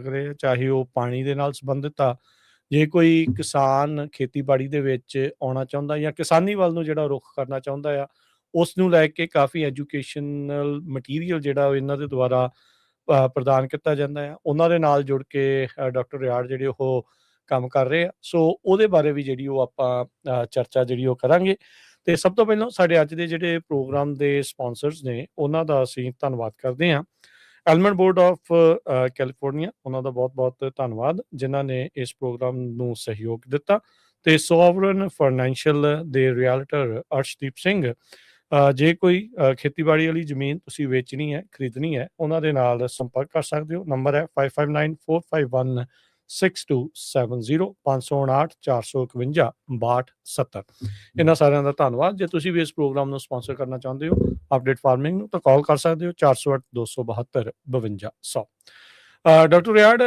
ਰਹੇ ਆ, ਚਾਹੇ ਉਹ ਪਾਣੀ ਦੇ ਨਾਲ ਸੰਬੰਧਿਤ ਆ। ਜੇ ਕੋਈ ਕਿਸਾਨ ਖੇਤੀਬਾੜੀ ਦੇ ਵਿੱਚ ਆਉਣਾ ਚਾਹੁੰਦਾ ਜਾਂ ਕਿਸਾਨੀ ਵੱਲ ਨੂੰ ਜਿਹੜਾ ਰੁੱਖ ਕਰਨਾ ਚਾਹੁੰਦਾ ਆ, ਉਸ ਨੂੰ ਲੈ ਕੇ ਕਾਫੀ ਐਜੂਕੇਸ਼ਨਲ ਮਟੀਰੀਅਲ ਜਿਹੜਾ ਉਹ ਇਹਨਾਂ ਦੇ ਦੁਆਰਾ ਪ੍ਰਦਾਨ ਕੀਤਾ ਜਾਂਦਾ ਆ। ਉਹਨਾਂ ਦੇ ਨਾਲ ਜੁੜ ਕੇ ਡਾਕਟਰ ਰਿਆੜ ਜਿਹੜੇ ਉਹ ਕੰਮ ਕਰ ਰਹੇ ਆ। ਸੋ ਉਹਦੇ ਬਾਰੇ ਵੀ ਜਿਹੜੀ ਉਹ ਆਪਾਂ ਚਰਚਾ ਜਿਹੜੀ ਉਹ ਕਰਾਂਗੇ। ਤੇ ਸਭ ਤੋਂ ਪਹਿਲਾਂ ਸਾਡੇ ਅੱਜ ਦੇ ਜਿਹੜੇ ਪ੍ਰੋਗਰਾਮ ਦੇ ਸਪਾਂਸਰਸ ਨੇ ਉਹਨਾਂ ਦਾ ਅਸੀਂ ਧੰਨਵਾਦ ਕਰਦੇ ਹਾਂ। ਐਲਮੰਡ ਬੋਰਡ ਆਫ ਕੈਲੀਫੋਰਨੀਆ, ਉਹਨਾਂ ਦਾ ਬਹੁਤ-ਬਹੁਤ ਧੰਨਵਾਦ ਜਿਨ੍ਹਾਂ ਨੇ ਇਸ ਪ੍ਰੋਗਰਾਮ ਨੂੰ ਸਹਿਯੋਗ ਦਿੱਤਾ। ਤੇ ਸੋਵਰਨ ਫਾਈਨੈਂਸ਼ੀਅਲ ਦੇ ਰਿਐਲਟਰ ਅਰਸ਼ਦੀਪ ਸਿੰਘ, ਜੇ ਕੋਈ ਖੇਤੀਬਾੜੀ ਵਾਲੀ ਜ਼ਮੀਨ ਤੁਸੀਂ ਵੇਚਣੀ ਹੈ, ਖਰੀਦਣੀ ਹੈ, ਉਹਨਾਂ ਦੇ ਨਾਲ ਸੰਪਰਕ ਕਰ ਸਕਦੇ ਹੋ। ਨੰਬਰ ਹੈ 5594516270 559 451 6270। ਇਹਨਾਂ ਸਾਰਿਆਂ ਦਾ ਧੰਨਵਾਦ। ਜੇ ਤੁਸੀਂ ਵੀ ਇਸ ਪ੍ਰੋਗਰਾਮ ਨੂੰ ਸਪਾਂਸਰ ਕਰਨਾ ਚਾਹੁੰਦੇ ਹੋ ਅਪਡੇਟ ਫਾਰਮਿੰਗ ਨੂੰ, ਤਾਂ ਕਾਲ ਕਰ ਸਕਦੇ ਹੋ 408 272 5200। ਡਾਕਟਰ ਰਿਆੜ,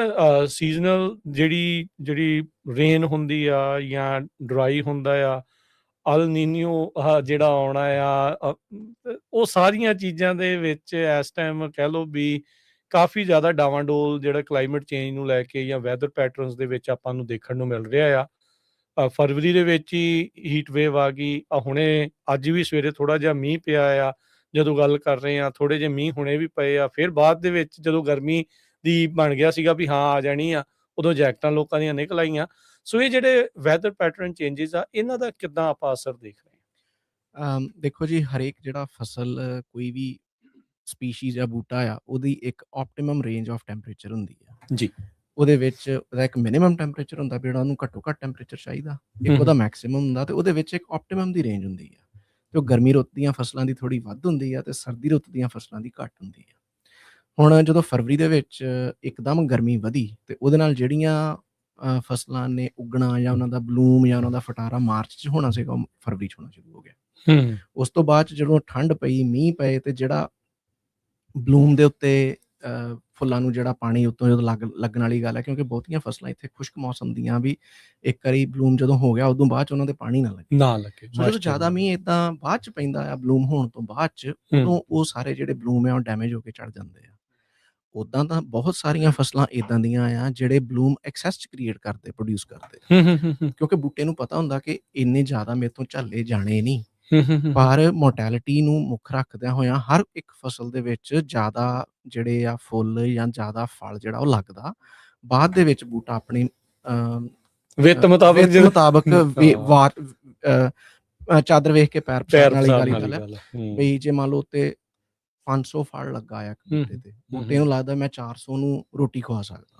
ਸੀਜ਼ਨਲ ਜਿਹੜੀ ਰੇਨ ਹੁੰਦੀ ਆ ਜਾਂ ਡਰਾਈ ਹੁੰਦਾ ਆ, ਅਲ ਨੀਨੀਓ ਜਿਹੜਾ ਆਉਣਾ ਆ, ਉਹ ਸਾਰੀਆਂ ਚੀਜ਼ਾਂ ਦੇ ਵਿੱਚ ਇਸ ਟਾਈਮ ਕਹਿ ਲਓ ਵੀ ਕਾਫੀ ਜ਼ਿਆਦਾ ਡਾਵਾਂਡੋਲ ਜਿਹੜਾ ਕਲਾਈਮੇਟ ਚੇਂਜ ਨੂੰ ਲੈ ਕੇ ਜਾਂ ਵੈਦਰ ਪੈਟਰਨਸ ਦੇ ਵਿੱਚ ਆਪਾਂ ਨੂੰ ਦੇਖਣ ਨੂੰ ਮਿਲ ਰਿਹਾ ਆ। ਫਰਵਰੀ ਦੇ ਵਿੱਚ ਹੀ ਹੀਟ ਵੇਵ ਆ ਗਈ। ਹੁਣੇ ਅੱਜ ਵੀ ਸਵੇਰੇ ਥੋੜ੍ਹਾ ਜਿਹਾ ਮੀਂਹ ਪਿਆ ਆ। ਜਦੋਂ ਗੱਲ ਕਰ ਰਹੇ ਆ, ਥੋੜ੍ਹੇ ਜਿਹੇ ਮੀਂਹ ਹੁਣੇ ਵੀ ਪਏ ਆ। ਫਿਰ ਬਾਅਦ ਦੇ ਵਿੱਚ ਜਦੋਂ ਗਰਮੀ ਦੀ ਬਣ ਗਿਆ ਸੀਗਾ ਵੀ ਹਾਂ ਆ ਜਾਣੀ ਆ, ਉਦੋਂ ਜੈਕਟਾਂ ਲੋਕਾਂ ਦੀਆਂ ਨਿਕਲ ਆਈਆਂ। ਸੋ ਇਹ ਜਿਹੜੇ ਵੈਦਰ ਪੈਟਰਨ ਚੇਂਜਿਸ ਆ, ਇਹਨਾਂ ਦਾ ਕਿੱਦਾਂ ਆਪਾਂ ਅਸਰ ਦੇਖ ਰਹੇ ਹਾਂ? ਦੇਖੋ ਜੀ, ਹਰੇਕ ਜਿਹੜਾ ਫਸਲ ਕੋਈ ਵੀ ਸਪੀਸ਼ੀਜ਼ ਜਾਂ ਬੂਟਾ ਆ, ਉਹਦੀ ਇੱਕ ਆਪਟੀਮਮ ਰੇਂਜ ਆਫ ਟੈਂਪਰੇਚਰ ਹੁੰਦੀ ਆ ਜੀ। ਉਹਦੇ ਵਿੱਚ ਉਹਦਾ ਇੱਕ ਮਿਨੀਮਮ ਟੈਂਪਰੇਚਰ ਹੁੰਦਾ ਵੀ ਜਿਹੜਾ ਉਹਨੂੰ ਘੱਟੋ ਘੱਟ ਟੈਂਪਰੇਚਰ ਚਾਹੀਦਾ, ਇੱਕ ਉਹਦਾ ਮੈਕਸੀਮਮ ਹੁੰਦਾ, ਤੇ ਉਹਦੇ ਵਿੱਚ ਇੱਕ ਆਪਟੀਮਮ ਦੀ ਰੇਂਜ ਹੁੰਦੀ ਆ। ਤੇ ਉਹ ਗਰਮੀ ਰੁੱਤ ਦੀਆਂ ਫਸਲਾਂ ਦੀ ਥੋੜ੍ਹੀ ਵੱਧ ਹੁੰਦੀ ਆ ਤੇ ਸਰਦੀ ਰੁੱਤ ਦੀਆਂ ਫਸਲਾਂ ਦੀ ਘੱਟ ਹੁੰਦੀ ਆ। ਹੁਣ ਜਦੋਂ ਫਰਵਰੀ ਦੇ ਵਿੱਚ ਇੱਕਦਮ ਗਰਮੀ ਵਧੀ ਤੇ ਉਹਦੇ ਨਾਲ ਜਿਹੜੀਆਂ ਫਸਲਾਂ ਨੇ ਉੱਗਣਾ ਜਾਂ ਉਹਨਾਂ ਦਾ ਬਲੂਮ ਜਾਂ ਉਹਨਾਂ ਦਾ ਫਟਾਰਾ ਮਾਰਚ 'ਚ ਹੋਣਾ ਸੀਗਾ, ਉਹ ਫਰਵਰੀ 'ਚ ਹੋਣਾ ਸ਼ੁਰੂ ਹੋ ਗਿਆ। ਉਸ ਤੋਂ ਬਾਅਦ 'ਚ ਜਦੋਂ ਠੰਡ ਪਈ, ਮੀਂਹ ਪਏ, ਤੇ ਜਿਹੜਾ ਬਲੂਮ ਦੇ ਉੱਤੇ ਫੁੱਲਾਂ ਨੂੰ ਜਿਹੜਾ ਪਾਣੀ ਉੱਤੋਂ ਜਦੋਂ ਲੱਗਣ ਵਾਲੀ ਗੱਲ ਹੈ, ਕਿਉਂਕਿ ਬਹੁਤੀਆਂ ਫਸਲਾਂ ਇੱਥੇ ਖੁਸ਼ਕ ਮੌਸਮ ਦੀਆਂ ਵੀ ਇੱਕ ਵਾਰੀ ਬਲੂਮ ਜਦੋਂ ਹੋ ਗਿਆ ਉਦੋਂ ਬਾਅਦ 'ਚ ਉਹਨਾਂ ਦੇ ਪਾਣੀ ਨਾ ਲੱਗੇ। ਸੋ ਜਦੋਂ ਜ਼ਿਆਦਾ ਮੀਂਹ ਇੱਦਾਂ ਬਾਅਦ 'ਚ ਪੈਂਦਾ ਆ ਬਲੂਮ ਹੋਣ ਤੋਂ ਬਾਅਦ 'ਚ, ਉਦੋਂ ਉਹ ਸਾਰੇ ਜਿਹੜੇ ਬਲੂਮ ਆ ਉਹ ਡੈਮੇਜ ਹੋ ਕੇ ਚੜ੍ਹ ਜਾਂਦੇ ਆ। ਉੱਦਾਂ ਤਾਂ ਬਹੁਤ ਸਾਰੀਆਂ ਫਸਲਾਂ ਇੱਦਾਂ ਦੀਆਂ ਆ ਜਿਹੜੇ ਬਲੂਮ ਐਕਸੈਸ 'ਚ ਪ੍ਰੋਡਿਊਸ ਕਰਦੇ, ਕਿਉਂਕਿ ਬੂਟੇ ਨੂੰ ਪਤਾ ਹੁੰਦਾ ਕਿ ਇੰਨੇ ਜ਼ਿਆਦਾ ਮੇਰੇ ਤੋਂ ਝੱਲੇ ਜਾਣੇ ਨਹੀਂ। ਪਰ ਮੋਰਟੈਲਿਟੀ ਨੂੰ ਮੁੱਖ ਰੱਖਦਿਆਂ ਹੋਇਆਂ ਹਰ ਇੱਕ ਫਸਲ ਦੇ ਵਿੱਚ ਜ਼ਿਆਦਾ ਜਿਹੜੇ ਆ ਫੁੱਲ ਜਾਂ ਜ਼ਿਆਦਾ ਫਲ ਜਿਹੜਾ ਉਹ ਲੱਗਦਾ। ਬਾਅਦ ਦੇ ਵਿੱਚ ਬੂਟਾ ਆਪਣੀ ਵਿੱਤ ਮੁਤਾਬਕ ਚਾਦਰ ਵੇਖ ਕੇ ਪੈਰ ਪਸਾਰਨ ਵਾਲੀ ਗੱਲ ਹੈ ਵੀ ਜੇ ਮੰਨ ਲਓ ਤੇ 500 ਫਲ ਲੱਗਾ ਆ ਬੂਟੇ ਤੇ, ਬੂਟੇ ਨੂੰ ਲੱਗਦਾ ਮੈਂ 400 ਨੂੰ ਰੋਟੀ ਖਵਾ ਸਕਦਾ।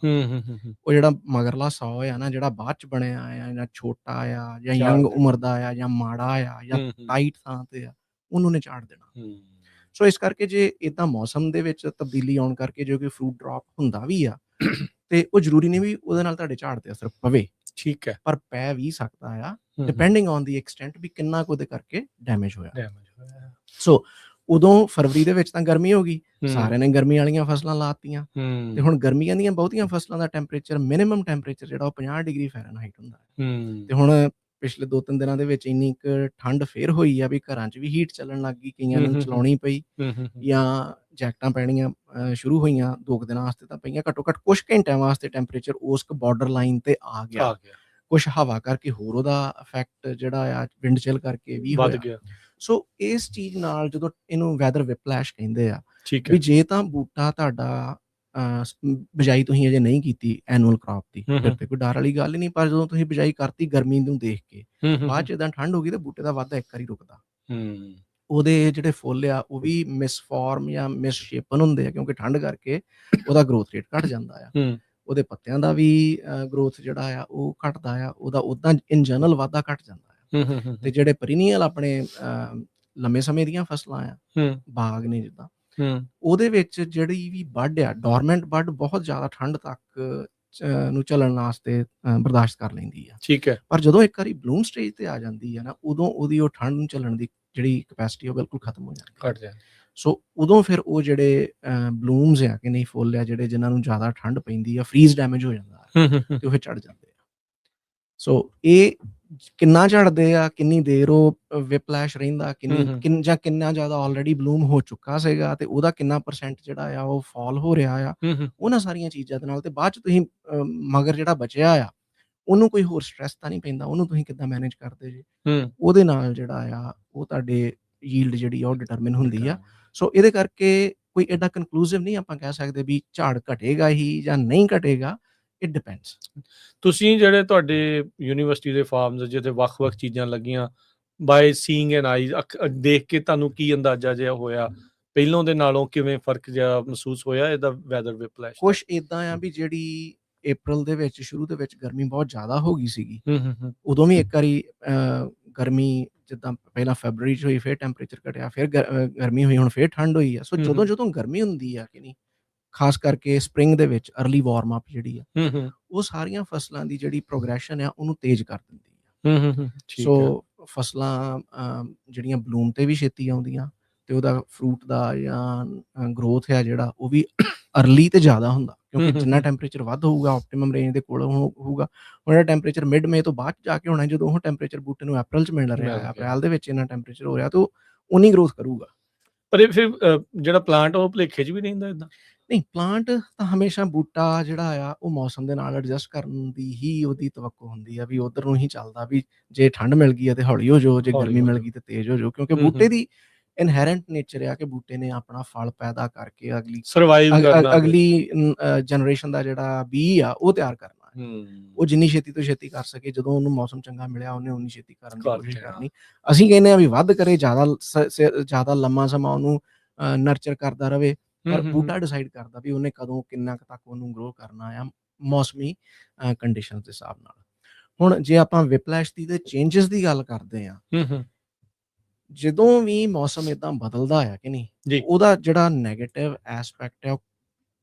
ਉਹ ਜਿਹੜਾ ਮਗਰਲਾ 100 ਆ ਨਾ, ਜਿਹੜਾ ਬਾਅਦ ਚ ਬਣਿਆ ਆ ਜਾਂ ਛੋਟਾ ਆ ਜਾਂ ਯੰਗ ਉਮਰ ਦਾ ਆ ਜਾਂ ਮਾੜਾ ਆ ਜਾਂ ਟਾਈਟ ਥਾਂ ਤੇ ਆ, ਉਹਨੂੰ ਨੇ ਝਾੜ ਦੇਣਾ। ਸੋ ਇਸ ਕਰਕੇ ਜੇ ਏਦਾਂ ਮੌਸਮ ਦੇ ਵਿੱਚ ਤਬਦੀਲੀ ਆਉਣ ਕਰਕੇ ਜੇ ਕੋਈ ਫਰੂਟ ਡ੍ਰੌਪ ਹੁੰਦਾ ਵੀ ਆ ਤੇ ਉਹ ਜ਼ਰੂਰੀ ਨਹੀਂ ਵੀ ਉਹਦੇ ਨਾਲ ਤੁਹਾਡੇ ਝਾੜ ਤੇ ਅਸਰ ਪਵੇ। ਠੀਕ ਹੈ, ਪਰ ਪੈ ਵੀ ਸਕਦਾ ਆ ਡਿਪੈਂਡਿੰਗ ਔਨ ਦੀ ਐਕਸਟੈਂਟ ਵੀ ਕਿੰਨਾ ਕੁ ਉਹਦੇ ਕਰਕੇ ਡੈਮੇਜ ਹੋਇਆ। ਸੋ ਉਦੋਂ ਫਰਵਰੀ ਦੇ ਵਿੱਚ ਤਾਂ ਗਰਮੀ ਹੋ ਗਈ, ਸਾਰਿਆਂ ਨੇ ਗਰਮੀ ਵਾਲੀਆਂ ਫਸਲਾਂ ਲਾਤੀਆਂ, ਤੇ ਹੁਣ ਗਰਮੀਆਂ ਦੀਆਂ ਬਹੁਤੀਆਂ ਫਸਲਾਂ ਦਾ ਟੈਂਪਰੇਚਰ ਮਿਨੀਮਮ ਟੈਂਪਰੇਚਰ ਜਿਹੜਾ ਉਹ 50 ਡਿਗਰੀ ਫੈਰਨਹਾਈਟ ਹੁੰਦਾ। ਤੇ ਹੁਣ ਪਿਛਲੇ 2-3 ਦਿਨਾਂ ਦੇ ਵਿੱਚ ਇੰਨੀ ਕੁ ਠੰਡ ਫੇਰ ਹੋਈ ਆ ਵੀ ਘਰਾਂ 'ਚ ਵੀ ਹੀਟ ਚੱਲਣ ਲੱਗ ਗਈ, ਕਈਆਂ ਨੂੰ ਚਲਾਉਣੀ ਪਈ ਜਾਂ ਜੈਕਟਾਂ ਪੈਣੀਆਂ ਸ਼ੁਰੂ ਹੋਈਆਂ। 2 ਦਿਨਾਂ ਵਾਸਤੇ ਤਾਂ ਪਈਆਂ, ਘੱਟੋ ਘੱਟ ਕੁਛ ਘੰਟਿਆਂ ਵਾਸਤੇ ਟੈਂਪਰੇਚਰ ਉਸ ਬਾਰਡਰ ਲਾਈਨ ਤੇ ਆ ਗਿਆ। ਕੁਛ ਹਵਾ ਕਰਕੇ ਹੋਰ ਉਹਦਾ ਇਫੈਕਟ ਜਿਹੜਾ ਆ ਵਿੰਡ ਚਿਲ ਕਰਕੇ ਵੀ ਵੱਧ ਗਿਆ। ਸੋ ਇਸ ਚੀਜ਼ ਨਾਲ ਜਦੋਂ ਇਹਨੂੰ ਵੈਦਰ ਵਿਪਲੈਸ਼ ਕਹਿੰਦੇ ਆ, ਵੀ ਜੇ ਤਾਂ ਬੂਟਾ ਤੁਹਾਡਾ ਬਿਜਾਈ ਤੁਸੀਂ ਅਜੇ ਨਹੀਂ ਕੀਤੀ ਐਨੂਅਲ ਕ੍ਰੌਪ ਦੀ, ਫਿਰ ਤੇ ਕੋਈ ਡਰ ਵਾਲੀ ਗੱਲ ਹੀ ਨਹੀਂ। ਪਰ ਜਦੋਂ ਤੁਸੀਂ ਬਿਜਾਈ ਕਰਤੀ ਗਰਮੀ ਨੂੰ ਦੇਖ ਕੇ, ਬਾਅਦ 'ਚ ਏਦਾਂ ਠੰਡ ਹੋ ਗਈ ਤੇ ਬੂਟੇ ਦਾ ਵਾਧਾ ਇੱਕ ਵਾਰੀ ਰੁਕਦਾ। ਉਹਦੇ ਜਿਹੜੇ ਫੁੱਲ ਆ ਉਹ ਵੀ ਮਿਸਫਾਰਮ ਜਾਂ ਮਿਸਸ਼ੇਪਨ ਹੁੰਦੇ ਆ, ਕਿਉਂਕਿ ਠੰਡ ਕਰਕੇ ਉਹਦਾ ਗਰੋਥ ਰੇਟ ਘੱਟ ਜਾਂਦਾ ਆ। ਉਹਦੇ ਪੱਤਿਆਂ ਦਾ ਵੀ ਗਰੋਥ ਜਿਹੜਾ ਆ ਉਹ ਘੱਟਦਾ ਆ, ਉਹਦਾ ਉੱਦਾਂ ਇਨ ਜਨਰਲ ਵਾਧਾ ਘੱਟ ਜਾਂਦਾ ਆ। ਤੇ ਜਿਹੜੇ ਪਰੀਨੀਅਲ ਆਪਣੇ ਲੰਮੇ ਸਮੇਂ ਦੀਆਂ ਫਸਲਾਂ ਆ, ਬਾਗ ਨੇ ਜਿੱਦਾਂ, ਉਹਦੇ ਵਿੱਚ ਜਿਹੜੀ ਵੀ ਵੱਢ ਆ, ਡੋਰਮੈਂਟ ਵੱਢ ਬਹੁਤ ਜ਼ਿਆਦਾ ਠੰਡ ਤੱਕ ਨੂੰ ਚੱਲਣ ਵਾਸਤੇ ਬਰਦਾਸ਼ਤ ਕਰ ਲੈਂਦੀ ਆ। ਠੀਕ ਹੈ, ਪਰ ਜਦੋਂ ਇੱਕ ਵਾਰੀ ਬਲੂਮ ਸਟੇਜ ਤੇ ਆ ਜਾਂਦੀ ਆ ਨਾ, ਉਦੋਂ ਉਹਦੀ ਉਹ ਠੰਡ ਨੂੰ ਚੱਲਣ ਦੀ ਜਿਹੜੀ ਕਪੈਸਿਟੀ ਉਹ ਬਿਲਕੁਲ ਖਤਮ ਹੋ ਜਾਂਦੀ ਹੈ। ਸੋ ਉਦੋਂ ਫਿਰ ਉਹ ਜਿਹੜੇ ਬਲੂਮਸ ਆ ਕਿ ਨਹੀਂ ਫੁੱਲ ਆ ਜਿਹੜੇ ਜਿਨ੍ਹਾਂ ਨੂੰ ਜ਼ਿਆਦਾ ਠੰਡ ਪੈਂਦੀ ਆ, ਫਰੀਜ਼ ਡੈਮੇਜ ਹੋ ਜਾਂਦਾ ਤੇ ਉਹ ਫਿਰ ਚੜ ਜਾਂਦੇ ਆ। ਸੋ ਇਹ ਕਿੰਨਾ ਝੜਦੇ ਆ, ਕਿੰਨੀ ਦੇਰ ਉਹ ਵਿਪਲੈਸ਼ ਰਹਿੰਦਾ, ਜਾਂ ਕਿੰਨਾ ਜ਼ਿਆਦਾ ਆਲਰੇਡੀ ਬਲੂਮ ਹੋ ਚੁੱਕਾ ਸੀਗਾ ਤੇ ਉਹਦਾ ਕਿੰਨਾ % ਜਿਹੜਾ ਆ ਉਹ ਫਾਲ ਹੋ ਰਿਹਾ ਆ, ਉਹਨਾਂ ਸਾਰੀਆਂ ਚੀਜ਼ਾਂ ਦੇ ਨਾਲ। ਤੇ ਬਾਅਦ 'ਚ ਤੁਸੀਂ ਮਗਰ ਜਿਹੜਾ ਬਚਿਆ ਆ ਉਹਨੂੰ ਕੋਈ ਹੋਰ ਸਟ੍ਰੈਸ ਤਾਂ ਨਹੀਂ ਪੈਂਦਾ, ਉਹਨੂੰ ਤੁਸੀਂ ਕਿੱਦਾਂ ਮੈਨੇਜ ਕਰਦੇ ਜੇ, ਉਹਦੇ ਨਾਲ ਜਿਹੜਾ ਆ ਉਹ ਤੁਹਾਡੇ ਯੀਲਡ ਜਿਹੜੀ ਆ ਉਹ ਡਿਟਰਮਿਨ ਹੁੰਦੀ ਆ। ਸੋ ਇਹਦੇ ਕਰਕੇ ਕੋਈ ਐਡਾ ਕਨਕਲੂਸਿਵ ਨਹੀਂ ਆਪਾਂ ਕਹਿ ਸਕਦੇ ਵੀ ਝਾੜ ਘਟੇਗਾ ਹੀ ਜਾਂ ਨਹੀਂ ਘਟੇਗਾ, ਇਟ ਡਿਪੈਂਡਸ। ਤੁਸੀਂ ਜਿਹੜੇ ਤੁਹਾਡੇ ਯੂਨੀਵਰਸਿਟੀ ਦੇ ਫਾਰਮਸ ਜਿਹਦੇ ਵੱਖ-ਵੱਖ ਚੀਜ਼ਾਂ ਲੱਗੀਆਂ, ਬਾਏ ਸੀਇੰਗ ਐਨ ਆਈਜ਼, ਦੇਖ ਕੇ ਤੁਹਾਨੂੰ ਕੀ ਅੰਦਾਜ਼ਾ ਜਿਹਾ ਹੋਇਆ, ਪਹਿਲੋਂ ਦੇ ਨਾਲੋਂ ਕਿਵੇਂ ਫਰਕ ਜਿਹਾ ਮਹਿਸੂਸ ਹੋਇਆ ਇਹਦਾ ਵੈਦਰ ਵਿਪਲੈਸ਼? ਕੁਛ ਇੱਦਾਂ ਆ ਵੀ ਜਿਹੜੀ ਅਪ੍ਰੈਲ ਦੇ ਵਿੱਚ ਸ਼ੁਰੂ ਦੇ ਵਿੱਚ ਗਰਮੀ ਬਹੁਤ ਜ਼ਿਆਦਾ ਹੋ ਗਈ ਸੀਗੀ, ਉਦੋਂ ਵੀ ਇੱਕ ਵਾਰੀ ਗਰਮੀ ਜਿੱਦਾਂ ਪਹਿਲਾਂ ਫੈਬਰਵਰੀ 'ਚ ਹੋਈ, ਫਿਰ ਟੈਂਪਰੇਚਰ ਘਟਿਆ, ਫਿਰ ਗਰਮੀ ਹੋਈ, ਹੁਣ ਫਿਰ ਠੰਡ ਹੋਈ ਆ। ਸੋ ਜਦੋਂ ਗਰਮੀ ਹੁੰਦੀ ਆ ਕਿ ਨਹੀਂ, ਖਾਸ ਕਰਕੇ ਸਪਰਿੰਗ ਦੇ ਵਿੱਚ ਅਰਲੀ ਵਾਰਮ ਅਪ ਜਿਹੜੀ ਆ, ਉਹ ਸਾਰੀਆਂ ਫਸਲਾਂ ਦੀ ਜਿਹੜੀ ਪ੍ਰੋਗਰੈਸ਼ਨ ਆ ਉਹਨੂੰ ਤੇਜ਼ ਕਰ ਦਿੰਦੀ ਆ। ਸੋ ਫਸਲਾਂ ਜਿਹੜੀਆਂ ਬਲੂਮ ਤੇ ਵੀ ਛੇਤੀ ਆਉਂਦੀਆਂ ਤੇ ਉਹਦਾ ਫਰੂਟ ਦਾ ਜਾਂ ਗਰੋਥ ਹੈ ਜਿਹੜਾ ਉਹ ਵੀ ਅਰਲੀ ਤੇ ਜ਼ਿਆਦਾ ਹੁੰਦਾ, ਕਿਉਂਕਿ ਜਿੰਨਾ ਟੈਂਪਰੇਚਰ ਵੱਧ ਹੋਊਗਾ ਆਪਟੀਮਮ ਰੇਂਜ ਦੇ ਕੋਲ ਹੋਊਗਾ। ਹੁਣ ਜਿਹੜਾ ਟੈਂਪਰੇਚਰ ਮਿਡ ਮਈ ਤੋਂ ਬਾਅਦ ਜਾ ਕੇ ਹੋਣਾ, ਜਦੋਂ ਉਹ ਟੈਂਪਰੇਚਰ ਬੂਟੇ ਨੂੰ ਅਪ੍ਰੈਲ 'ਚ ਮਿਲ ਰਿਹਾ ਹੈ, ਅਪ੍ਰੈਲ ਦੇ ਵਿੱਚ ਇੰਨਾ ਟੈਂਪਰੇਚਰ ਹੋ ਰਿਹਾ ਤਾਂ ਉਹ ਉਨੀ ਗਰੋਥ ਕਰੂਗਾ। ਪਰ ਇਹ ਫਿਰ ਜਿਹੜਾ ਪਲਾਂਟ ਉਹ ਭੁਲੇਖੇ 'ਚ ਵੀ ਰਹਿੰਦਾ ਇੱਦਾਂ? ਨਹੀਂ, ਪਲਾਂਟ ਤਾਂ ਹਮੇਸ਼ਾ ਬੂਟਾ ਜਿਹੜਾ ਆ ਉਹ ਮੌਸਮ ਦੇ ਨਾਲ ਐਡਜਸਟ ਕਰਨ ਦੀ ਹੀ ਉਹਦੀ ਤਵੱਕੋ ਹੁੰਦੀ ਆ ਵੀ ਉੱਧਰ ਨੂੰ ਹੀ ਚੱਲਦਾ, ਵੀ ਜੇ ਠੰਡ ਮਿਲ ਗਈ ਆ ਤੇ ਹੌਲੀ ਹੋ ਜਾਓ, ਜੇ ਗਰਮੀ ਮਿਲ ਗਈ ਤੇ ਤੇਜ਼ ਹੋ ਜਾਓ, ਕਿਉਂਕਿ ਬੂਟੇ ਦੀ ਇਨਹੈਰੈਂਟ ਨੇਚਰ ਆ ਕਿ ਬੂਟੇ ਨੇ ਆਪਣਾ ਫਲ ਪੈਦਾ ਕਰਕੇ ਅਗਲੀ ਜਨਰੇਸ਼ਨ ਦਾ ਜਿਹੜਾ ਬੀ ਆ ਉਹ ਤਿਆਰ ਕਰਨਾ। ਉਹ ਜਿੰਨੀ ਛੇਤੀ ਤੋਂ ਛੇਤੀ ਕਰ ਸਕੇ, ਜਦੋਂ ਉਹਨੂੰ ਮੌਸਮ ਚੰਗਾ ਮਿਲਿਆ ਉਹਨੇ ਉਨੀ ਛੇਤੀ ਕਰਨ ਦੀ ਕੋਸ਼ਿਸ਼ ਕਰਨੀ। ਅਸੀਂ ਕਹਿੰਦੇ ਆ ਵੀ ਵੱਧ ਕਰੇ, ਜ਼ਿਆਦਾ ਲੰਮਾ ਸਮਾਂ ਉਹਨੂੰ ਨਰਚਰ ਕਰਦਾ ਰਵੇ, ਪਰ ਬੂਟਾ ਡਿਸਾਈਡ ਕਰਦਾ ਵੀ ਉਹਨੇ ਕਦੋਂ ਕਿੰਨਾ ਕੁ ਤੱਕ ਉਹਨੂੰ ਗਰੋ ਕਰਨਾ ਆ ਮੌਸਮੀ ਕੰਡੀਸ਼ਨਸ ਦੇ ਹਿਸਾਬ ਨਾਲ। ਹੁਣ ਜੇ ਆਪਾਂ ਵਿਪਲੈਸ਼ ਦੀ ਤੇ ਚੇਂਜਸ ਦੀ ਗੱਲ ਕਰਦੇ ਆ, ਜਦੋਂ ਵੀ ਮੌਸਮ ਏਦਾਂ ਬਦਲਦਾ ਆ ਕਿ ਨਹੀਂ, ਉਹਦਾ ਜਿਹੜਾ ਨੈਗੇਟਿਵ ਐਸਪੈਕਟ ਹੈ ਉਹ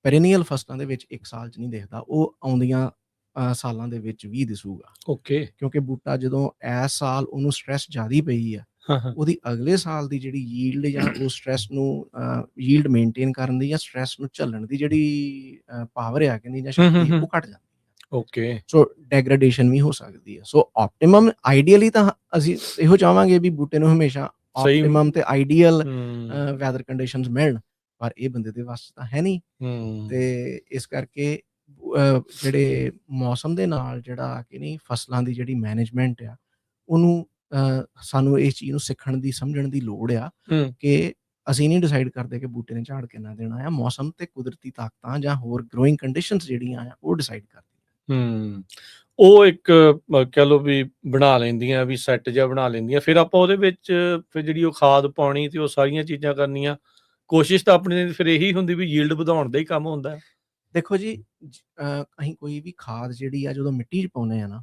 ਪੈਰੀਨੀਅਲ ਫਸਲਾਂ ਦੇ ਵਿੱਚ ਇੱਕ ਸਾਲ 'ਚ ਨਹੀਂ ਦਿਖਦਾ, ਉਹ ਆਉਂਦੀਆਂ ਸਾਲਾਂ ਦੇ ਵਿੱਚ ਵੀ ਦਿਸੂਗਾ। ਓਕੇ, ਕਿਉਂਕਿ ਬੂਟਾ ਜਦੋਂ ਇਸ ਸਾਲ ਉਹਨੂੰ ਸਟ੍ਰੈਸ ਜ਼ਿਆਦਾ ਪਈ ਆ, ਉਹਦੀ ਅਗਲੇ ਸਾਲ ਦੀ ਜਿਹੜੀ ਯੀਲਡ ਜਾਂ ਉਹ ਸਟ੍ਰੈਸ ਨੂੰ ਯੀਲਡ ਮੇਨਟੇਨ ਕਰਨ ਦੀ ਜਾਂ ਸਟ੍ਰੈਸ ਨੂੰ ਝੱਲਣ ਦੀ ਜਿਹੜੀ ਪਾਵਰ ਆ ਕਿ ਨਹੀਂ ਜਾਂ ਸ਼ਕਤੀ, ਉਹ ਘਟ ਜਾਂਦੀ। ਓਕੇ, ਸੋ ਡੈਗਰੇਡੇਸ਼ਨ ਵੀ ਹੋ ਸਕਦੀ ਹੈ। ਸੋ ਆਪਟੀਮਮ ਆਈਡੀਅਲੀ ਤਾਂ ਅਸੀਂ ਇਹੋ ਚਾਹਾਂਗੇ ਵੀ ਬੂਟੇ ਨੂੰ ਹਮੇਸ਼ਾ ਆਪਟੀਮਮ ਤੇ ਆਈਡੀਅਲ ਵੈਦਰ ਕੰਡੀਸ਼ਨਸ ਮਿਲਣ, ਪਰ ਇਹ ਬੰਦੇ ਦੇ ਵੱਸ ਤਾਂ ਹੈ ਨਹੀਂ। ਤੇ ਇਸ ਕਰਕੇ ਜਿਹੜੇ ਮੌਸਮ ਦੇ ਨਾਲ ਜਿਹੜਾ ਕਿ ਨਹੀਂ ਫਸਲਾਂ ਦੀ ਜਿਹੜੀ ਮੈਨੇਜਮੈਂਟ ਆ, ਉਹਨੂੰ ਸਾਨੂੰ ਇਸ ਚੀਜ਼ ਨੂੰ ਸਿੱਖਣ ਦੀ, ਸਮਝਣ ਦੀ ਲੋੜ ਆ ਕਿ ਅਸੀਂ ਨਹੀਂ ਡਿਸਾਈਡ ਕਰਦੇ ਕਿ ਬੂਟੇ ਨੇ ਝਾੜ ਕਿੰਨਾ ਦੇਣਾ ਆ, ਮੌਸਮ ਤੇ ਕੁਦਰਤੀ ਤਾਕਤਾਂ ਜਾਂ ਹੋਰ ਗਰੋਇੰਗ ਕੰਡੀਸ਼ਨਸ ਜਿਹੜੀਆਂ ਆ ਉਹ ਡਿਸਾਈਡ ਕਰਦੀਆਂ। ਉਹ ਇੱਕ ਕਹਿ ਲਓ ਵੀ ਬਣਾ ਲੈਂਦੀਆਂ, ਵੀ ਸੈੱਟ ਜਿਹਾ ਬਣਾ ਲੈਂਦੀਆਂ, ਫਿਰ ਆਪਾਂ ਉਹਦੇ ਵਿੱਚ ਫਿਰ ਜਿਹੜੀ ਉਹ ਖਾਦ ਪਾਉਣੀ ਤੇ ਉਹ ਸਾਰੀਆਂ ਚੀਜ਼ਾਂ ਕਰਨੀਆਂ। ਕੋਸ਼ਿਸ਼ ਤਾਂ ਆਪਣੀ ਫਿਰ ਇਹੀ ਹੁੰਦੀ ਵੀ ਯੀਲਡ ਵਧਾਉਣ ਦਾ ਹੀ ਕੰਮ ਹੁੰਦਾ। ਦੇਖੋ ਜੀ, ਅਸੀਂ ਕੋਈ ਵੀ ਖਾਦ ਜਿਹੜੀ ਆ ਜਦੋਂ ਮਿੱਟੀ 'ਚ ਪਾਉਂਦੇ ਆ ਨਾ,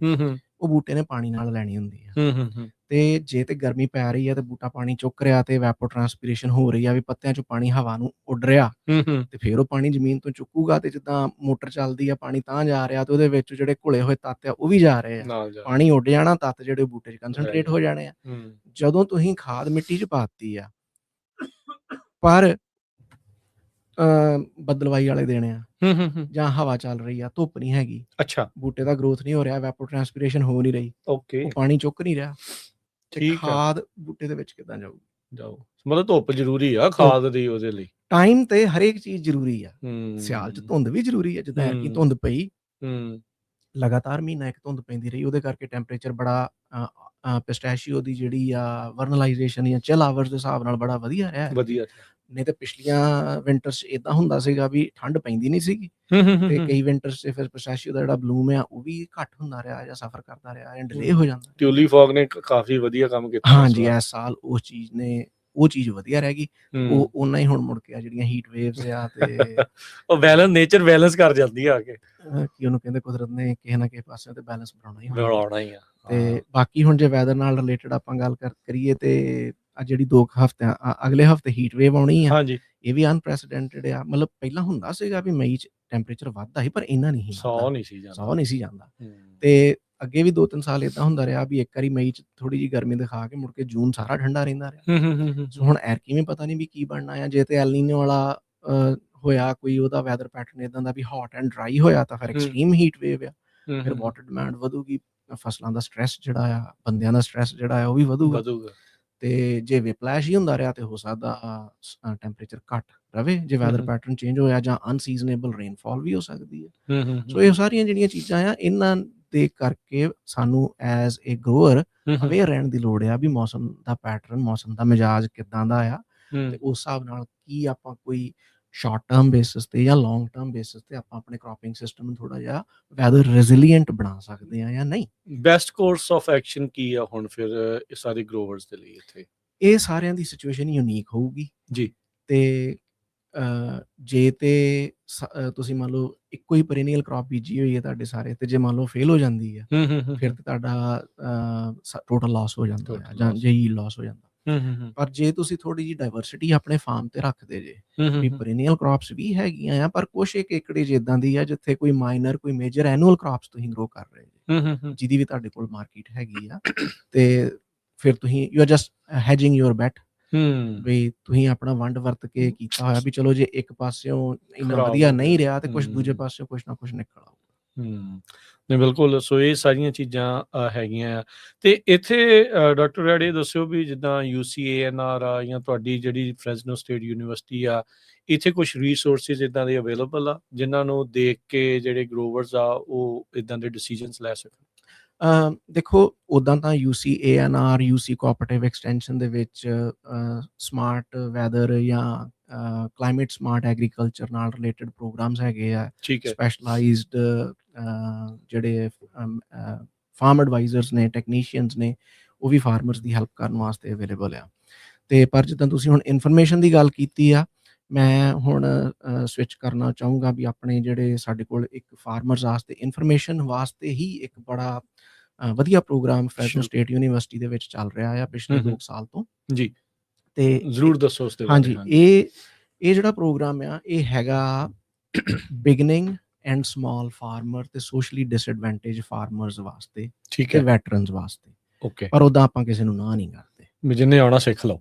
ਉਹ ਬੂਟੇ ਨੇ ਪਾਣੀ ਨਾਲ ਲੈਣੀ ਹੁੰਦੀ ਆ। ਤੇ ਜੇ ਤੇ ਗਰਮੀ ਪੈ ਰਹੀ ਆ ਤੇ ਬੂਟਾ ਪਾਣੀ ਚੁੱਕ ਰਿਹਾ ਤੇ ਵੈਪੋਟ੍ਰਾਂਸਪੀਰੇਸ਼ਨ ਹੋ ਰਹੀ ਆ, ਵੀ ਪੱਤਿਆਂ 'ਚੋਂ ਪਾਣੀ ਹਵਾ ਨੂੰ ਉੱਡ ਰਿਹਾ, ਤੇ ਫਿਰ ਉਹ ਪਾਣੀ ਜ਼ਮੀਨ ਤੋਂ ਚੁੱਕੂਗਾ। ਤੇ ਜਿੱਦਾਂ ਮੋਟਰ ਚੱਲਦੀ ਆ, ਪਾਣੀ ਤਾਂ ਜਾ ਰਿਹਾ ਤੇ ਉਹਦੇ ਵਿੱਚ ਜਿਹੜੇ ਘੁਲੇ ਹੋਏ ਤੱਤ ਆ ਉਹ ਵੀ ਜਾ ਰਹੇ ਆ, ਪਾਣੀ ਉੱਡ ਜਾਣਾ, ਤੱਤ ਜਿਹੜੇ ਬੂਟੇ 'ਚ ਕੰਸਨਟਰੇਟ ਹੋ ਜਾਣੇ ਆ। ਜਦੋਂ ਤੁਸੀਂ ਖਾਦ ਮਿੱਟੀ 'ਚ ਪਾਤੀ ਆ, ਪਰ ਬੱਦਲਵਾਈ ਵਾਲੇ ਦੇਣੇ ਆ ਜਾਂ ਹਵਾ ਚੱਲ ਰਹੀ ਆ, ਧੁੱਪ ਨਹੀਂ ਹੈਗੀ, ਅੱਛਾ, ਬੂਟੇ ਦਾ ਗਰੋਥ ਨਹੀਂ ਹੋ ਰਿਹਾ, ਵੈਪੋਟ੍ਰਾਂਸਪੀਰੇਸ਼ਨ ਹੋ ਨਹੀਂ ਰਹੀ, ਉਹ ਪਾਣੀ ਚੁੱਕ ਨਹੀਂ ਰਿਹਾ, ਖਾਦ ਬੂਟੇ ਦੇ ਵਿੱਚ ਕਿੱਦਾਂ ਜਾਊ? ਮਤਲਬ ਧੁੱਪ ਜ਼ਰੂਰੀ ਆ ਖਾਦ ਦੀ ਉਹਦੇ ਲਈ। ਟਾਈਮ ਤੇ ਹਰੇਕ ਚੀਜ਼ ਜ਼ਰੂਰੀ ਆ। ਸਿਆਲ 'ਚ ਧੁੰਦ ਵੀ ਜ਼ਰੂਰੀ ਆ, ਜਿੱਦਾਂ ਐਤਕੀ ਧੁੰਦ ਪਈ, ਲਗਾਤਾਰ ਮਹੀਨਾ ਇੱਕ ਧੁੰਦ ਪੈਂਦੀ ਰਹੀ, ਉਹਦੇ ਕਰਕੇ ਟੈਂਪਰੇਚਰ ਬੜਾ ਪਿਸਟੈਸ਼ੀਓ ਦੀ ਜਿਹੜੀ ਆ ਵਰਨਲਾਈਜੇਸ਼ਨ ਜਾਂ ਚਿਲ ਆਵਰਸ ਦੇ ਹਿਸਾਬ ਨਾਲ ਬੜਾ ਵਧੀਆ ਰਿਹਾ। ਨਹੀਂ ਤੇ ਪਿਛਲੀਆਂ ਵਿੰਟਰਸ 'ਚ ਏਦਾਂ ਹੁੰਦਾ ਸੀਗਾ ਵੀ ਠੰਡ ਪੈਂਦੀ ਨਹੀਂ ਸੀਗੀ, ਤੇ ਕਈ ਵਿੰਟਰਸ 'ਚ ਫਿਰ ਪਿਸਟੈਸ਼ੀਓ ਦਾ ਜਿਹੜਾ ਬਲੂਮ ਆ ਉਹ ਵੀ ਘੱਟ ਹੁੰਦਾ ਰਿਹਾ ਜਾਂ ਸਫਰ ਕਰਦਾ ਰਿਹਾ ਜਾਂ ਡਿਲੇ ਹੋ ਜਾਂਦਾ। ਟਿਊਲੀ ਫੌਗ ਨੇ ਕਾਫੀ ਵਧੀਆ ਕੰਮ ਕੀਤਾ। ਹਾਂਜੀ, ਇਸ ਸਾਲ ਉਸ ਚੀਜ਼ ਨੇ, ਉਹ ਚੀਜ਼ ਵਧੀਆ ਰਹਿ ਗਈ। ਉਹ ਉਹਨਾਂ ਹੀ ਹੁਣ ਮੁੜ ਕੇ ਆ ਜਿਹੜੀਆਂ ਹੀਟ ਵੇਵਸ ਆ ਤੇ ਉਹ ਬੈਲੈਂਸ, ਨੇਚਰ ਬੈਲੈਂਸ ਕਰ ਜਾਂਦੀ ਆ ਕੇ, ਕੀ ਉਹਨੂੰ ਕਹਿੰਦੇ, ਕੁਦਰਤ ਨੇ ਕਿਸੇ ਨਾ ਕਿਸੇ ਪਾਸੇ ਤੇ ਬੈਲੈਂਸ ਬਣਾਉਣਾ ਹੀ ਆ। ਤੇ ਬਾਕੀ ਹੁਣ ਜੇ ਵੈਦਰ ਨਾਲ ਰਿਲੇਟਡ ਆਪਾਂ ਗੱਲ ਕਰੀਏ ਤੇ ਆ ਜਿਹੜੀ 2 ਹਫ਼ਤਿਆਂ ਅਗਲੇ ਹਫ਼ਤੇ ਹੀਟ ਵੇਵ ਆਉਣੀ ਆ, ਇਹ ਵੀ ਅਨਪ੍ਰੈਸੀਡੈਂਟਡ ਆ। ਮਤਲਬ ਪਹਿਲਾਂ ਹੁੰਦਾ ਸੀਗਾ ਵੀ ਮਈ 'ਚ ਟੈਂਪਰੇਚਰ ਵੱਧਦਾ ਸੀ, ਪਰ ਇੰਨਾ ਨਹੀਂ ਸੀ, 100 ਨਹੀਂ ਸੀ ਜਾਂਦਾ। ਤੇ ਅੱਗੇ ਵੀ 2-3 ਸਾਲ ਏਦਾਂ ਹੁੰਦਾ ਰਿਹਾ ਵੀ ਇੱਕ ਵਾਰੀ ਮਈ 'ਚ ਥੋੜੀ ਜਿਹੀ ਗਰਮੀ ਦਿਖਾ ਕੇ ਮੁੜ ਕੇ ਜੂਨ ਸਾਰਾ ਠੰਡਾ ਰਹਿੰਦਾ ਰਿਹਾ। ਸੋ ਹੁਣ ਐਤਕੀ ਵੀ ਪਤਾ ਨਹੀਂ ਵੀ ਕੀ ਬਣਨਾ ਆ। ਜੇ ਤੇ ਐਲ ਨੀਨੋ ਵਾਲਾ ਹੋਇਆ ਕੋਈ ਉਹਦਾ ਵੈਦਰ ਪੈਟਰਨ ਏਦਾਂ ਦਾ ਵੀ ਹੌਟ ਐਂਡ ਡਰਾਈ ਹੋਇਆ, ਤਾਂ ਫਿਰ ਐਕਸਟ੍ਰੀਮ ਹੀਟ ਵੇਵ ਆ, ਫਿਰ ਵਾਟਰ ਡਿਮਾਂਡ ਵਧੂਗੀ, ਫਸਲਾਂ ਦਾ ਸਟ੍ਰੈਸ ਜਿਹੜਾ ਆ, ਬੰਦਿਆਂ ਦਾ ਸਟ੍ਰੈਸ ਜਿਹੜਾ ਆ ਉਹ ਵੀ ਵਧੂਗਾ। ਤੇ ਜੇ ਵਿਪਲੈਸ਼ ਹੀ ਹੁੰਦਾ ਰਿਹਾ ਤੇ ਹੋ ਸਕਦਾ ਟੈਂਪਰੇਚਰ ਘੱਟ ਰਵੇ, ਜੇ ਵੈਦਰ ਪੈਟਰਨ ਚੇਂਜ ਹੋਇਆ, ਜਾਂ ਅਨਸੀਜ਼ਨੇਬਲ ਰੇਨਫਾਲ ਵੀ ਹੋ ਸਕਦੀ ਹੈ। ਸੋ ਇਹ ਸਾਰੀਆਂ ਜਿਹੜੀਆਂ ਚੀਜ਼ਾਂ ਆ, ਇਹਨਾਂ ਦੇ ਕਰਕੇ ਸਾਨੂੰ ਐਜ਼ ਏ ਗਰੋਅਰ ਅਵੇਅਰ ਰਹਿਣ ਦੀ ਲੋੜ ਆ ਵੀ ਮੌਸਮ ਦਾ ਪੈਟਰਨ, ਮੌਸਮ ਦਾ ਮਿਜਾਜ ਕਿੱਦਾਂ ਦਾ ਆ, ਤੇ ਉਸ ਹਿਸਾਬ ਨਾਲ ਕੀ ਆਪਾਂ ਕੋਈ ਸ਼ਾਰਟ ਟਰਮ ਬੇਸਿਸ ਤੇ ਜਾਂ ਲੌਂਗ ਟਰਮ ਬੇਸਿਸ ਤੇ ਆਪਾਂ ਆਪਣੇ ਕ੍ਰੌਪਿੰਗ ਸਿਸਟਮ ਨੂੰ ਥੋੜਾ ਜਿਹਾ ਵੈਦਰ ਰੈਜ਼ੀਲੀਐਂਟ ਬਣਾ ਸਕਦੇ ਆ ਜਾਂ ਨਹੀਂ। ਬੈਸਟ ਕੋਰਸ ਆਫ ਐਕਸ਼ਨ ਕੀ ਆ ਹੁਣ ਫਿਰ ਇਹ ਸਾਰੇ ਗਰੋਵਰਸ ਦੇ ਲਈ ਇੱਥੇ? ਇਹ ਸਾਰਿਆਂ ਦੀ ਸਿਚੁਏਸ਼ਨ ਯੂਨੀਕ ਹੋਊਗੀ ਜੀ। ਤੇ ਜੇ ਤੇ ਤੁਸੀਂ ਮੰਨ ਲਓ ਇੱਕੋ ਹੀ ਪੇਰੇਨੀਅਲ ਕ੍ਰੌਪ ਬੀਜੀ ਹੋਈ ਹੈ ਤੁਹਾਡੇ ਸਾਰੇ, ਤੇ ਜੇ ਮੰਨ ਲਓ ਫੇਲ ਹੋ ਜਾਂਦੀ ਹੈ ਫਿਰ ਤੇ ਤੁਹਾਡਾ ਟੋਟਲ ਲਾਸ ਹੋ ਜਾਂਦਾ ਹੈ, ਜਾਂ ਜੇ ਲਾਸ ਹੋ ਜਾਂਦਾ। ਪਰ ਜੇ ਤੁਸੀਂ ਥੋੜੀ ਜਿਹੀ ਡਾਇਵਰਸਿਟੀ ਆਪਣੇ ਫਾਰਮ ਤੇ ਰੱਖਦੇ ਜੇ, ਵੀ ਪੇਰੇਨੀਅਲ ਕ੍ਰੌਪਸ ਵੀ ਹੈਗੀਆਂ ਆ, ਪਰ ਕੁਛ ਇੱਕ ਏਕੜੇ ਜਿੱਦਾਂ ਦੀ ਆ ਜਿੱਥੇ ਕੋਈ ਮਾਈਨਰ, ਕੋਈ ਮੇਜਰ ਐਨੂਅਲ ਕ੍ਰੌਪਸ ਤੁਸੀਂ ਗਰੋ ਕਰ ਰਹੇ ਜੇ, ਜਿਹਦੀ ਵੀ ਤੁਹਾਡੇ ਕੋਲ ਮਾਰਕੀਟ ਹੈਗੀ ਆ, ਤੇ ਫਿਰ ਤੁਸੀਂ you are just hedging your bet, ਵੀ ਤੁਸੀਂ ਆਪਣਾ ਵੰਡ ਵਰਤ ਕੇ ਕੀਤਾ ਹੋਇਆ ਵੀ ਚਲੋ ਜੇ ਇੱਕ ਪਾਸਿਓਂ ਇੰਨਾ ਵਧੀਆ ਨਹੀਂ ਰਿਹਾ ਤੇ ਕੁਛ ਦੂਜੇ ਪਾਸਿਓਂ ਕੁਛ ਨਾ ਕੁਛ ਨਿਕਲ ਆਊਗਾ। ਨਹੀਂ ਬਿਲਕੁਲ। ਸੋ ਇਹ ਸਾਰੀਆਂ ਚੀਜ਼ਾਂ ਹੈਗੀਆਂ ਆ। ਤੇ ਇੱਥੇ ਡਾਕਟਰ ਰਿਆੜ ਇਹ ਦੱਸਿਓ ਵੀ ਜਿੱਦਾਂ UCANR ਆ ਜਾਂ ਤੁਹਾਡੀ ਜਿਹੜੀ ਫਰੈਜ਼ਨੋ ਸਟੇਟ ਯੂਨੀਵਰਸਿਟੀ ਆ, ਇੱਥੇ ਕੁਛ ਰਿਸੋਰਸਿਸ ਇੱਦਾਂ ਦੇ ਅਵੇਲੇਬਲ ਆ ਜਿਨ੍ਹਾਂ ਨੂੰ ਦੇਖ ਕੇ ਜਿਹੜੇ ਗਰੋਵਰਸ ਆ ਉਹ ਇੱਦਾਂ ਦੇ ਡਿਸੀਜਨਸ ਲੈ ਸਕਣ? ਦੇਖੋ ਉੱਦਾਂ ਤਾਂ UCANR, UC ਕੋਆਪਰੇਟਿਵ ਐਕਸਟੈਂਸ਼ਨ ਦੇ ਵਿੱਚ ਸਮਾਰਟ ਵੈਦਰ ਜਾਂ ਕਲਾਈਮੇਟ ਸਮਾਰਟ ਐਗਰੀਕਲਚਰ ਨਾਲ ਰਿਲੇਟਡ ਪ੍ਰੋਗਰਾਮਸ ਹੈਗੇ ਆ। ਸਪੈਸ਼ਲਾਈਜ਼ਡ ਜਿਹੜੇ ਫਾਰਮ ਐਡਵਾਈਜ਼ਰਸ ਨੇ, ਟੈਕਨੀਸ਼ੀਅਨਸ ਨੇ, ਉਹ ਵੀ ਫਾਰਮਰਸ ਦੀ ਹੈਲਪ ਕਰਨ ਵਾਸਤੇ ਅਵੇਲੇਬਲ ਆ। ਤੇ ਪਰ ਜਿੱਦਾਂ ਤੁਸੀਂ ਹੁਣ ਇਨਫੋਰਮੇਸ਼ਨ ਦੀ ਗੱਲ ਕੀਤੀ ਆ, ਮੈਂ ਹੁਣ ਸਵਿਚ ਕਰਨਾ ਚਾਹੂੰਗਾ ਵੀ ਆਪਣੇ ਜਿਹੜੇ ਸਾਡੇ ਕੋਲ ਇੱਕ ਫਾਰਮਰਸ ਵਾਸਤੇ ਇਨਫੋਰਮੇਸ਼ਨ ਵਾਸਤੇ ਹੀ ਇੱਕ ਬੜਾ ਵਧੀਆ ਪ੍ਰੋਗਰਾਮ ਫਰੈਜ਼ਨੋ ਸਟੇਟ ਯੂਨੀਵਰਸਿਟੀ ਦੇ ਵਿੱਚ ਚੱਲ ਰਿਹਾ ਆ ਪਿਛਲੇ 2 ਸਾਲ ਤੋਂ। ਜੀ, ਤੇ ਜ਼ਰੂਰ ਦੱਸੋ ਉਸ ਦੇ ਬਾਰੇ। ਹਾਂਜੀ, ਇਹ ਜਿਹੜਾ ਪ੍ਰੋਗਰਾਮ ਆ ਇਹ ਹੈਗਾ ਬਿਗਨਿੰਗ ਐਂਡ ਸਮਾਲ ਫਾਰਮਰ ਤੇ ਸੋਸ਼ਲੀ ਡਿਸਐਡਵਾਂਟੇਜ ਫਾਰਮਰਸ ਵਾਸਤੇ ਤੇ ਵੈਟਰਨਸ ਵਾਸਤੇ। ਓਕੇ। ਪਰ ਉੱਦਾਂ ਆਪਾਂ ਕਿਸੇ ਨੂੰ ਨਾ ਨਹੀਂ ਕਰਦੇ, ਜਿੰਨੇ ਆਉਣਾ ਸਿੱਖ ਲਓ।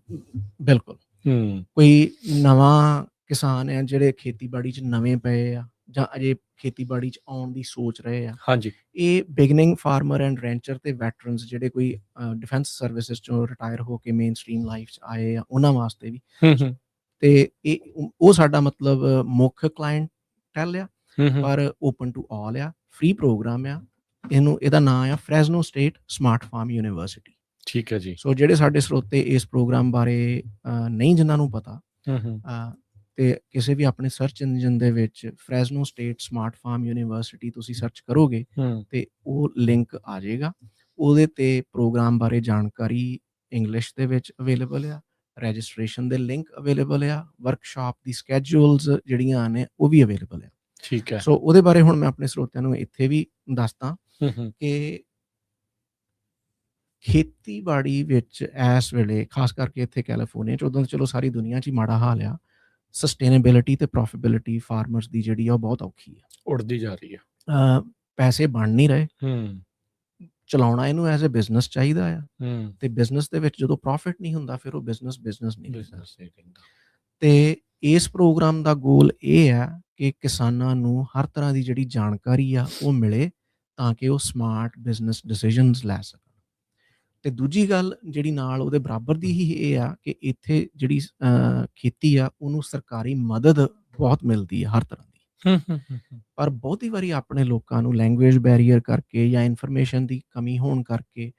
ਬਿਲਕੁਲ। ਕੋਈ ਨਵਾਂ ਕਿਸਾਨ ਆ ਜਿਹੜੇ ਖੇਤੀਬਾੜੀ 'ਚ ਨਵੇਂ ਪਏ ਆ ਜਾਂ ਅਜੇ ਖੇਤੀਬਾੜੀ 'ਚ ਆਉਣ ਦੀ ਸੋਚ ਰਹੇ ਆ, ਹਾਂਜੀ, ਇਹ ਬਿਗਨਿੰਗ ਫਾਰਮਰ ਐਂਡ ਰੈਂਚਰ ਤੇ ਵੈਟਰਨਸ ਜਿਹੜੇ ਕੋਈ ਡਿਫੈਂਸ ਸਰਵਿਸਿਜ਼ 'ਚੋਂ ਰਿਟਾਇਰ ਹੋ ਕੇ ਮੇਨ ਸਟਰੀਮ ਲਾਈਫ 'ਚ ਆਏ ਆ, ਉਹਨਾਂ ਵਾਸਤੇ ਵੀ। ਤੇ ਉਹ ਸਾਡਾ ਮਤਲਬ ਮੁੱਖ ਕਲਾਇੰਟੈਲ ਆ, ਪਰ ਓਪਨ ਟੂ ਆਲ ਆ, ਫ੍ਰੀ ਪ੍ਰੋਗਰਾਮ ਆ। ਇਹਦਾ ਨਾਂ ਆ ਫਰੈਜ਼ਨੋ ਸਟੇਟ ਸਮਾਰਟ ਫਾਰਮ ਯੂਨੀਵਰਸਿਟੀ। ਠੀਕ ਹੈ ਜੀ। ਸੋ ਜਿਹੜੇ ਸਾਡੇ ਸਰੋਤੇ ਇਸ ਪ੍ਰੋਗਰਾਮ ਬਾਰੇ ਨਹੀਂ ਜਿਨ੍ਹਾਂ ਨੂੰ ਪਤਾ, ਤੇ ਕਿਸੇ ਵੀ ਆਪਣੇ ਸਰਚ ਇੰਜਨ ਦੇ ਵਿੱਚ ਫਰੈਜ਼ਨੋ ਸਟੇਟ ਸਮਾਰਟ ਫਾਰਮ ਯੂਨੀਵਰਸਿਟੀ ਤੁਸੀਂ ਸਰਚ ਕਰੋਗੇ ਤੇ ਉਹ ਲਿੰਕ ਆ ਜਾਏਗਾ। ਉਹਦੇ ਤੇ ਪ੍ਰੋਗਰਾਮ ਬਾਰੇ ਜਾਣਕਾਰੀ ਇੰਗਲਿਸ਼ ਦੇ ਵਿੱਚ ਅਵੇਲੇਬਲ ਆ, ਰਜਿਸਟ੍ਰੇਸ਼ਨ ਦੇ ਲਿੰਕ ਅਵੇਲੇਬਲ ਆ, ਵਰਕਸ਼ਾਪ ਦੀ ਸਕੈਜੂਲਸ ਜਿਹੜੀਆਂ ਨੇ ਉਹ ਵੀ ਅਵੇਲੇਬਲ ਆ। ਠੀਕ ਹੈ। ਸੋ ਉਹਦੇ ਬਾਰੇ ਹੁਣ ਮੈਂ ਆਪਣੇ ਸਰੋਤਿਆਂ ਨੂੰ ਇੱਥੇ ਵੀ ਦੱਸਦਾ ਕਿ ਖੇਤੀਬਾੜੀ ਵਿੱਚ ਇਸ ਵੇਲੇ ਖਾਸ ਕਰਕੇ ਇੱਥੇ ਕੈਲੀਫੋਰਨੀਆ 'ਚ, ਉਦੋਂ ਤਾਂ ਚਲੋ ਸਾਰੀ ਦੁਨੀਆ 'ਚ ਹੀ ਮਾੜਾ ਹਾਲ ਆ, ਸਸਟੇਨੇਬਿਲਿਟੀ ਤੇ ਪ੍ਰੋਫਿਟੇਬਿਲਿਟੀ ਫਾਰਮਰਸ ਦੀ ਜਿਹੜੀ ਆ ਉਹ ਬਹੁਤ ਔਖੀ ਆ, ਉੜਦੀ ਜਾ ਰਹੀ ਆ। ਪੈਸੇ ਬਣ ਨਹੀਂ ਰਹੇ, ਚਲਾਉਣਾ ਇਹਨੂੰ ਐਜ਼ ਏ ਬਿਜ਼ਨਸ ਚਾਹੀਦਾ ਆ, ਤੇ ਬਿਜ਼ਨਸ ਦੇ ਵਿੱਚ ਜਦੋਂ ਪ੍ਰੋਫਿਟ ਨਹੀਂ ਹੁੰਦਾ ਫਿਰ ਉਹ ਬਿਜ਼ਨਸ ਨਹੀਂ ਰਹਿੰਦਾ। ਤੇ ਇਸ ਪ੍ਰੋਗਰਾਮ ਦਾ ਗੋਲ ਇਹ ਆ ਕਿ ਕਿਸਾਨਾਂ ਨੂੰ ਹਰ ਤਰ੍ਹਾਂ ਦੀ ਜਿਹੜੀ ਜਾਣਕਾਰੀ ਆ ਉਹ ਮਿਲੇ ਤਾਂ ਕਿ ਉਹ ਸਮਾਰਟ ਬਿਜ਼ਨਸ ਡਿਸੀਜਨਸ ਲੈ ਸਕਣ। ਤੇ ਦੂਜੀ ਗੱਲ ਜਿਹੜੀ ਨਾਲ ਉਹਦੇ ਬਰਾਬਰ ਦੀ ਹੀ ਇਹ ਆ ਕਿ ਇੱਥੇ ਜਿਹੜੀ ਖੇਤੀ ਆ ਉਹਨੂੰ ਸਰਕਾਰੀ ਮਦਦ ਬਹੁਤ ਮਿਲਦੀ ਆ ਹਰ ਤਰ੍ਹਾਂ ਦੀ। ਪਰ ਬਹੁਤੀ ਵਾਰੀ ਆਪਣੇ ਲੋਕਾਂ ਨੂੰ ਲੈਂਗੁਏਜ ਬੈਰੀਅਰ ਕਰਕੇ ਜਾਂ ਇਨਫੋਰਮੇਸ਼ਨ ਦੀ ਕਮੀ ਹੋਣ ਕਰਕੇ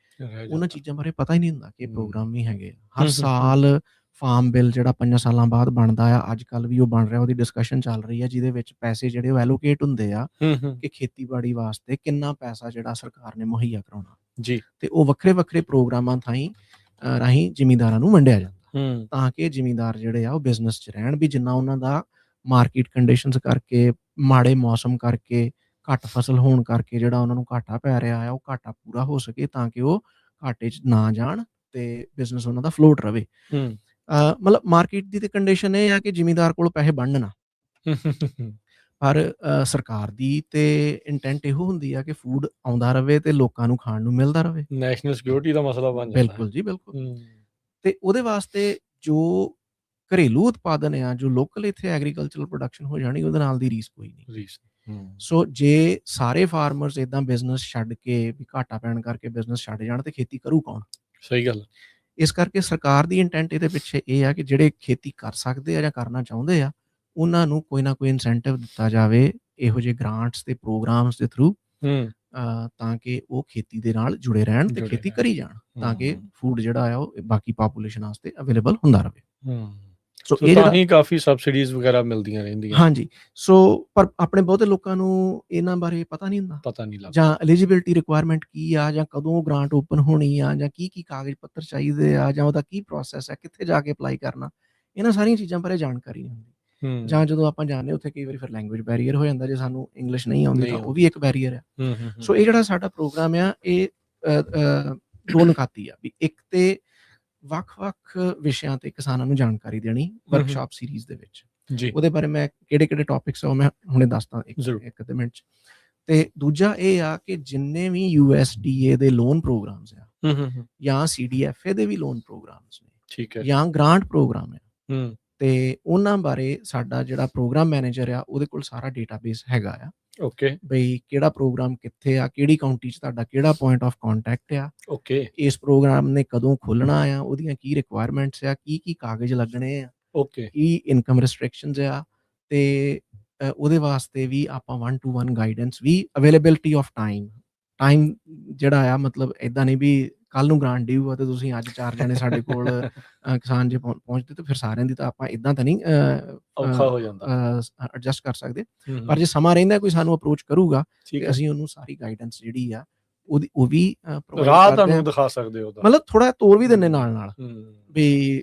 ਉਹਨਾਂ ਚੀਜ਼ਾਂ ਬਾਰੇ ਪਤਾ ਹੀ ਨਹੀਂ ਹੁੰਦਾ ਕਿ ਇਹ ਪ੍ਰੋਗਰਾਮ ਵੀ ਹੈਗੇ। ਹਰ ਸਾਲ ਫਾਰਮ ਬਿੱਲ ਜਿਹੜਾ 5 ਸਾਲਾਂ ਬਾਅਦ ਬਣਦਾ ਆ, ਅੱਜ ਕੱਲ੍ਹ ਵੀ ਉਹ ਬਣ ਰਿਹਾ, ਉਹਦੀ ਡਿਸਕਸ਼ਨ ਚੱਲ ਰਹੀ ਆ, ਜਿਹਦੇ ਵਿੱਚ ਪੈਸੇ ਜਿਹੜੇ ਉਹ ਐਲੋਕੇਟ ਹੁੰਦੇ ਆ ਕਿ ਖੇਤੀਬਾੜੀ ਵਾਸਤੇ ਕਿੰਨਾ ਪੈਸਾ ਜਿਹੜਾ ਸਰਕਾਰ ਨੇ ਮੁਹੱਈਆ ਕਰਾਉਣਾ ਜੀ, ਤੇ ਉਹ ਵੱਖਰੇ ਵੱਖਰੇ ਪ੍ਰੋਗਰਾਮਾਂ ਰਾਹੀਂ ਜ਼ਿਮੀਂਦਾਰਾਂ ਨੂੰ ਵੰਡਿਆ ਜਾਂਦਾ ਤਾਂ ਕਿ ਜ਼ਿਮੀਂਦਾਰ ਜਿਹੜੇ ਆ ਉਹ ਬਿਜ਼ਨਸ 'ਚ ਰਹਿਣ, ਵੀ ਜਿੰਨਾ ਉਹਨਾਂ ਦਾ ਮਾਰਕੀਟ ਕੰਡੀਸ਼ਨਸ ਕਰਕੇ, ਮਾੜੇ ਮੌਸਮ ਕਰਕੇ, ਘੱਟ ਫਸਲ ਹੋਣ ਕਰਕੇ ਜਿਹੜਾ ਉਹਨਾਂ ਨੂੰ ਘਾਟਾ ਪੈ ਰਿਹਾ ਆ, ਉਹ ਘਾਟਾ ਪੂਰਾ ਹੋ ਸਕੇ ਤਾਂ ਕਿ ਉਹ ਘਾਟੇ 'ਚ ਨਾ ਜਾਣ ਤੇ ਬਿਜ਼ਨਸ ਉਹਨਾਂ ਦਾ ਫਲੋਟ ਰਵੇ। ਮਤਲਬ ਮਾਰਕੀਟ ਦੀ ਤੇ ਕੰਡੀਸ਼ਨ ਇਹ ਆ ਕਿ ਜ਼ਿਮੀਂਦਾਰ ਕੋਲ ਪੈਸੇ ਬਣਨ ਨਾ, ਪਰ ਸਰਕਾਰ ਦੀ ਤੇ ਇੰਟੈਂਟ ਇਹੋ ਹੁੰਦੀ ਆ ਕਿ ਫੂਡ ਆਉਂਦਾ ਰਵੇ ਤੇ ਲੋਕਾਂ ਨੂੰ ਖਾਣ ਨੂੰ ਮਿਲਦਾ ਰਵੇ। ਨੈਸ਼ਨਲ ਸਿਕਿਉਰਿਟੀ ਦਾ ਮਸਲਾ ਬਣ ਜਾਂਦਾ। ਬਿਲਕੁਲ ਜੀ, ਬਿਲਕੁਲ। ਤੇ ਉਹਦੇ ਵਾਸਤੇ ਜੋ ਘਰੇਲੂ ਉਤਪਾਦਨ ਆ, ਜੋ ਲੋਕਲ ਇੱਥੇ ਐਗਰੀਕਲਚਰਲ ਪ੍ਰੋਡਕਸ਼ਨ ਹੋ ਜਾਣੀ, ਉਹਦੇ ਨਾਲ ਦੀ ਰੀਸ ਕੋਈ ਨਹੀਂ। ਸੋ ਜੇ ਸਾਰੇ ਫਾਰਮਰਸ ਇਦਾਂ ਬਿਜ਼ਨਸ ਛੱਡ ਕੇ ਵੀ ਘਾਟਾ ਪੈਣ ਕਰਕੇ ਬਿਜ਼ਨਸ ਛੱਡ ਜਾਣ ਤੇ ਖੇਤੀ ਕਰੂ ਕੌਣ? ਸਹੀ ਗੱਲ। ਇਸ ਕਰਕੇ ਸਰਕਾਰ ਦੀ ਇੰਟੈਂਟ ਇਹਦੇ ਪਿੱਛੇ ਇਹ ਆ ਕਿ ਜਿਹੜੇ ਖੇਤੀ ਕਰ ਸਕਦੇ ਆ ਜਾਂ ਕਰਨਾ ਚਾਹੁੰਦੇ ਆ ਉਹਨਾਂ ਨੂੰ ਕੋਈ ਨਾ ਕੋਈ ਇਨਸੈਂਟਿਵ ਦਿੱਤਾ ਜਾਵੇ ਇਹੋ ਜਿਹੇ ਗ੍ਰਾਂਟਸ ਤੇ ਪ੍ਰੋਗਰਾਮਸ ਦੇ ਥਰੂ, ਤਾਂ ਕਿ ਉਹ ਖੇਤੀ ਦੇ ਨਾਲ ਜੁੜੇ ਰਹਿਣ ਤੇ ਖੇਤੀ ਕਰੀ ਜਾਣ, ਤਾਂ ਕਿ ਫੂਡ ਜਿਹੜਾ ਆ ਉਹ ਬਾਕੀ ਪਾਪੂਲੇਸ਼ਨ ਵਾਸਤੇ ਅਵੇਲੇਬਲ ਹੁੰਦਾ ਰਹੇ। ਸੋ ਇਹ ਤਾਂ ਹੀ ਕਾਫੀ ਸਬਸਿਡੀਜ਼ ਵਗੈਰਾ ਮਿਲਦੀਆਂ ਰਹਿੰਦੀਆਂ। ਹਾਂਜੀ, ਸੋ ਪਰ ਆਪਣੇ ਬਹੁਤੇ ਲੋਕਾਂ ਨੂੰ ਇਹਨਾਂ ਬਾਰੇ ਪਤਾ ਨਹੀਂ ਹੁੰਦਾ, ਪਤਾ ਨਹੀਂ ਲੱਗਦਾ, ਜਾਂ ਐਲੀਜੀਬਿਲਿਟੀ ਰਿਕੁਆਇਰਮੈਂਟ ਕੀ ਆ, ਜਾਂ ਕਦੋਂ ਗ੍ਰਾਂਟ ਓਪਨ ਹੋਣੀ ਆ, ਜਾਂ ਕੀ ਕਾਗਜ਼ ਪੱਤਰ ਚਾਹੀਦੇ ਆ, ਜਾਂ ਉਹਦਾ ਕੀ ਪ੍ਰੋਸੈਸ ਹੈ, ਕਿੱਥੇ ਜਾ ਕੇ ਅਪਲਾਈ ਕਰਨਾ, ਇਹਨਾਂ ਸਾਰੀਆਂ ਚੀਜ਼ਾਂ ਬਾਰੇ ਜਾਣਕਾਰੀ ਨਹੀਂ ਹੁੰਦੀ। ਜਾਂ ਜਦੋਂ ਆਪਾਂ ਜਾਂਦੇ ਉੱਥੇ ਕਈ ਵਾਰੀ ਫਿਰ ਲੈਂਗੁਏਜ ਬੈਰੀਅਰ ਹੋ ਜਾਂਦਾ, ਜੇ ਸਾਨੂੰ ਇੰਗਲਿਸ਼ ਨਹੀਂ ਆਉਂਦੀ ਤਾਂ ਉਹ ਵੀ ਇੱਕ ਬੈਰੀਅਰ ਆ। ਸੋ ਇਹ ਜਿਹੜਾ ਸਾਡਾ ਪ੍ਰੋਗਰਾਮ ਆ ਇਹ ਦੋ ਨਿਕਾਤੀ ਆ ਵੀ ਇੱਕ ਤੇ ਵੱਖ-ਵੱਖ ਵਿਸ਼ਿਆਂ ਤੇ ਕਿਸਾਨਾਂ ਨੂੰ ਜਾਣਕਾਰੀ ਦੇਣੀ ਵਰਕਸ਼ਾਪ ਸੀਰੀਜ਼ ਦੇ ਵਿੱਚ। ਉਹਦੇ ਬਾਰੇ ਮੈਂ ਕਿਹੜੇ ਟੌਪਿਕਸ ਆ ਉਹ ਮੈਂ ਹੁਣੇ ਦੱਸਦਾ ਇੱਕ ਅੱਧੇ ਮਿੰਟ 'ਚ। ਤੇ ਦੂਜਾ ਇਹ ਆ ਕਿ ਜਿੰਨੇ ਵੀ USDA ਦੇ ਲੋਨ ਪ੍ਰੋਗਰਾਮਸ ਆ ਜਾਂ CDFA ਦੇ ਵੀ ਲੋਨ ਪ੍ਰੋਗਰਾਮਸ ਨੇ ਜਾਂ ਗ੍ਰਾਂਟ ਪ੍ਰੋਗਰਾਮ ਆ, ਤੇ ਉਹਨਾਂ ਬਾਰੇ ਸਾਡਾ ਜਿਹੜਾ ਪ੍ਰੋਗਰਾਮ ਮੈਨੇਜਰ ਆ ਉਹਦੇ ਕੋਲ ਸਾਰਾ ਡੇਟਾਬੇਸ ਹੈਗਾ ਆ। ਬਈ ਕਿਹੜਾ ਪ੍ਰੋਗਰਾਮ ਕਿੱਥੇ ਆ, ਕਿਹੜੀ ਕਾਉਂਟੀ 'ਚ ਤੁਹਾਡਾ ਕਿਹੜਾ ਪੁਆਇੰਟ ਆਫ ਕੰਟੈਕਟ ਆ, ਇਸ ਪ੍ਰੋਗਰਾਮ ਨੇ ਕਦੋਂ ਖੋਲ੍ਹਣਾ ਆ, ਉਹਦੀਆਂ ਕੀ ਰਿਕੁਆਇਰਮੈਂਟਸ ਆ, ਕੀ ਕਾਗਜ਼ ਲੱਗਣੇ ਆ, ਕੀ ਇਨਕਮ ਰਿਸਟ੍ਰਿਕਸ਼ਨਸ ਆ, ਤੇ ਉਹਦੇ ਵਾਸਤੇ ਵੀ ਆਪਾਂ 1-to-1 ਗਾਈਡੈਂਸ ਵੀ, ਅਵੇਲੇਬਿਲਿਟੀ ਆਫ ਟਾਈਮ ਜਿਹੜਾ ਆ, ਮਤਲਬ ਇੱਦਾਂ ਨਹੀਂ ਵੀ ਕੱਲ੍ਹ ਨੂੰ ਗ੍ਰਾਂਟ ਡਿਊ ਆ ਤੇ ਤੁਸੀਂ ਅੱਜ 4 ਜਣੇ ਸਾਡੇ ਕੋਲ ਕਿਸਾਨ ਜੇ ਪਹੁੰਚਦੇ ਤਾਂ ਫਿਰ ਸਾਰਿਆਂ ਦੀ ਤਾਂ ਆਪਾਂ ਇੱਦਾਂ ਤਾਂ ਨਹੀਂ ਔਖਾ ਹੋ ਜਾਂਦਾ ਐਡਜਸਟ ਕਰ ਸਕਦੇ। ਪਰ ਜੇ ਸਮਾਂ ਰਹਿੰਦਾ ਕੋਈ ਸਾਨੂੰ ਅਪਰੋਚ ਕਰੂਗਾ ਤੇ ਅਸੀਂ ਉਹਨੂੰ ਸਾਰੀ ਗਾਈਡੈਂਸ ਜਿਹੜੀ ਆ ਉਹ ਵੀ ਰਾਹ ਤੁਹਾਨੂੰ ਦਿਖਾ ਸਕਦੇ ਹੋ, ਮਤਲਬ ਥੋੜਾ ਤੋਰ ਵੀ ਦਿੰਦੇ ਨਾਲ ਵੀ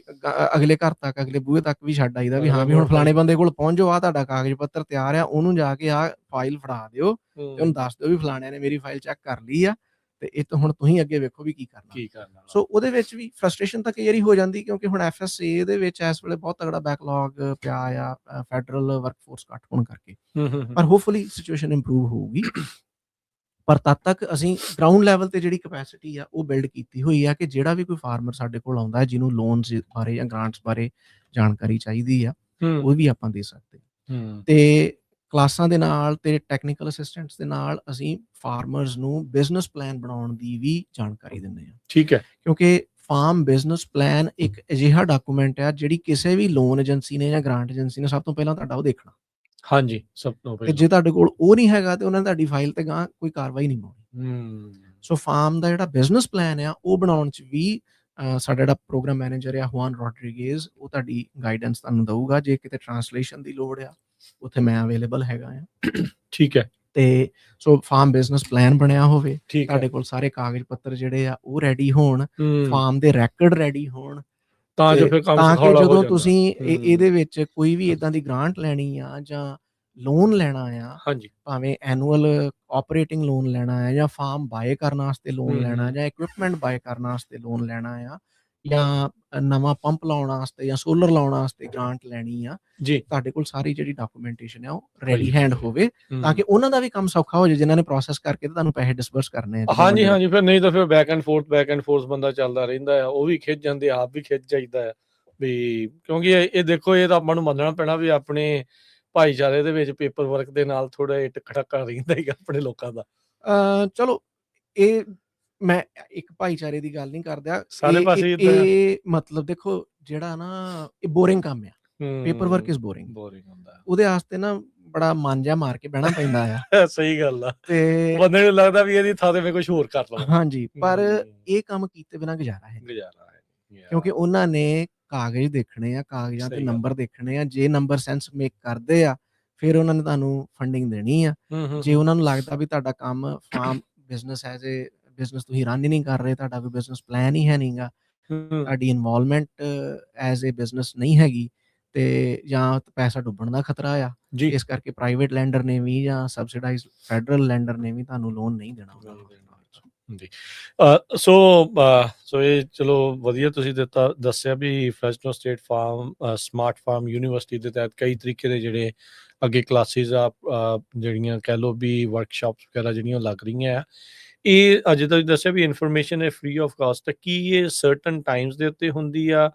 ਅਗਲੇ ਘਰ ਤੱਕ, ਅਗਲੇ ਬੂਹੇ ਤੱਕ ਵੀ ਛੱਡ ਆਈਦਾ ਵੀ ਹਾਂ ਵੀ ਹੁਣ ਫਲਾਣੇ ਬੰਦੇ ਕੋਲ ਪਹੁੰਚ ਜਾਓ, ਆ ਤੁਹਾਡਾ ਕਾਗਜ਼ ਪੱਤਰ ਤਿਆਰ ਆ, ਉਹਨੂੰ ਜਾ ਕੇ ਆ ਫਾਈਲ ਫੜਾ ਦਿਓ ਤੇ ਉਹਨੂੰ ਦੱਸ ਦਿਓ ਵੀ ਫਲਾਣਿਆਂ ਨੇ ਮੇਰੀ ਫਾਈਲ ਚੈੱਕ ਕਰ ਲਈ ਆ ਤੇ ਇਹ ਤਾਂ ਹੁਣ ਤੁਸੀਂ ਅੱਗੇ ਵੇਖੋ ਵੀ ਕੀ ਕਰਨਾ। ਸੋ ਉਹਦੇ ਵਿੱਚ ਵੀ ਫਰਸਟ੍ਰੇਸ਼ਨ ਤਾਂ ਕਈ ਵਾਰੀ ਹੋ ਜਾਂਦੀ, ਕਿਉਂਕਿ ਹੁਣ FSA ਦੇ ਵਿੱਚ ਇਸ ਵੇਲੇ ਬਹੁਤ ਤਗੜਾ ਬੈਕਲੌਗ ਪਿਆ ਆ ਫੈਡਰਲ ਵਰਕਫੋਰਸ ਘੱਟ ਹੋਣ ਕਰਕੇ, ਪਰ ਹੋਪਫੁਲੀ ਸਿਚੁਏਸ਼ਨ ਇੰਪਰੂਵ ਹੋਊਗੀ। ਪਰ ਤਦ ਤੱਕ ਅਸੀਂ ਗਰਾਊਂਡ ਲੈਵਲ ਤੇ ਜਿਹੜੀ ਕਪੈਸਿਟੀ ਆ ਉਹ ਬਿਲਡ ਕੀਤੀ ਹੋਈ ਆ ਕਿ ਜਿਹੜਾ ਵੀ ਕੋਈ ਫਾਰਮਰ ਸਾਡੇ ਕੋਲ ਆਉਂਦਾ ਹੈ ਜਿਹਨੂੰ ਲੋਨਸ ਬਾਰੇ ਜਾਂ ਗ੍ਰਾਂਟਸ ਬਾਰੇ ਜਾਣਕਾਰੀ ਚਾਹੀਦੀ ਆ, ਉਹ ਵੀ ਆਪਾਂ ਦੇ ਸਕਦੇ। ਤੇ ਕਲਾਸਾਂ ਦੇ ਨਾਲ ਤੇ ਟੈਕਨੀਕਲ ਅਸਿਸਟੈਂਟਸ ਦੇ ਨਾਲ ਅਸੀਂ ਫਾਰਮਰਸ ਨੂੰ ਬਿਜ਼ਨਸ ਪਲਾਨ ਬਣਾਉਣ ਦੀ ਵੀ ਜਾਣਕਾਰੀ ਦਿੰਦੇ ਹਾਂ। ਕਿਉਂਕਿ ਫਾਰਮ ਬਿਜ਼ਨਸ ਪਲਾਨ ਇੱਕ ਅਜਿਹਾ ਡਾਕੂਮੈਂਟ ਆ ਜਿਹੜੀ ਕਿਸੇ ਵੀ ਲੋਨ ਏਜੰਸੀ ਨੇ ਜਾਂ ਗ੍ਰਾਂਟ ਏਜੰਸੀ ਨੇ ਸਭ ਤੋਂ ਪਹਿਲਾਂ ਤੁਹਾਡਾ ਉਹ ਦੇਖਣਾ। ਸਭ ਤੋਂ ਪਹਿਲਾਂ ਜੇ ਤੁਹਾਡੇ ਕੋਲ ਉਹ ਨਹੀਂ ਹੈਗਾ ਤੇ ਉਹਨਾਂ ਨੇ ਤੁਹਾਡੀ ਫਾਈਲ ਤੇ ਗਾਂ ਕੋਈ ਕਾਰਵਾਈ ਨਹੀਂ ਪਾਉਣੀ। ਸੋ ਫਾਰਮ ਦਾ ਜਿਹੜਾ ਬਿਜ਼ਨਸ ਪਲਾਨ ਆ ਉਹ ਬਣਾਉਣ 'ਚ ਵੀ ਸਾਡਾ ਜਿਹੜਾ ਪ੍ਰੋਗਰਾਮ ਮੈਨੇਜਰ ਆ ਹੁਆਨ ਰੋਡਰੀਗੇਜ਼, ਉਹ ਤੁਹਾਡੀ ਗਾਈਡੈਂਸ ਤੁਹਾਨੂੰ ਦਊਗਾ। ਜੇ ਕਿਤੇ ਟਰਾਂਸਲੇਸ਼ਨ ਦੀ ਲੋੜ ਆ ਉੱਥੇ ਮੈਂ ਅਵੇਲੇਬਲ ਹੈਗਾ ਆ। ਤੇ ਸੋ ਫਾਰਮ ਬਿਜ਼ਨਸ ਪਲਾਨ ਬਣਿਆ ਹੋਵੇ, ਤੁਹਾਡੇ ਕੋਲ ਸਾਰੇ ਕਾਗਜ਼ ਪੱਤਰ ਜਿਹੜੇ ਆ ਉਹ ਰੈਡੀ ਹੋਣ, ਫਾਰਮ ਦੇ ਰੈਕਡ ਰੈਡੀ ਹੋਣ, ਤਾਂ ਕਿ ਜਦੋਂ ਤੁਸੀਂ ਇਹਦੇ ਵਿੱਚ ਕੋਈ ਵੀ ਇਦਾਂ ਦੀ ਗ੍ਰਾਂਟ ਲੈਣੀ ਆ ਜਾਂ ਲੋਨ ਲੈਣਾ ਆ, ਭਾਵੇਂ ਐਨੂਅਲ ਆਪਰੇਟਿੰਗ ਲੋਨ ਲੈਣਾ ਆ ਜਾਂ ਫਾਰਮ ਬਾਏ ਕਰਨ ਵਾਸਤੇ ਲੋਨ ਲੈਣਾ ਜਾਂ ਇਕਵਿਪਮੈਂਟ ਬਾਏ ਕਰਨ ਵਾਸਤੇ ਲੋਨ ਲੈਣਾ ਆ ਜਾਂ ਨਵਾਂ ਪੰਪ ਲਾਉਣ ਵਾਸਤੇ ਜਾਂ ਸੋਲਰ ਲਾਉਣ ਵਾਸਤੇ ਗ੍ਰਾਂਟ ਲੈਣੀ ਆ, ਤੁਹਾਡੇ ਕੋਲ ਸਾਰੀ ਜਿਹੜੀ ਡਾਕੂਮੈਂਟੇਸ਼ਨ ਆ ਉਹ ਰੈਡੀ ਹੈਂਡ ਹੋਵੇ, ਤਾਂ ਕਿ ਉਹਨਾਂ ਦਾ ਵੀ ਕੰਮ ਸੌਖਾ ਹੋ ਜਾਏ ਜਿਨ੍ਹਾਂ ਨੇ ਪ੍ਰੋਸੈਸ ਕਰਕੇ ਤੇ ਤੁਹਾਨੂੰ ਪੈਸੇ ਡਿਸਬਰਸ ਕਰਨੇ ਆ। ਫਿਰ ਨਹੀਂ ਤਾਂ ਫਿਰ ਬੈਕ ਐਂਡ ਫੋਰਥ ਬੰਦਾ ਚੱਲਦਾ ਰਹਿੰਦਾ ਆ, ਉਹ ਵੀ ਖਿੱਚ ਜਾਂਦੇ, ਆਪ ਵੀ ਖਿੱਚ ਜਾਈਦਾ ਆ ਵੀ, ਕਿਉਂਕਿ ਇਹ ਦੇਖੋ ਇਹ ਤਾਂ ਆਪਾਂ ਨੂੰ ਮੰਨਣਾ ਪੈਣਾ ਵੀ ਆਪਣੇ ਭਾਈਚਾਰੇ ਦੇ ਵਿੱਚ ਪੇਪਰ ਵਰਕ ਦੇ ਨਾਲ ਥੋੜਾ ਜਿਹਾ ਟਕਟਕਾ ਰਹਿੰਦਾ ਹੀ ਆਪਣੇ ਲੋਕਾਂ ਦਾ। ਚਲੋ ਇਹ ਮੈਂ ਇੱਕ ਭਾਈਚਾਰੇ ਦੀ ਗੱਲ ਨਹੀਂ ਕਰਦਾ, ਸਾਰੇ ਪਾਸੇ ਇਹ ਮਤਲਬ ਦੇਖੋ ਜਿਹੜਾ ਨਾ ਇਹ ਬੋਰਿੰਗ ਕੰਮ ਆ, ਪੇਪਰ ਵਰਕ ਇਜ਼ ਬੋਰਿੰਗ ਹੁੰਦਾ, ਉਹਦੇ ਵਾਸਤੇ ਨਾ ਬੜਾ ਮਨ ਜਿਹਾ ਮਾਰ ਕੇ ਬਹਿਣਾ ਪੈਂਦਾ ਆ। ਸਹੀ ਗੱਲ ਆ, ਤੇ ਬੰਦੇ ਨੂੰ ਲੱਗਦਾ ਵੀ ਇਹਦੀ ਥਾਂ ਤੇ ਮੈਂ ਕੁਝ ਹੋਰ ਕਰ ਲਵਾਂ। ਹਾਂਜੀ, ਪਰ ਇਹ ਕੰਮ ਕੀਤੇ ਬਿਨਾਂ ਗੁਜ਼ਾਰਾ ਹੈ, ਕਿਉਂਕਿ ਉਹਨਾਂ ਨੇ ਕਾਗਜ਼ ਦੇਖਣੇ ਆ, ਕਾਗਜ਼ਾਂ ਤੇ ਨੰਬਰ ਦੇਖਣੇ ਆ। ਜੇ ਨੰਬਰ ਸੈਂਸ ਮੇਕ ਕਰਦੇ ਆ ਫਿਰ ਉਹਨਾਂ ਨੇ ਤੁਹਾਨੂੰ ਫੰਡਿੰਗ ਦੇਣੀ ਆ। ਜੇ ਉਹਨਾਂ ਨੂੰ ਲੱਗਦਾ ਵੀ ਤੁਹਾਡਾ ਕੰਮ farm business as a business ਤੁਸੀਂ ਰਨ ਹੀ ਨਹੀਂ ਕਰ ਰਹੇ, ਤੁਹਾਡਾ ਕੋਈ ਬਿਜ਼ਨਸ ਪਲਾਨ ਹੀ ਹੈ ਨਹੀਂਗਾ, ਤੁਹਾਡੀ ਇਨਵੋਲਵਮੈਂਟ ਐਜ਼ ਏ ਬਿਜ਼ਨਸ ਨਹੀਂ ਹੈਗੀ, ਤੇ ਜਾਂ ਪੈਸਾ ਡੁੱਬਣ ਦਾ ਖਤਰਾ ਆ, ਇਸ ਕਰਕੇ ਪ੍ਰਾਈਵੇਟ ਲੈਂਡਰ ਨੇ ਵੀ ਜਾਂ ਸਬਸਿਡਾਈਜ਼ਡ ਫੈਡਰਲ ਲੈਂਡਰ ਨੇ ਵੀ ਤੁਹਾਨੂੰ ਲੋਨ ਨਹੀਂ ਦੇਣਾ। ਸੋ ਇਹ ਚਲੋ ਵਧੀਆ ਤੁਸੀਂ ਦੱਸਿਆ ਵੀ Fresno State farm smart farm university ਦੇ ਤਹਿਤ ਕਈ ਤਰੀਕੇ ਦੇ ਜਿਹੜੇ ਅੱਗੇ ਕਲਾਸਿਸ ਆ, ਜਿਹੜੀਆਂ ਕਹਿ ਲਓ ਵੀ ਵਰਕਸ਼ਾਪਸ ਵਗੈਰਾ ਜਿਹੜੀਆਂ ਲੱਗ ਰਹੀਆਂ ਆ। ਇਹ ਅਜੇ ਤੁਸੀਂ ਦੱਸਿਆ ਵੀ ਇਨਫੋਰਮੇਸ਼ਨ ਹੈ ਫ੍ਰੀ ਆਫ ਕਾਸਟ, ਕੀ ਇਹ ਸਰਟਨ ਟਾਈਮਸ ਦੇ ਉੱਤੇ ਹੁੰਦੀ ਆ?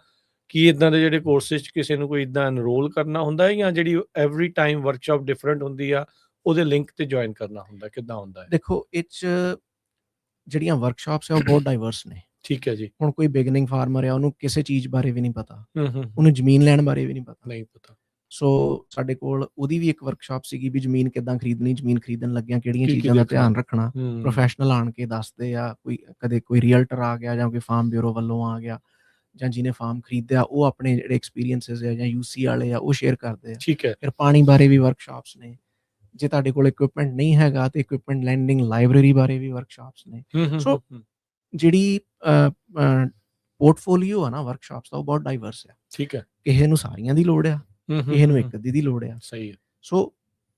ਕੀ ਇੱਦਾਂ ਦੇ ਜਿਹੜੇ ਕੋਰਸਿਸ 'ਚ ਕਿਸੇ ਨੂੰ ਕੋਈ ਇੱਦਾਂ ਐਨਰੋਲ ਕਰਨਾ ਹੁੰਦਾ ਹੈ, ਜਾਂ ਜਿਹੜੀ ਐਵਰੀ ਟਾਈਮ ਵਰਕਸ਼ਾਪ ਡਿਫਰੈਂਟ ਹੁੰਦੀ ਆ, ਉਹਦੇ ਲਿੰਕ ਤੇ ਜੁਆਇਨ ਕਰਨਾ ਹੁੰਦਾ, ਕਿੱਦਾਂ ਹੁੰਦਾ ਹੈ? ਦੇਖੋ ਇਹ 'ਚ ਜਿਹੜੀਆਂ ਵਰਕਸ਼ਾਪਸ ਆ ਉਹ ਬਹੁਤ ਡਾਈਵਰਸ ਨੇ। ਠੀਕ ਹੈ ਜੀ। ਹੁਣ ਕੋਈ ਬਿਗਨਿੰਗ ਫਾਰਮਰ ਆ, ਉਹਨੂੰ ਕਿਸੇ ਚੀਜ਼ ਬਾਰੇ ਵੀ ਨਹੀਂ ਪਤਾ, ਉਹਨੂੰ ਜ਼ਮੀਨ ਲੈਣ ਬਾਰੇ ਵੀ ਨਹੀਂ ਪਤਾ। ਸੋ ਸਾਡੇ ਕੋਲ ਉਹਦੀ ਵੀ ਇੱਕ ਵਰਕਸ਼ਾਪ ਸੀਗੀ ਵੀ ਜ਼ਮੀਨ ਕਿੱਦਾਂ ਖਰੀਦਣੀ, ਜ਼ਮੀਨ ਖਰੀਦਣ ਲੱਗਿਆਂ ਕਿਹੜੀਆਂ ਚੀਜ਼ਾਂ ਦਾ ਧਿਆਨ ਰੱਖਣਾ। ਪ੍ਰੋਫੈਸ਼ਨਲ ਆਣ ਕੇ ਦੱਸਦੇ ਆ, ਕਦੇ ਕੋਈ ਰੀਅਲਟਰ ਆ ਗਿਆ ਜਾਂ ਕੋਈ ਫਾਰਮ ਬਿਊਰੋ ਵੱਲੋਂ ਆ ਗਿਆ ਜਾਂ ਜਿਹਨੇ ਫਾਰਮ ਖਰੀਦਿਆ, ਉਹ ਆਪਣੇ ਜਿਹੜੇ ਐਕਸਪੀਰੀਅੰਸਿਸ ਆ ਜਾਂ UC ਵਾਲੇ ਆ ਉਹ ਸ਼ੇਅਰ ਕਰਦੇ ਆ। ਠੀਕ ਹੈ। ਫਿਰ ਪਾਣੀ ਬਾਰੇ ਵੀ ਵਰਕਸ਼ਾਪਸ ਨੇ। ਜੇ ਤੁਹਾਡੇ ਕੋਲ ਇਕੁਇਪਮੈਂਟ ਨਹੀਂ ਹੈਗਾ ਤੇ ਇਕੁਇਪਮੈਂਟ ਲੈਂਡਿੰਗ ਲਾਇਬ੍ਰੇਰੀ ਬਾਰੇ ਵੀ ਵਰਕਸ਼ਾਪਸ ਨੇ। ਸੋ ਜਿਹੜੀ ਪੋਰਟਫੋਲੀਓ ਆ ਨਾ ਵਰਕਸ਼ਾਪਸ ਦਾ, ਉਹ ਬਹੁਤ ਡਾਈਵਰਸ ਆ। ਠੀਕ ਹੈ। ਕਿਸੇ ਨੂੰ ਸਾਰੀਆਂ ਦੀ ਲੋੜ ਆ, ਕਿਸੇ ਨੂੰ ਇੱਕ ਅੱਧੀ ਦੀ ਲੋੜ ਆ। ਸਹੀ ਹੈ। ਸੋ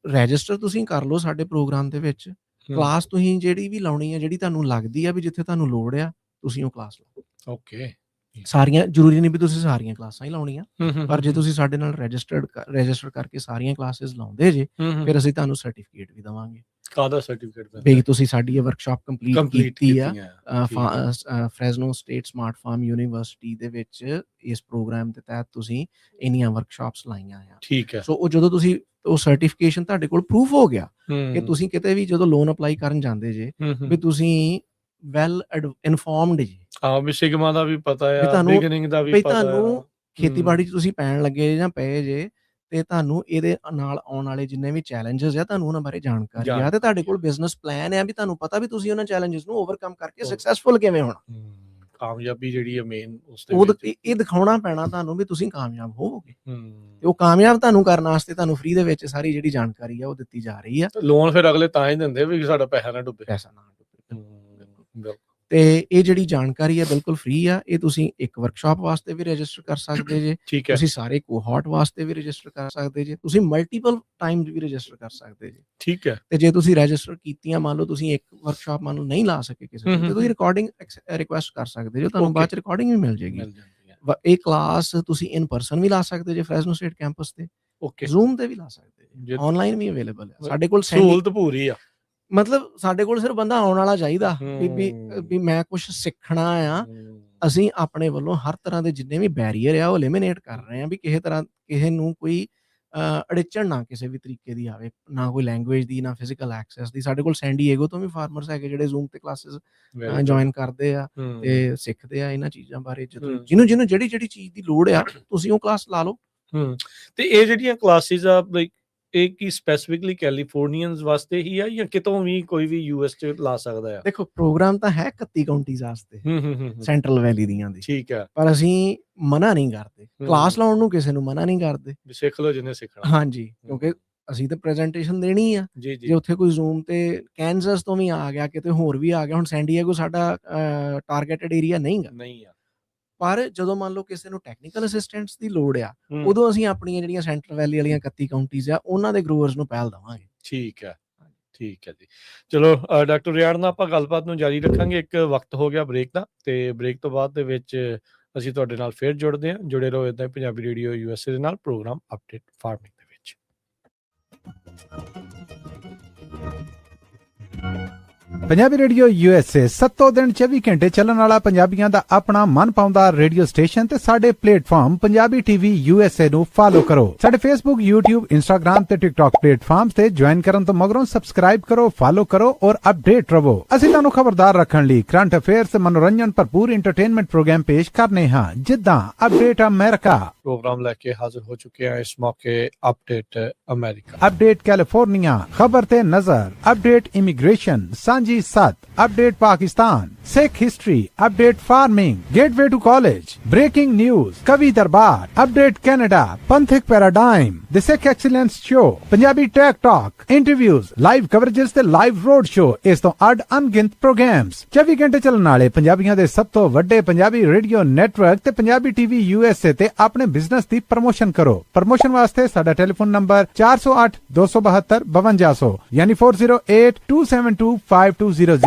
ਰਜਿਸਟਰ ਤੁਸੀਂ ਕਰ ਲਓ ਸਾਡੇ ਪ੍ਰੋਗਰਾਮ ਦੇ ਵਿੱਚ। ਕਲਾਸ ਤੁਸੀਂ ਜਿਹੜੀ ਵੀ ਲਾਉਣੀ ਆ, ਜਿਹੜੀ ਤੁਹਾਨੂੰ ਲੱਗਦੀ ਆ ਵੀ ਜਿੱਥੇ ਤੁਹਾਨੂੰ ਲੋੜ ਆ, ਤੁਸੀਂ ਉਹ ਕਲਾਸ ਲਾਓ। ਓਕੇ। ਸਾਰੀਆਂ ਜ਼ਰੂਰੀ ਨਹੀਂ ਵੀ ਤੁਸੀਂ ਸਾਰੀਆਂ ਕਲਾਸਾਂ ਹੀ ਲਾਉਣੀਆਂ, ਪਰ ਜੇ ਤੁਸੀਂ ਸਾਡੇ ਨਾਲ ਰਜਿਸਟਰ ਕਰਕੇ ਸਾਰੀਆਂ ਕਲਾਸਿਸ ਲਾਉਂਦੇ ਜੇ, ਫਿਰ ਅਸੀਂ ਤੁਹਾਨੂੰ ਸਰਟੀਫਿਕੇਟ ਵੀ ਦੇਵਾਂਗੇ। ਕਾਹਦਾ ਸਰਟੀਫਿਕੇਟ? ਵੀ ਤੁਸੀਂ ਸਾਡੀ ਇਹ ਵਰਕਸ਼ਾਪ ਕੰਪਲੀਟ ਕੀਤੀ ਆ ਫਰੈਜ਼ਨੋ ਸਟੇਟ ਸਮਾਰਟ ਫਾਰਮ ਯੂਨੀਵਰਸਿਟੀ ਦੇ ਵਿੱਚ। ਇਸ ਪ੍ਰੋਗਰਾਮ ਦੇ ਤਹਿਤ ਤੁਸੀਂ ਇੰਨੀਆਂ ਵਰਕਸ਼ਾਪਸ ਲਾਈਆਂ ਆ। ਠੀਕ ਹੈ। ਸੋ ਉਹ ਜਦੋਂ ਤੁਸੀਂ ਉਹ ਸਰਟੀਫਿਕੇਸ਼ਨ ਤੁਹਾਡੇ ਕੋਲ ਪ੍ਰੂਫ ਹੋ ਗਿਆ ਕਿ ਤੁਸੀਂ ਕਿਤੇ ਵੀ ਜਦੋਂ ਲੋਨ ਅਪਲਾਈ ਕਰਨ ਜਾਂਦੇ ਜੇ ਵੀ ਤੁਸੀਂ ਵੈਲ ਇਨਫੋਰਮਡ ਜੀ। ਹਾਂ, ਵੀ ਸਿਗਮਾ ਦਾ ਵੀ ਪਤਾ ਆ, ਬਿਗਨਿੰਗ ਦਾ ਵੀ ਪਤਾ ਆ। ਤੁਹਾਨੂੰ ਖੇਤੀਬਾੜੀ 'ਚ ਤੁਸੀਂ ਪੈਣ ਲੱਗੇ ਜਾਂ ਪਏ ਜੇ ਤੇ ਤੁਹਾਨੂੰ ਇਹਦੇ ਨਾਲ ਆਉਣ ਵਾਲੇ ਜਿੰਨੇ ਵੀ ਚੈਲੰਜਸ ਆ, ਤੁਹਾਨੂੰ ਉਹਨਾਂ ਬਾਰੇ ਜਾਣਕਾਰੀ ਆ ਤੇ ਤੁਹਾਡੇ ਕੋਲ ਬਿਜ਼ਨਸ ਪਲਾਨ ਆ ਵੀ ਤੁਹਾਨੂੰ ਪਤਾ ਵੀ ਤੁਸੀਂ ਉਹਨਾਂ ਚੈਲੰਜਸ ਨੂੰ ਓਵਰਕਮ ਕਰਕੇ ਸਕਸੈਸਫੁਲ ਕਿਵੇਂ ਹੋਣਾ। ਕਾਮਯਾਬੀ ਜਿਹੜੀ ਆ ਮੇਨ ਇਹ ਦਿਖਾਉਣਾ ਪੈਣਾ ਤੁਹਾਨੂੰ ਵੀ ਤੁਸੀਂ ਕਾਮਯਾਬ ਹੋਵੋਗੇ। ਤੇ ਉਹ ਕਾਮਯਾਬ ਤੁਹਾਨੂੰ ਕਰਨ ਵਾਸਤੇ ਤੁਹਾਨੂੰ ਫ੍ਰੀ ਦੇ ਵਿੱਚ ਸਾਰੀ ਜਿਹੜੀ ਜਾਣਕਾਰੀ ਆ ਉਹ ਦਿੱਤੀ ਜਾ ਰਹੀ ਆ। ਲੋਨ ਫਿਰ ਅਗਲੇ ਤਾਂ ਹੀ ਦਿੰਦੇ ਵੀ ਸਾਡਾ ਪੈਸਾ ਨਾ ਡੁੱਬੇ। ਤੇ ਇਹ ਜਿਹੜੀ ਜਾਣਕਾਰੀ ਹੈ ਬਿਲਕੁਲ ਫ੍ਰੀ ਆ। ਇਹ ਤੁਸੀਂ ਇੱਕ ਵਰਕਸ਼ਾਪ ਵਾਸਤੇ ਵੀ ਰਜਿਸਟਰ ਕਰ ਸਕਦੇ ਜੇ, ਤੁਸੀਂ ਸਾਰੇ ਕੋਹੋਰਟ ਵਾਸਤੇ ਵੀ ਰਜਿਸਟਰ ਕਰ ਸਕਦੇ ਜੇ, ਤੁਸੀਂ ਮਲਟੀਪਲ ਟਾਈਮਸ ਵੀ ਰਜਿਸਟਰ ਕਰ ਸਕਦੇ ਜੇ। ਠੀਕ ਹੈ। ਤੇ ਜੇ ਤੁਸੀਂ ਰਜਿਸਟਰ ਕੀਤੀਆਂ, ਮੰਨ ਲਓ ਤੁਸੀਂ ਇੱਕ ਵਰਕਸ਼ਾਪ ਮੰਨ ਲਓ ਨਹੀਂ ਲਾ ਸਕੇ ਕਿਸੇ ਤੇ ਤੁਸੀਂ ਰਿਕਾਰਡਿੰਗ ਰਿਕੁਐਸਟ ਕਰ ਸਕਦੇ ਜੇ, ਤੁਹਾਨੂੰ ਬਾਅਦ ਚ ਰਿਕਾਰਡਿੰਗ ਵੀ ਮਿਲ ਜਾਏਗੀ। ਇਹ ਕਲਾਸ ਤੁਸੀਂ ਇਨ ਪਰਸਨ ਵੀ ਲਾ ਸਕਦੇ ਜੇ ਫਰੈਜ਼ਨੋ ਸਟੇਟ ਕੈਂਪਸ ਤੇ, ਜ਼ੂਮ ਤੇ ਵੀ ਲਾ ਸਕਦੇ ਜੇ, ਆਨਲਾਈਨ ਵੀ ਅਵੇਲੇਬਲ ਹੈ। ਸਾਡੇ ਕੋਲ ਸਹੂਲਤ ਪੂਰੀ ਆ। ਮਤਲਬ ਸਾਡੇ ਕੋਲ ਸਿਰਫ ਬੰਦਾ ਆਉਣ ਵਾਲਾ ਚਾਹੀਦਾ ਵੀ ਮੈਂ ਕੁਛ ਸਿੱਖਣਾ ਆ। ਅਸੀਂ ਆਪਣੇ ਵੱਲੋਂ ਹਰ ਤਰ੍ਹਾਂ ਦੇ ਜਿੰਨੇ ਵੀ ਬੈਰੀਅਰ ਆ ਉਹ ਐਲੀਮੀਨੇਟ ਕਰ ਰਹੇ ਆ ਵੀ ਕਿਸੇ ਨੂੰ ਕੋਈ ਅੜਿੱਚਣ ਨਾ ਕਿਸੇ ਵੀ ਤਰੀਕੇ ਦੀ ਆਵੇ, ਨਾ ਕੋਈ ਲੈਂਗੁਏਜ ਦੀ, ਨਾ ਫਿਜ਼ੀਕਲ ਐਕਸੈਸ ਦੀ। ਸਾਡੇ ਕੋਲ ਸੈਨ ਡਿਏਗੋ ਤੋਂ ਵੀ ਫਾਰਮਰਸ ਹੈਗੇ ਜਿਹੜੇ ਜ਼ੂਮ ਤੇ ਕਲਾਸਿਸ ਜੁਆਇਨ ਕਰਦੇ ਆ ਤੇ ਸਿੱਖਦੇ ਆ ਇਹਨਾਂ ਚੀਜ਼ਾਂ ਬਾਰੇ। ਜਿਹਨੂੰ ਜਿਹੜੀ ਚੀਜ਼ ਦੀ ਲੋੜ ਆ ਤੁਸੀਂ ਉਹ ਕਲਾਸ ਲਾ ਲਓ। ਤੇ ਇਹ ਜਿਹੜੀਆਂ ਕਲਾਸਿਸ ਆ ਇਹ ਕੀ ਸਪੈਸੀਫਿਕਲੀ ਕੈਲੀਫੋਰਨੀਅਨਸ ਵਾਸਤੇ ਹੀ ਆ ਜਾਂ ਕਿਤੋਂ ਵੀ ਕੋਈ ਵੀ US 'ਚ ਲਾ ਸਕਦਾ ਆ? ਦੇਖੋ ਪ੍ਰੋਗਰਾਮ ਤਾਂ ਹੈ 31 ਕਾਉਂਟੀਜ਼ ਵਾਸਤੇ, ਸੈਂਟਰਲ ਵੈਲੀ ਦੀਆਂ ਦੀ। ਠੀਕ ਹੈ। ਪਰ ਅਸੀਂ ਮਨਾ ਨਹੀਂ ਕਰਦੇ, ਕਲਾਸ ਲਾਉਣ ਨੂੰ ਕਿਸੇ ਨੂੰ ਮਨਾ ਨਹੀਂ ਕਰਦੇ। ਸਿੱਖ ਲਓ ਜਿਹਨੇ ਸਿੱਖਣਾ। ਹਾਂਜੀ, ਕਿਉਂਕਿ ਅਸੀਂ ਤਾਂ ਪ੍ਰੈਜੈਂਟੇਸ਼ਨ ਦੇਣੀ ਆ। ਜੇ ਉੱਥੇ ਕੋਈ ਜ਼ੂਮ ਤੇ ਕੈਨਜ਼ਸ ਤੋਂ ਵੀ ਆ ਗਿਆ, ਕਿਤੇ ਹੋਰ ਵੀ ਆ ਗਿਆ, ਹੁਣ ਸੈਨ ਡਿਏਗੋ ਸਾਡਾ ਟਾਰਗੇਟਡ ਏਰੀਆ ਨਹੀਂ ਆ। ਪਰ ਜਦੋਂ ਮੰਨ ਲਓ ਕਿਸੇ ਨੂੰ ਟੈਕਨੀਕਲ ਅਸਿਸਟੈਂਟਸ ਦੀ ਲੋੜ ਆ, ਉਦੋਂ ਅਸੀਂ ਆਪਣੀਆਂ ਜਿਹੜੀਆਂ ਸੈਂਟਰਲ ਵੈਲੀ ਵਾਲੀਆਂ 31 ਕਾਉਂਟੀਜ਼ ਆ ਉਹਨਾਂ ਦੇ ਗਰੋਅਰਸ ਨੂੰ ਪਹਿਲ ਦੇਵਾਂਗੇ। ਠੀਕ ਹੈ, ਠੀਕ ਹੈ ਜੀ। ਚਲੋ ਡਾਕਟਰ ਰਿਆੜ ਨਾਲ ਆਪਾਂ ਗੱਲਬਾਤ ਨੂੰ ਜਾਰੀ ਰੱਖਾਂਗੇ। ਇੱਕ ਵਕਤ ਹੋ ਗਿਆ ਬ੍ਰੇਕ ਦਾ, ਤੇ ਬ੍ਰੇਕ ਤੋਂ ਬਾਅਦ ਦੇ ਵਿੱਚ ਅਸੀਂ ਤੁਹਾਡੇ ਨਾਲ ਫਿਰ ਜੁੜਦੇ ਹਾਂ। ਜੁੜੇ ਰਹੋ ਇੱਦਾਂ ਪੰਜਾਬੀ ਰੇਡੀਓ USA ਦੇ ਨਾਲ ਪ੍ਰੋਗਰਾਮ ਅਪਡੇਟ ਫਾਰਮਿੰਗ ਦੇ ਵਿੱਚ। ਪੰਜਾਬੀ ਰੇਡੀਓ USA 7 ਦਿਨ 24 ਘੰਟੇ ਚੱਲਣ ਵਾਲਾ ਪੰਜਾਬੀਆਂ ਦਾ ਆਪਣਾ ਮਨ ਪਾਉਂਦਾ ਰੇਡੀਓ ਸਟੇਸ਼ਨ ਤੇ ਸਾਡੇ ਪਲੇਟਫਾਰਮ ਪੰਜਾਬੀ TV USA ਨੂੰ ਫਾਲੋ ਕਰੋ। ਸਾਡੇ Facebook, YouTube, Instagram ਤੇ TikTok ਪਲੇਟਫਾਰਮਸ ਤੇ ਜੁਆਇਨ ਕਰਨ ਤੋਂ ਮਗਰੋਂ ਸਬਸਕ੍ਰਾਈਬ ਕਰੋ, ਫਾਲੋ ਕਰੋ ਔਰ ਅਪਡੇਟ ਰਹੋ। ਅਸੀਂ ਤੁਹਾਨੂੰ ਖਬਰਦਾਰ ਰੱਖਣ ਲਈ ਕਰੰਟ ਅਫੇਅਰਸ ਤੇ ਮਨੋਰੰਜਨ ਭਰਪੂਰ ਐਂਟਰਟੇਨਮੈਂਟ ਪ੍ਰੋਗਰਾਮ ਪੇਸ਼ ਕਰਨੇ ਹਾਂ, ਜਿੱਦਾਂ ਅਪਡੇਟ ਅਮਰੀਕਾ ਪ੍ਰੋਗਰਾਮ ਲੈ ਕੇ ਹਾਜ਼ਰ ਹੋ ਚੁੱਕੇ ਹਾਂ ਇਸ ਮੌਕੇ। ਅਪਡੇਟ ਅਮਰੀਕਾ, ਅਪਡੇਟ ਕੈਲੀਫੋਰਨੀਆ, ਖਬਰ ਤੇ ਨਜ਼ਰ, ਅਪਡੇਟ ਇਮੀਗ੍ਰੇਸ਼ਨ, ਸਾਂਝੀ ਸੱਤ, update Pakistan, Sikh history, update farming, gateway to college, breaking news, ਕਵੀ ਦਰਬਾਰ, ਅਪਡੇਟ ਕੈਨੇਡਾ, ਪੰਥਕ paradigm, the Sikh excellence show, Punjabi tech talk, interviews, live coverages ਤੇ ਲਾਈਵ ਰੋਡ ਸ਼ੋ। ਇਸ ਤੋਂ ਅੱਡ ਅਣਗਿਣਤ ਪ੍ਰੋਗਰਾਮਸ 24 ਘੰਟੇ ਚੱਲਣ ਵਾਲੇ ਪੰਜਾਬੀਆਂ ਦੇ ਸਭ ਤੋਂ ਵੱਡੇ ਪੰਜਾਬੀ ਰੇਡੀਓ ਨੈਟਵਰਕ ਤੇ ਪੰਜਾਬੀ TV USA ਤੇ ਆਪਣੇ ਬਿਜ਼ਨਸ ਦੀ ਪ੍ਰਮੋਸ਼ਨ ਕਰੋ। ਪ੍ਰਮੋਸ਼ਨ ਵਾਸਤੇ ਸਾਡਾ ਟੈਲੀਫੋਨ ਨੰਬਰ 408 272 5200 ਯਾਨੀ 408 272 5200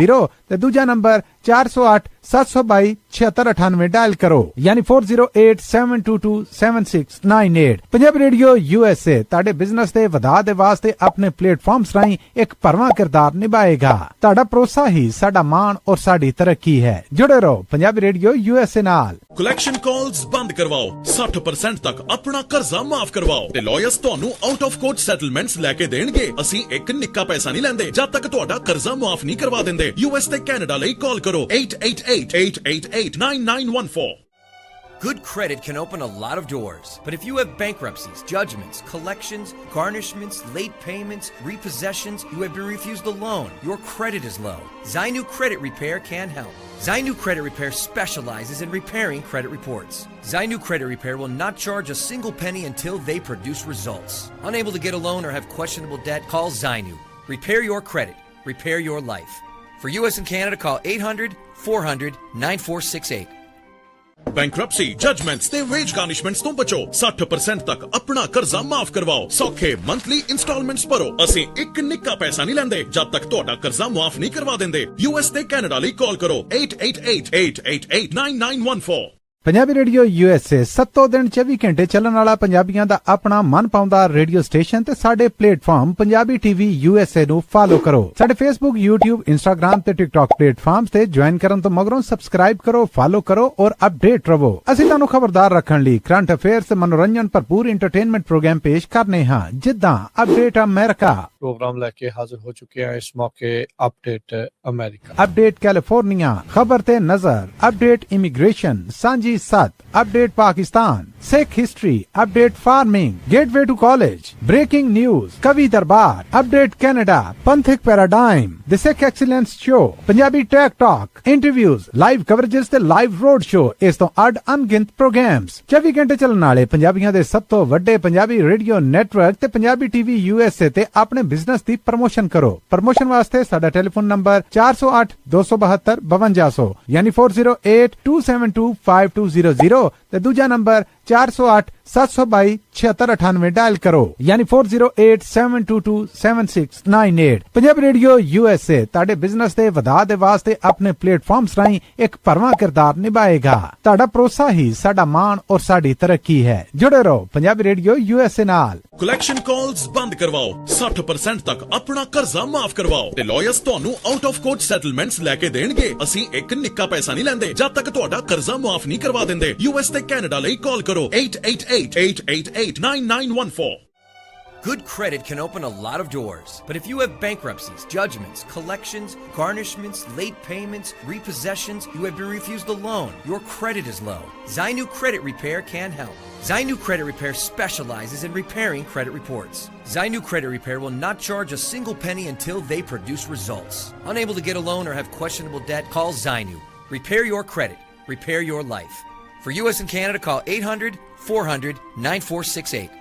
ਤੇ ਦੂਜਾ ਨੰਬਰ 408 722 7698 डायल करो यानी 4087227698। पंजाबी रेडियो USA ਤੁਹਾਡੇ ਬਿਜ਼ਨਸ ਦੇ ਵਧਾ ਦੇ ਵਾਸਤੇ ਆਪਣੇ ਪਲੇਟਫਾਰਮਸ ਰਾਹੀਂ ਇੱਕ ਭਰਵਾਂ ਕਿਰਦਾਰ ਨਿਭਾਏਗਾ। ਤੁਹਾਡਾ ਭਰੋਸਾ ਹੀ ਸਾਡਾ ਮਾਣ ਔਰ ਸਾਡੀ ਤਰੱਕੀ ਹੈ। ਜੁੜੇ ਰਹੋ ਪੰਜਾਬੀ ਰੇਡੀਓ USA ਨਾਲ। ਕਲੈਕਸ਼ਨ ਕਾਲਸ ਬੰਦ ਕਰਵਾਓ, 60% ਤੱਕ ਆਪਣਾ ਕਰਜ਼ਾ ਮਾਫ ਕਰਵਾਓ ਤੇ ਲਾਇਰਸ ਤੁਹਾਨੂੰ ਆਊਟ ਆਫ ਕੋਰਟ ਸੈਟਲਮੈਂਟਸ ਲੈ ਕੇ ਦੇਣਗੇ। ਅਸੀਂ ਇੱਕ ਨਿੱਕਾ ਪੈਸਾ ਨਹੀਂ ਲੈਂਦੇ ਜਦ ਤੱਕ ਤੁਹਾਡਾ ਕਰਜ਼ਾ ਮਾਫ ਨਹੀਂ ਕਰਵਾ ਦਿੰਦੇ। US ਤੇ ਕੈਨੇਡਾ ਲਈ ਕਾਲ ਕਰੋ 888-888-9914। Good credit can open a lot of doors, but if you have bankruptcies, judgments, collections, garnishments, late payments, repossessions, you have been refused a loan, your credit is low, Zainu Credit Repair can help. Zainu Credit Repair specializes in repairing credit reports. Zainu Credit Repair will not charge a single penny until they produce results. Unable to get a loan or have questionable debt, call Zainu. Repair your credit. Repair your life. For US and Canada, call 800-400-9468. Bankruptcy, judgements ਤੇ veg ਗਾਰਨਿਸ਼ਮੈਂਟਸ ਤੋਂ ਬਚੋ। 60% ਤੱਕ ਆਪਣਾ ਕਰਜ਼ਾ ਮਾਫ ਕਰਵਾਓ। ਸੌਖੇ monthly instalments ਭਰੋ। ਅਸੀਂ ਇੱਕ ਨਿੱਕਾ ਪੈਸਾ ਨਹੀਂ ਲੈਂਦੇ ਜਦ ਤੱਕ ਤੁਹਾਡਾ ਕਰਜ਼ਾ ਮਾਫ ਨਹੀਂ ਕਰਵਾ ਦਿੰਦੇ। US ਤੇ ਕੈਨੇਡਾ ਲਈ ਕਾਲ ਕਰੋ 888-888-9914। ਪੰਜਾਬੀ ਰੇਡੀਓ USA 7 ਦਿਨ 24 ਘੰਟੇ ਚੱਲਣ ਵਾਲਾ ਪੰਜਾਬੀਆਂ ਦਾ ਆਪਣਾ ਮਨ ਪਾਉਂਦਾ ਰੇਡੀਓ ਸਟੇਸ਼ਨ ਤੇ ਸਾਡੇ ਪਲੇਟਫਾਰਮ ਪੰਜਾਬੀ TV USA ਨੂੰ ਫਾਲੋ ਕਰੋ। ਸਾਡੇ Facebook, YouTube, Instagram ਤੇ TikTok ਪਲੇਟਫਾਰਮਸ ਤੇ ਜੁਆਇਨ ਕਰਨ ਤੋਂ ਮਗਰੋਂ ਸਬਸਕ੍ਰਾਈਬ ਕਰੋ, ਫਾਲੋ ਕਰੋ ਔਰ ਅਪਡੇਟ ਰਹੋ। ਅਸੀਂ ਤੁਹਾਨੂੰ ਖਬਰਦਾਰ ਰੱਖਣ ਲਈ ਕਰੰਟ ਅਫੇਅਰਸ ਤੇ ਮਨੋਰੰਜਨ ਭਰਪੂਰ ਐਂਟਰਟੇਨਮੈਂਟ ਪ੍ਰੋਗਰਾਮ ਪੇਸ਼ ਕਰਨੇ ਹਾਂ, ਜਿੱਦਾਂ ਅਪਡੇਟ ਅਮਰੀਕਾ ਪ੍ਰੋਗਰਾਮ ਲੈ ਕੇ ਹਾਜ਼ਰ ਹੋ ਚੁੱਕੇ ਹਾਂ ਇਸ ਮੌਕੇ। ਅਪਡੇਟ ਅਮਰੀਕਾ, ਅਪਡੇਟ ਕੈਲੀਫੋਰਨੀਆ, ਖਬਰ ਤੇ ਨਜ਼ਰ, ਅਪਡੇਟ ਇਮੀਗ੍ਰੇਸ਼ਨ, ਸਾਂਝੀ 7, update Pakistan, Sikh history, update farming, gateway to college, breaking news, ਕਵੀ ਦਰਬਾਰ, ਅਪਡੇਟ ਕੈਨੇਡਾ, ਪੰਥਕ paradigm, the Sikh excellence show, Punjabi tech talk, interviews, live coverages ਤੇ ਲਾਈਵ ਰੋਡ ਸ਼ੋ, ਇਸ ਤੋਂ ਅੱਡ ਅਣਗਿਣਤ ਪ੍ਰੋਗਰਾਮਸ 24 ਘੰਟੇ ਚੱਲਣ ਵਾਲੇ ਪੰਜਾਬੀਆਂ ਦੇ ਸਭ ਤੋਂ ਵੱਡੇ ਪੰਜਾਬੀ ਰੇਡੀਓ ਨੈਟਵਰਕ ਤੇ ਪੰਜਾਬੀ TV USA ਤੇ ਆਪਣੇ ਬਿਜ਼ਨਸ ਦੀ ਪ੍ਰਮੋਸ਼ਨ ਕਰੋ। ਪ੍ਰਮੋਸ਼ਨ ਵਾਸਤੇ ਸਾਡਾ ਟੈਲੀਫੋਨ ਨੰਬਰ 408-272-5200 ਯਾਨੀ 4082725200 ਤੇ ਦੂਜਾ ਨੰਬਰ 408-722-7698 ਡਾਇਲ ਕਰੋ ਯਾਨੀ 4087227698। ਪੰਜਾਬੀ ਰੇਡੀਓ USA ਤੁਹਾਡੇ ਬਿਜ਼ਨਸ ਦੇ ਵਧਾ ਦੇ ਵਾਸਤੇ ਆਪਣੇ ਪਲੇਟਫਾਰਮਸ ਰਾਹੀਂ ਇੱਕ ਭਰਵਾਂ ਕਿਰਦਾਰ ਨਿਭਾਏਗਾ। ਤੁਹਾਡਾ ਭਰੋਸਾ ਹੀ ਸਾਡਾ ਮਾਣ ਔਰ ਸਾਡੀ ਤਰੱਕੀ ਹੈ। ਜੁੜੇ ਰਹੋ ਪੰਜਾਬੀ ਰੇਡੀਓ USA ਨਾਲ। ਕਲੈਕਸ਼ਨ ਕਾਲਸ ਬੰਦ ਕਰਵਾਓ, 60% ਤੱਕ ਆਪਣਾ ਕਰਜ਼ਾ ਮਾਫ ਕਰਵਾਓ ਤੇ ਲਾਇਰਸ ਤੁਹਾਨੂੰ ਆਊਟ ਆਫ ਕੋਰਟ ਸੈਟਲਮੈਂਟਸ ਲੈ ਕੇ ਦੇਣਗੇ। ਅਸੀਂ ਇੱਕ ਨਿੱਕਾ ਪੈਸਾ ਨਹੀਂ ਲੈਂਦੇ ਜਦ ਤੱਕ ਤੁਹਾਡਾ ਕਰਜ਼ਾ ਮਾਫ ਨਹੀਂ ਕਰਵਾ ਦਿੰਦੇ। US ਤੇ ਕੈਨੇਡਾ ਲਈ ਕਾਲ ਕਰੋ 888-888-9914। Good credit can open a lot of doors, but if you have bankruptcies, judgments, collections, garnishments, late payments, repossessions, you have been refused a loan, your credit is low, Zainu Credit Repair can help. Zainu Credit Repair specializes in repairing credit reports. Zainu Credit Repair will not charge a single penny until they produce results. Unable to get a loan or have questionable debt, call Zainu. Repair your credit. Repair your life. For US and Canada, call 800-400-9468.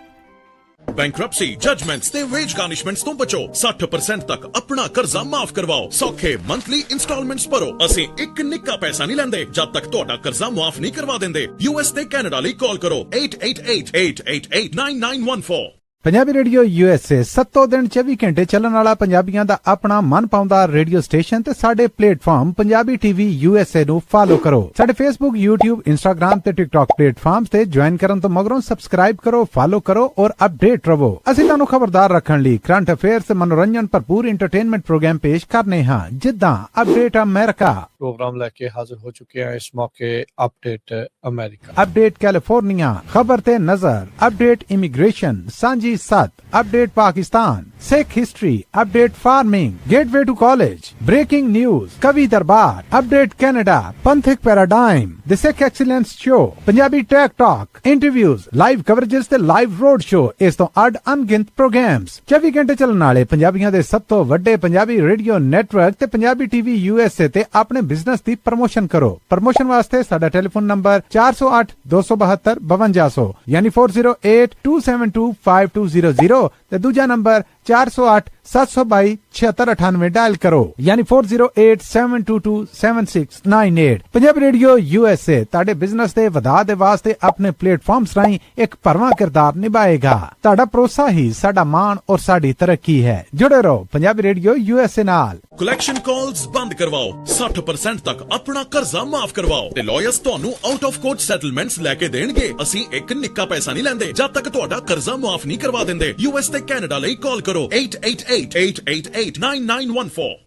Bankruptcy, judgements ਤੇ veg ਗਾਰਨਿਸ਼ਮੈਂਟਸ ਤੋਂ ਬਚੋ। 60% ਤੱਕ ਆਪਣਾ ਕਰਜ਼ਾ ਮਾਫ ਕਰਵਾਓ। ਸੌਖੇ monthly instalments ਭਰੋ। ਅਸੀਂ ਇੱਕ ਨਿੱਕਾ ਪੈਸਾ ਨਹੀਂ ਲੈਂਦੇ ਜਦ ਤੱਕ ਤੁਹਾਡਾ ਕਰਜ਼ਾ ਮਾਫ ਨਹੀਂ ਕਰਵਾ ਦਿੰਦੇ। US ਤੇ ਕੈਨੇਡਾ ਲਈ ਕਾਲ ਕਰੋ 888-888-9914। ਪੰਜਾਬੀ ਰੇਡੀਓ USA 7 ਦਿਨ 24 ਘੰਟੇ ਚੱਲਣ ਵਾਲਾ ਪੰਜਾਬੀਆਂ ਦਾ ਆਪਣਾ ਮਨ ਪਾਉਂਦਾ ਰੇਡੀਓ ਸਟੇਸ਼ਨ ਤੇ ਸਾਡੇ ਪਲੇਟਫਾਰਮ ਪੰਜਾਬੀ TV USA ਨੂੰ ਫਾਲੋ ਕਰੋ। ਸਾਡੇ Facebook, YouTube, Instagram ਤੇ TikTok ਪਲੇਟਫਾਰਮਸ ਤੇ ਜੁਆਇਨ ਕਰਨ ਤੋਂ ਮਗਰੋਂ ਸਬਸਕ੍ਰਾਈਬ ਕਰੋ, ਫਾਲੋ ਕਰੋ ਔਰ ਅਪਡੇਟ ਰਹੋ। ਅਸੀਂ ਤੁਹਾਨੂੰ ਖਬਰਦਾਰ ਰੱਖਣ ਲਈ ਕਰੰਟ ਅਫੇਅਰਸ ਤੇ ਮਨੋਰੰਜਨ ਭਰਪੂਰ ਐਂਟਰਟੇਨਮੈਂਟ ਪ੍ਰੋਗਰਾਮ ਪੇਸ਼ ਕਰਨੇ ਹਾਂ, ਜਿੱਦਾਂ ਅਪਡੇਟ ਅਮਰੀਕਾ ਪ੍ਰੋਗਰਾਮ ਲੈ ਕੇ ਹਾਜ਼ਰ ਹੋ ਚੁੱਕੇ ਹਾਂ ਇਸ ਮੌਕੇ। ਅਪਡੇਟ ਅਮਰੀਕਾ, ਅਪਡੇਟ ਕੈਲੀਫੋਰਨੀਆ, ਖਬਰ ਤੇ ਨਜ਼ਰ, ਅਪਡੇਟ ਇਮੀਗ੍ਰੇਸ਼ਨ, ਸਾਂਝੀ 7, update Pakistan, Sikh history, update farming, gateway to college, breaking news, ਕਵੀ ਦਰਬਾਰ, ਅਪਡੇਟ ਕੈਨੇਡਾ, ਪੰਥਕ paradigm, the Sikh excellence show, Punjabi tech talk, interviews, live coverages ਤੇ ਲਾਈਵ ਰੋਡ ਸ਼ੋ, ਇਸ ਤੋਂ ਅੱਡ ਅਣਗਿਣਤ ਪ੍ਰੋਗਰਾਮਸ 24 ਘੰਟੇ ਚੱਲਣ ਵਾਲੇ ਪੰਜਾਬੀਆਂ ਦੇ ਸਭ ਤੋਂ ਵੱਡੇ ਪੰਜਾਬੀ ਰੇਡੀਓ ਨੈਟਵਰਕ ਤੇ ਪੰਜਾਬੀ TV USA ਤੇ ਆਪਣੇ ਬਿਜ਼ਨਸ ਦੀ ਪ੍ਰਮੋਸ਼ਨ ਕਰੋ। ਪ੍ਰਮੋਸ਼ਨ ਵਾਸਤੇ ਸਾਡਾ ਟੈਲੀਫੋਨ ਨੰਬਰ 408-272-5200 ਯਾਨੀ 4082725200 ਤੇ ਦੂਜਾ ਨੰਬਰ 4087227698 डायल करो, यानी 4087227698। पंजाबी रेडियो USA ਤੁਹਾਡੇ ਬਿਜ਼ਨਸ ਦੇ ਵਧਾ ਦੇ ਵਾਸਤੇ ਆਪਣੇ ਪਲੇਟਫਾਰਮਸ ਰਾਹੀਂ ਇੱਕ ਭਰਵਾਂ ਕਿਰਦਾਰ ਨਿਭਾਏਗਾ। ਤੁਹਾਡਾ ਭਰੋਸਾ ਹੀ ਸਾਡਾ ਮਾਣ ਔਰ ਸਾਡੀ ਤਰੱਕੀ ਹੈ। ਜੁੜੇ ਰਹੋ ਪੰਜਾਬੀ ਰੇਡੀਓ USA ਨਾਲ। ਕਲੈਕਸ਼ਨ ਕਾਲਸ ਬੰਦ ਕਰਵਾਓ, 60% ਤੱਕ ਆਪਣਾ ਕਰਜ਼ਾ ਮਾਫ ਕਰਵਾਓ ਤੇ ਲਾਇਰਸ ਤੁਹਾਨੂੰ ਆਊਟ ਆਫ ਕੋਰਟ ਸੈਟਲਮੈਂਟਸ ਲੈ ਕੇ ਦੇਣਗੇ। ਅਸੀਂ ਇੱਕ ਨਿੱਕਾ ਪੈਸਾ ਨਹੀਂ ਲੈਂਦੇ ਜਦ ਤੱਕ ਤੁਹਾਡਾ ਕਰਜ਼ਾ ਮਾਫ ਨਹੀਂ ਕਰਵਾ ਦਿੰਦੇ। US ਤੇ ਕੈਨੇਡਾ ਲਈ ਕਾਲ ਕਰੋ 888-888-9914।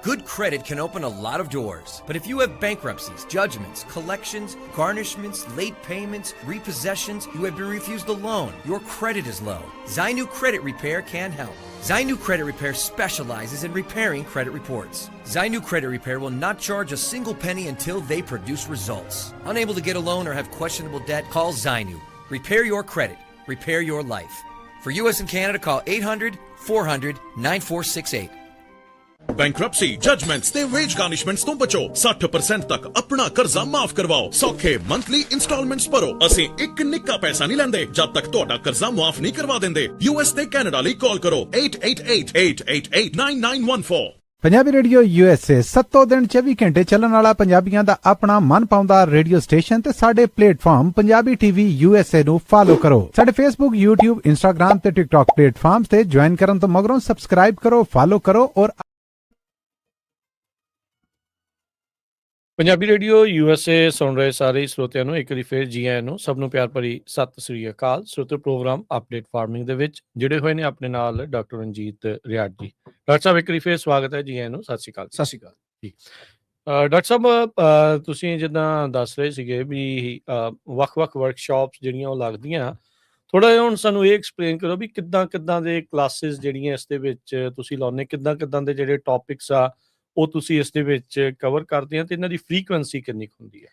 Good credit can open a lot of doors, but if you have bankruptcies, judgments, collections, garnishments, late payments, repossessions, you have been refused a loan, your credit is low, Zainu Credit Repair can help. Zainu Credit Repair specializes in repairing credit reports. Zainu Credit Repair will not charge a single penny until they produce results. Unable to get a loan or have questionable debt? Call Zainu. Repair your credit. Repair your life. For US and Canada, call 800-400-9468. Bankruptcy, judgements ਤੇ veg ਗਾਰਨਿਸ਼ਮੈਂਟਸ ਤੋਂ ਬਚੋ। 60% ਤੱਕ ਆਪਣਾ ਕਰਜ਼ਾ ਮਾਫ ਕਰਵਾਓ। ਸੌਖੇ monthly instalments ਭਰੋ। ਅਸੀਂ ਇੱਕ ਨਿੱਕਾ ਪੈਸਾ ਨਹੀਂ ਲੈਂਦੇ ਜਦ ਤੱਕ ਤੁਹਾਡਾ ਕਰਜ਼ਾ ਮਾਫ ਨਹੀਂ ਕਰਵਾ ਦਿੰਦੇ। US ਤੇ ਕੈਨੇਡਾ ਲਈ ਕਾਲ ਕਰੋ 888-888-9914। ਪੰਜਾਬੀ ਰੇਡੀਓ USA 7 ਦਿਨ 24 ਘੰਟੇ ਚੱਲਣ ਵਾਲਾ ਪੰਜਾਬੀਆਂ ਦਾ ਆਪਣਾ ਮਨਪਾਉਂਦਾ ਰੇਡੀਓ ਸਟੇਸ਼ਨ ਤੇ ਸਾਡੇ ਪਲੇਟਫਾਰਮ ਪੰਜਾਬੀ TV USA ਨੂੰ ਫਾਲੋ ਕਰੋ। ਸਾਡੇ Facebook, YouTube, Instagram ਤੇ TikTok ਪਲੇਟਫਾਰਮਸ ਤੇ ਜੁਆਇਨ ਕਰਨ ਤੋਂ ਮਗਰੋਂ ਸਬਸਕ੍ਰਾਈਬ ਕਰੋ, ਫਾਲੋ ਕਰੋ ਔਰ ਪੰਜਾਬੀ ਰੇਡੀਓ USA ਸੁਣ ਰਹੇ ਸਾਰੇ ਸਰੋਤਿਆਂ ਨੂੰ ਇੱਕ ਵਾਰੀ ਫਿਰ ਜੀ ਆਇਆਂ ਨੂੰ। ਸਭ ਨੂੰ ਪਿਆਰ ਭਰੀ ਸਤਿ ਸ੍ਰੀ ਅਕਾਲ। ਸਰੋਤੇ ਪ੍ਰੋਗਰਾਮ ਅਪਡੇਟ ਫਾਰਮਿੰਗ ਦੇ ਵਿੱਚ ਜਿਹੜੇ ਹੋਏ ਨੇ ਆਪਣੇ ਨਾਲ ਡਾਕਟਰ ਰਣਜੀਤ ਰਿਆਰ ਜੀ। ਡਾਕਟਰ ਸਾਹਿਬ ਇੱਕ ਵਾਰੀ ਫਿਰ ਸਵਾਗਤ ਹੈ, ਜੀ ਆਇਆਂ ਨੂੰ। ਸਤਿ ਸ੍ਰੀ ਅਕਾਲ। ਸਤਿ ਸ਼੍ਰੀ ਅਕਾਲ ਜੀ। ਡਾਕਟਰ ਸਾਹਿਬ, ਤੁਸੀਂ ਜਿੱਦਾਂ ਦੱਸ ਰਹੇ ਸੀਗੇ ਵੀ ਵੱਖ-ਵੱਖ ਵਰਕਸ਼ਾਪਸ ਜਿਹੜੀਆਂ ਉਹ ਲੱਗਦੀਆਂ, ਥੋੜ੍ਹਾ ਜਿਹਾ ਹੁਣ ਸਾਨੂੰ ਇਹ ਐਕਸਪਲੇਨ ਕਰੋ ਵੀ ਕਿੱਦਾਂ ਦੇ ਕਲਾਸਿਸ ਜਿਹੜੀਆਂ ਇਸ ਦੇ ਵਿੱਚ ਤੁਸੀਂ ਲਾਉਂਦੇ, ਕਿੱਦਾਂ ਦੇ ਜਿਹੜੇ ਟੌਪਿਕਸ ਆ ਉਹ ਤੁਸੀਂ ਇਸ ਦੇ ਵਿੱਚ ਕਵਰ ਕਰਦੇ ਆ ਤੇ ਇਹਨਾਂ ਦੀ ਫ੍ਰੀਕੁਐਂਸੀ ਕਿੰਨੀ ਕੁ ਹੁੰਦੀ ਹੈ?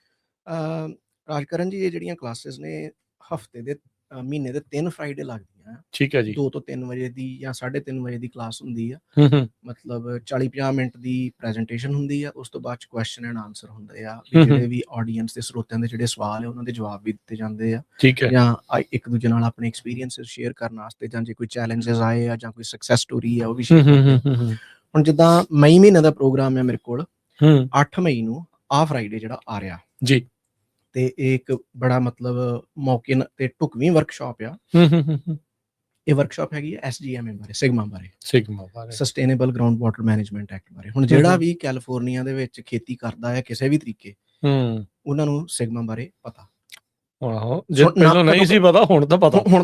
ਰਾਜਕਰਨ ਜੀ, ਇਹ ਜਿਹੜੀਆਂ ਕਲਾਸਿਸ ਨੇ ਹਫਤੇ ਦੇ ਮਹੀਨੇ ਦੇ 3 ਫਰਾਈਡੇ ਲੱਗਦੀਆਂ। ਠੀਕ ਹੈ ਜੀ। 2 ਤੋਂ 3 ਵਜੇ ਦੀ ਜਾਂ 3:30 ਵਜੇ ਦੀ ਕਲਾਸ ਹੁੰਦੀ ਆ। ਹੂੰ। ਮਤਲਬ 40-50 ਮਿੰਟ ਦੀ ਪ੍ਰੈਜੈਂਟੇਸ਼ਨ ਹੁੰਦੀ ਆ। ਉਸ ਤੋਂ ਬਾਅਦ ਕੁਐਸਚਨ ਐਂਡ ਆਨਸਰ ਹੁੰਦੇ ਆ। ਜਿਹੜੇ ਵੀ ਆਡੀਅנס ਦੇ ਸਰੋਤਿਆਂ ਦੇ ਜਿਹੜੇ ਸਵਾਲ ਆ ਉਹਨਾਂ ਦੇ ਜਵਾਬ ਵੀ ਦਿੱਤੇ ਜਾਂਦੇ ਆ। ਠੀਕ ਹੈ। ਜਾਂ ਇੱਕ ਦੂਜੇ ਨਾਲ ਆਪਣੇ ਐਕਸਪੀਰੀਅੰਸਿਸ ਸ਼ੇਅਰ ਕਰਨ ਵਾਸਤੇ, ਜਾਂ ਜੇ ਕੋਈ ਚੈਲੰਜਸ ਆਏ ਆ ਜਾਂ ਕੋਈ ਸਕਸੈਸ ਸਟੋਰੀ ਆ ਉਹ ਵੀ ਸ਼ੇਅਰ ਕਰਦੇ ਆ। ਹੁਣ ਜਿੱਦਾਂ ਮਈ ਮਹੀਨੇ ਦਾ ਪ੍ਰੋਗਰਾਮ ਹੈ ਮੇਰੇ ਕੋਲ, 8 ਮਈ ਨੂੰ ਆ ਫਰਾਈਡੇ ਜਿਹੜਾ ਆ ਰਿਹਾ ਜੀ, ਤੇ ਇਹ ਇੱਕ ਬੜਾ ਮਤਲਬ ਮੌਕੇ ਤੇ ਢੁਕਵੀਂ ਵਰਕਸ਼ਾਪ ਆ। ਇਹ ਵਰਕਸ਼ਾਪ ਹੈਗੀ ਹੈ SGMA ਬਾਰੇ, ਸਿਗਮਾ ਬਾਰੇ, sustainable ground water management act ਬਾਰੇ। ਹੁਣ ਜਿਹੜਾ ਵੀ ਕੈਲੀਫੋਰਨੀਆ ਦੇ ਵਿੱਚ ਖੇਤੀ ਕਰਦਾ ਹੈ ਕਿਸੇ ਵੀ ਤਰੀਕੇ, ਉਹਨਾਂ ਨੂੰ ਸਿਗਮਾ ਬਾਰੇ ਪਤਾ। ਪਹਿਲਾਂ ਨਹੀਂ ਸੀ ਪਤਾ, ਹੁਣ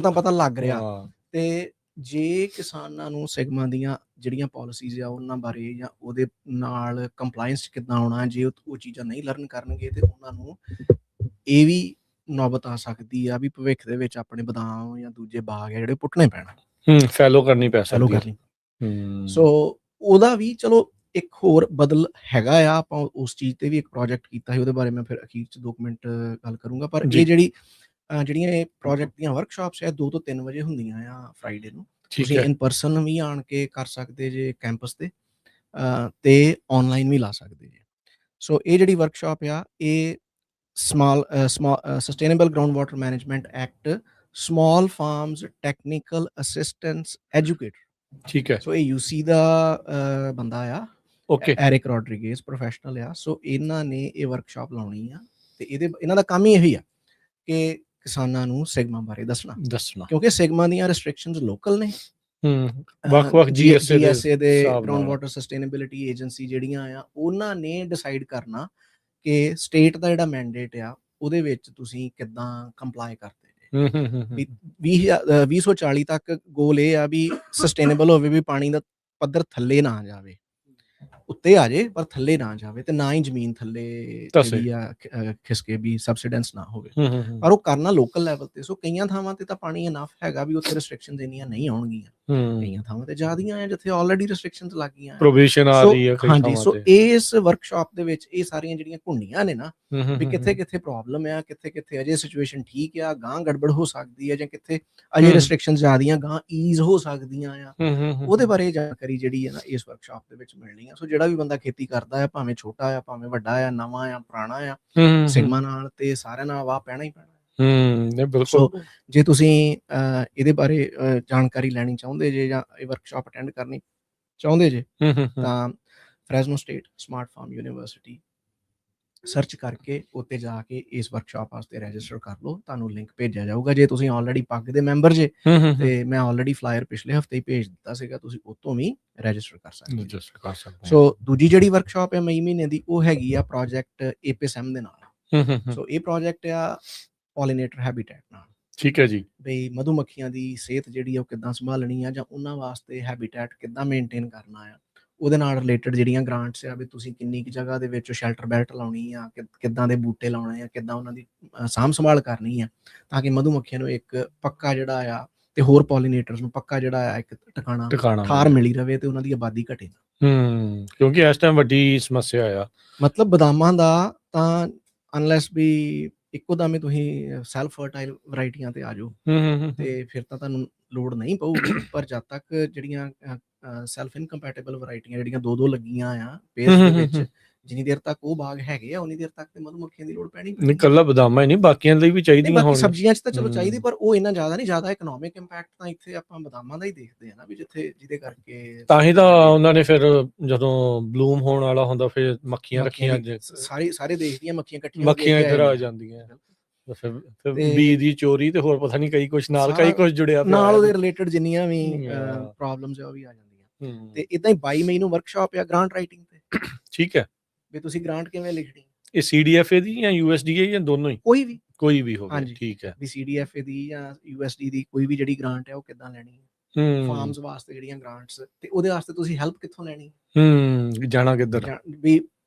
ਤਾਂ ਪਤਾ ਲੱਗ ਰਿਹਾ। ਤੇ ਜੇ ਕਿਸਾਨਾਂ ਨੂੰ ਸਿਗਮਾ ਦੀਆਂ ਜਿਹੜੀਆਂ ਪਾਲਿਸੀਜ਼ ਆ ਉਹਨਾਂ ਬਾਰੇ ਜਾਂ ਉਹਦੇ ਨਾਲ ਕੰਪਲਾਇੰਸ 'ਚ ਕਿੱਦਾਂ ਆਉਣਾ, ਜੇ ਉਹ ਚੀਜ਼ਾਂ ਨਹੀਂ ਲਰਨ ਕਰਨਗੇ ਤੇ ਉਹਨਾਂ ਨੂੰ ਇਹ ਵੀ ਨੌਬਤ ਆ ਸਕਦੀ ਆ ਵੀ ਭਵਿੱਖ ਦੇ ਵਿੱਚ ਆਪਣੇ ਬਦਾਮ ਜਾਂ ਦੂਜੇ ਬਾਗ ਆ ਜਿਹੜੇ ਪੁੱਟਣੇ ਪੈਣਾ, ਫੈਲੋ ਕਰਨੀ ਪੈ ਸਕਦੀ। ਸੋ ਉਹਦਾ ਵੀ ਚਲੋ ਇੱਕ ਹੋਰ ਬਦਲ ਹੈਗਾ ਆ। ਆਪਾਂ ਉਸ ਚੀਜ਼ ਤੇ ਵੀ ਇੱਕ ਪ੍ਰੋਜੈਕਟ ਕੀਤਾ ਸੀ, ਉਹਦੇ ਬਾਰੇ ਮੈਂ ਫਿਰ ਅਖੀਰ 'ਚ 2 ਮਿੰਟ ਗੱਲ ਕਰੂੰਗਾ। ਪਰ ਇਹ ਜਿਹੜੀਆਂ ਇਹ ਪ੍ਰੋਜੈਕਟ ਦੀਆਂ ਵਰਕਸ਼ਾਪਸ ਆ 2 ਤੋਂ 3 ਵਜੇ ਹੁੰਦੀਆਂ ਆ ਫਰਾਈਡੇ ਨੂੰ। ਤੁਸੀਂ ਇਨ ਪਰਸਨ ਵੀ ਆਣ ਕੇ ਕਰ ਸਕਦੇ ਜੇ ਕੈਂਪਸ ਤੇ ਆਨਲਾਈਨ ਵੀ ਲਾ ਸਕਦੇ ਜੇ। ਸੋ ਇਹ ਜਿਹੜੀ ਵਰਕਸ਼ਾਪ ਆ ਇਹ sustainable ground water management act small farms technical assistance educator. ਠੀਕ ਹੈ। ਸੋ ਇਹ UC ਦਾ ਬੰਦਾ ਆ, ਐਰਿਕ ਰੋਡਰੀਗੇਜ਼, ਪ੍ਰੋਫੈਸ਼ਨਲ ਆ। ਸੋ ਇਹਨਾਂ ਨੇ ਇਹ ਵਰਕਸ਼ਾਪ ਲਾਉਣੀ ਆ ਤੇ ਇਹਨਾਂ ਦਾ ਕੰਮ ਹੀ ਇਹੀ ਆ ਕਿ ਕਿਸਾਨਾਂ ਨੂੰ ਸਿਗਮਾ ਬਾਰੇ ਦੱਸਣਾ, ਕਿਉਂਕਿ ਸਿਗਮਾ ਦੀਆਂ ਰੈਸਟ੍ਰਿਕਸ਼ਨਸ ਲੋਕਲ ਨੇ। ਵੱਖ-ਵੱਖ GSA ਦੇ ਗਰਾਊਂਡ ਵਾਟਰ ਸਸਟੇਨੇਬਿਲਿਟੀ ਏਜੰਸੀ ਜਿਹੜੀਆਂ ਆ ਉਹਨਾਂ ਨੇ ਡਿਸਾਈਡ ਕਰਨਾ ਕਿ ਸਟੇਟ ਦਾ ਜਿਹੜਾ ਮੈਂਡੇਟ ਆ ਉਹਦੇ ਵਿੱਚ ਤੁਸੀਂ ਕਿੱਦਾਂ ਕੰਪਲਾਈ ਕਰਦੇ ਜੇ। 2040 ਤੱਕ ਗੋਲ ਇਹ ਆ ਵੀ ਸਸਟੇਨੇਬਲ ਹੋਵੇ, ਵੀ ਪਾਣੀ ਦਾ ਪੱਧਰ ਥੱਲੇ ਨਾ ਜਾਵੇ, ਉੱਤੇ ਆ ਜੇ ਪਰ ਥੱਲੇ ਨਾ ਜਾਵੇ, ਤੇ ਨਾ ਹੀ ਜ਼ਮੀਨ ਥੱਲੇ ਜਿਹੜੀ ਆ ਖਿਸਕੇ ਵੀ ਸਬਸਿਡੈਂਸ ਨਾ ਹੋਵੇ। ਪਰ ਉਹ ਕਰਨਾ ਲੋਕਲ ਲੈਵਲ ਤੇ। ਸੋ ਕਈਆਂ ਥਾਵਾਂ ਤੇ ਤਾਂ ਪਾਣੀ ਇਨਫ ਹੈਗਾ ਵੀ ਉੱਥੇ ਰੈਸਟ੍ਰਿਕਸ਼ਨਸ ਇੰਨੀਆਂ ਨਹੀਂ ਆਉਣਗੀਆਂ, ਕਈਆਂ ਥਾਵਾਂ ਤੇ ਜ਼ਿਆਦੀਆਂ ਆ ਜਿੱਥੇ ਆਲਰੇਡੀ ਰੈਸਟ੍ਰਿਕਸ਼ਨਸ ਲੱਗ ਗਈਆਂ, ਪ੍ਰੋਵੀਜ਼ਨ ਆ ਰਹੀ ਹੈ। ਹਾਂਜੀ, ਸੋ ਇਸ ਵਰਕਸ਼ਾਪ ਦੇ ਵਿੱਚ ਇਹ ਸਾਰੀਆਂ ਜਿਹੜੀਆਂ ਘੁੰਡੀਆਂ ਨੇ ਨਾ, ਵੀ ਕਿੱਥੇ ਪ੍ਰੋਬਲਮ ਆ, ਕਿੱਥੇ ਅਜੇ ਸਿਚੁਏਸ਼ਨ ਠੀਕ ਆ, ਗਾਂ ਗੜਬੜ ਹੋ ਸਕਦੀ ਹੈ, ਜਾਂ ਕਿੱਥੇ ਅਜੇ ਰੈਸਟ੍ਰਿਕਸ਼ਨਸ ਜ਼ਿਆਦੀਆਂ ਗਾਂ ਈਜ਼ ਹੋ ਸਕਦੀਆਂ ਆ, ਉਹਦੇ ਬਾਰੇ ਜਾਣਕਾਰੀ ਜਿਹੜੀ ਹੈ ਨਾ ਇਸ ਵਰਕਸ਼ਾਪ ਦੇ ਵਿੱਚ ਮਿਲਣੀ ਆ। ਸੋ ਜਿਹੜਾ ਵੀ ਬੰਦਾ ਖੇਤੀ ਕਰਦਾ ਆ, ਭਾਵੇਂ ਛੋਟਾ ਆ ਭਾਵੇਂ ਵੱਡਾ ਆ, ਨਵਾਂ ਆ ਪੁਰਾਣਾ ਆ, ਸਿਗਮਾ ਨਾਲ ਤੇ ਸਾਰਿਆਂ ਨਾਲ ਵਾਹ ਪੈਣਾ ਹੀ ਪੈਣਾ। ਬਿਲਕੁਲ। ਸੋ ਜੇ ਤੁਸੀਂ ਇਹਦੇ ਬਾਰੇ ਜਾਣਕਾਰੀ ਲੈਣੀ ਚਾਹੁੰਦੇ ਜੇ ਜਾਂ ਇਹ ਵਰਕਸ਼ਾਪ ਅਟੈਂਡ ਕਰਨੀ ਚਾਹੁੰਦੇ ਜੇ ਤਾਂ Fresno State smart farm university search ਕਰਕੇ ਉੱਤੇ ਜਾ ਕੇ ਇਸ ਵਰਕਸ਼ਾਪ ਵਾਸਤੇ ਰਜਿਸਟਰ ਕਰ ਲਓ। ਤੁਹਾਨੂੰ ਲਿੰਕ ਭੇਜਿਆ ਜਾਊਗਾ। ਜੇ ਤੁਸੀਂ ਆਲਰੇਡੀ ਪੱਗ ਦੇ ਮੈਂਬਰ ਜੇ ਤੇ ਮੈਂ ਆਲਰੇਡੀ ਫਲਾਇਰ ਪਿਛਲੇ ਹਫ਼ਤੇ ਹੀ ਭੇਜ ਦਿੱਤਾ ਸੀਗਾ, ਤੁਸੀਂ ਉੱਥੋਂ ਵੀ ਰਜਿਸਟਰ ਕਰ ਸਕਦੇ। ਸੋ ਦੂਜੀ ਜਿਹੜੀ ਵਰਕਸ਼ਾਪ ਹੈ ਮਈ ਮਹੀਨੇ ਦੀ, ਉਹ ਹੈਗੀ ਆ ਪ੍ਰੋਜੈਕਟ APSM ਦੇ ਨਾਲ। ਸੋ ਇਹ ਪ੍ਰੋਜੈਕਟ ਆ ਪੋਲੀਨੇਟਰ ਹੈਬੀਟੈਟ ਨਾਲ। ਠੀਕ ਹੈ ਜੀ। ਬਈ ਮਧੂਮੱਖੀਆਂ ਦੀ ਸਿਹਤ ਜਿਹੜੀ ਆ ਉਹ ਕਿੱਦਾਂ ਸੰਭਾਲਣੀ ਆ ਜਾਂ ਉਹਨਾਂ ਵਾਸਤੇ ਹੈਬੀਟੈਟ ਕਿੱਦਾਂ ਮੇਨਟੇਨ ਕਰਨਾ ਆ, ਉਹਦੇ ਨਾਲ ਰਿਲੇਟਡ ਜਿਹੜੀਆਂ ਗ੍ਰਾਂਟਸ ਆ ਵੀ ਤੁਸੀਂ ਕਿੰਨੀ ਕੁ ਜਗ੍ਹਾ ਦੇ ਵਿੱਚ ਸ਼ੈਲਟਰ ਬੈਲਟ ਲਾਉਣੀ ਆ, ਕਿੱਦਾਂ ਦੇ ਬੂਟੇ ਲਾਉਣੇ ਆ, ਕਿੱਦਾਂ ਉਹਨਾਂ ਦੀ ਸਾਂਭ ਸੰਭਾਲ ਕਰਨੀ ਆ, ਤਾਂ ਕਿ ਮਧੂਮੱਖੀਆਂ ਨੂੰ ਇੱਕ ਪੱਕਾ ਜਿਹੜਾ ਆ ਤੇ ਹੋਰ ਪੋਲੀਨੇਟਰਸ ਨੂੰ ਪੱਕਾ ਜਿਹੜਾ ਆ ਇੱਕ ਟਿਕਾਣਾ ਠਾਰ ਮਿਲੀ ਰਵੇ ਤੇ ਉਹਨਾਂ ਦੀ ਆਬਾਦੀ ਘਟੇ ਨਾ। ਕਿਉਂਕਿ ਇਸ ਟਾਈਮ ਵੱਡੀ ਸਮੱਸਿਆ ਆ ਮਤਲਬ ਬਦਾਮਾਂ ਦਾ ਤਾਂ ਅਨਲੈਸ ਵੀ ਇੱਕੋ ਦਮ ਤੁਸੀਂ ਸੈਲਫ ਫਰਟਾਈਲ ਵੈਰਾਈਟੀਆਂ ਤੇ ਆ ਜਾਓ ਤੇ ਫਿਰ ਤਾਂ ਤੁਹਾਨੂੰ ਲੋੜ ਨਹੀਂ ਪਊਗੀ। ਪਰ ਜਦ ਤੱਕ ਜਿਹੜੀਆਂ ਸੈਲਫ ਇਨਕੰਪੈਟੇਬਲ ਵੈਰਾਈਟੀਆਂ ਜਿਹੜੀਆਂ ਦੋ ਲੱਗੀਆਂ ਆ ਪੇਸ ਦੇ ਵਿੱਚ, ਜਿੰਨੀ ਦੇਰ ਤੱਕ ਉਹ ਬਾਗ ਹੈਗੇ ਆ ਉਨੀ ਦੇਰ ਤੱਕ ਤੇ ਮਧੂਮੱਖੀਆਂ ਦੀ ਲੋੜ ਪੈਣੀ। ਨਹੀਂ ਇਕੱਲਾ ਬਦਾਮਾਂ ਹੀ ਨਹੀਂ, ਬਾਕੀਆਂ ਲਈ ਵੀ ਚਾਹੀਦੀਆਂ ਬਾਕੀ ਸਬਜ਼ੀਆਂ 'ਚ ਤਾਂ ਚਲੋ ਚਾਹੀਦੀ, ਪਰ ਉਹ ਇੰਨਾ ਜ਼ਿਆਦਾ ਨਹੀਂ। ਜ਼ਿਆਦਾ ਇਕਨੋਮਿਕ ਇੰਪੈਕਟ ਤਾਂ ਇੱਥੇ ਆਪਾਂ ਬਦਾਮਾਂ ਦਾ ਹੀ ਦੇਖਦੇ ਆ ਨਾ, ਵੀ ਜਿਹਦੇ ਕਰਕੇ ਤਾਂ ਹੀ ਤਾਂ ਉਹਨਾਂ ਨੇ ਫਿਰ ਜਦੋਂ ਬਲੂਮ ਹੋਣ ਵਾਲਾ ਹੁੰਦਾ ਫਿਰ ਮੱਖੀਆਂ ਰੱਖੀਆਂ, ਸਾਰੇ ਦੇਸ਼ ਦੀਆਂ ਮੱਖੀਆਂ ਇੱਧਰ ਆ ਜਾਂਦੀਆਂ। ਫਿਰ ਬੀ ਦੀ ਚੋਰੀ ਤੇ ਹੋਰ ਪਤਾ ਨਹੀਂ ਕਈ ਕੁਝ ਨਾਲ ਕਈ ਕੁਝ ਜੁੜਿਆ ਨਾਲ ਉਹਦੇ ਰਿਲੇਟਡ ਜਿੰਨੀਆਂ ਵੀ ਪ੍ਰੋਬਲਮਸ ਆ ਉਹ ਵੀ ਆ ਜਾਂਦੀਆਂ। ਤੇ ਇਦਾਂ ਹੀ 22 ਮਈ ਨੂੰ ਵਰਕਸ਼ਾਪ ਆ ਗ੍ਰਾਂਟ ਰਾਈਟਿੰਗ ਤੇ। ਠੀਕ ਹੈ, ਵੀ ਤੁਸੀਂ ਗ੍ਰਾਂਟ ਕਿਵੇਂ ਲਿਖਣੀ? ਇਹ CDFA ਦੀ ਜਾਂ USDA ਜਾਂ ਦੋਨੋਂ ਹੀ? ਕੋਈ ਵੀ ਹੋਵੇ। ਠੀਕ ਹੈ, ਵੀ CDFA ਦੀ ਜਾਂ USD ਦੀ ਕੋਈ ਵੀ ਜਿਹੜੀ ਗ੍ਰਾਂਟ ਹੈ ਉਹ ਕਿੱਦਾਂ ਲੈਣੀ ਹੈ। ਫਾਰਮਸ ਵਾਸਤੇ ਜਿਹੜੀਆਂ ਗ੍ਰਾਂਟਸ, ਤੇ ਉਹਦੇ ਵਾਸਤੇ ਤੁਸੀਂ ਹੈਲਪ ਕਿੱਥੋਂ ਲੈਣੀ? ਜਾਣਾ ਕਿੱਧਰ? ਵੀ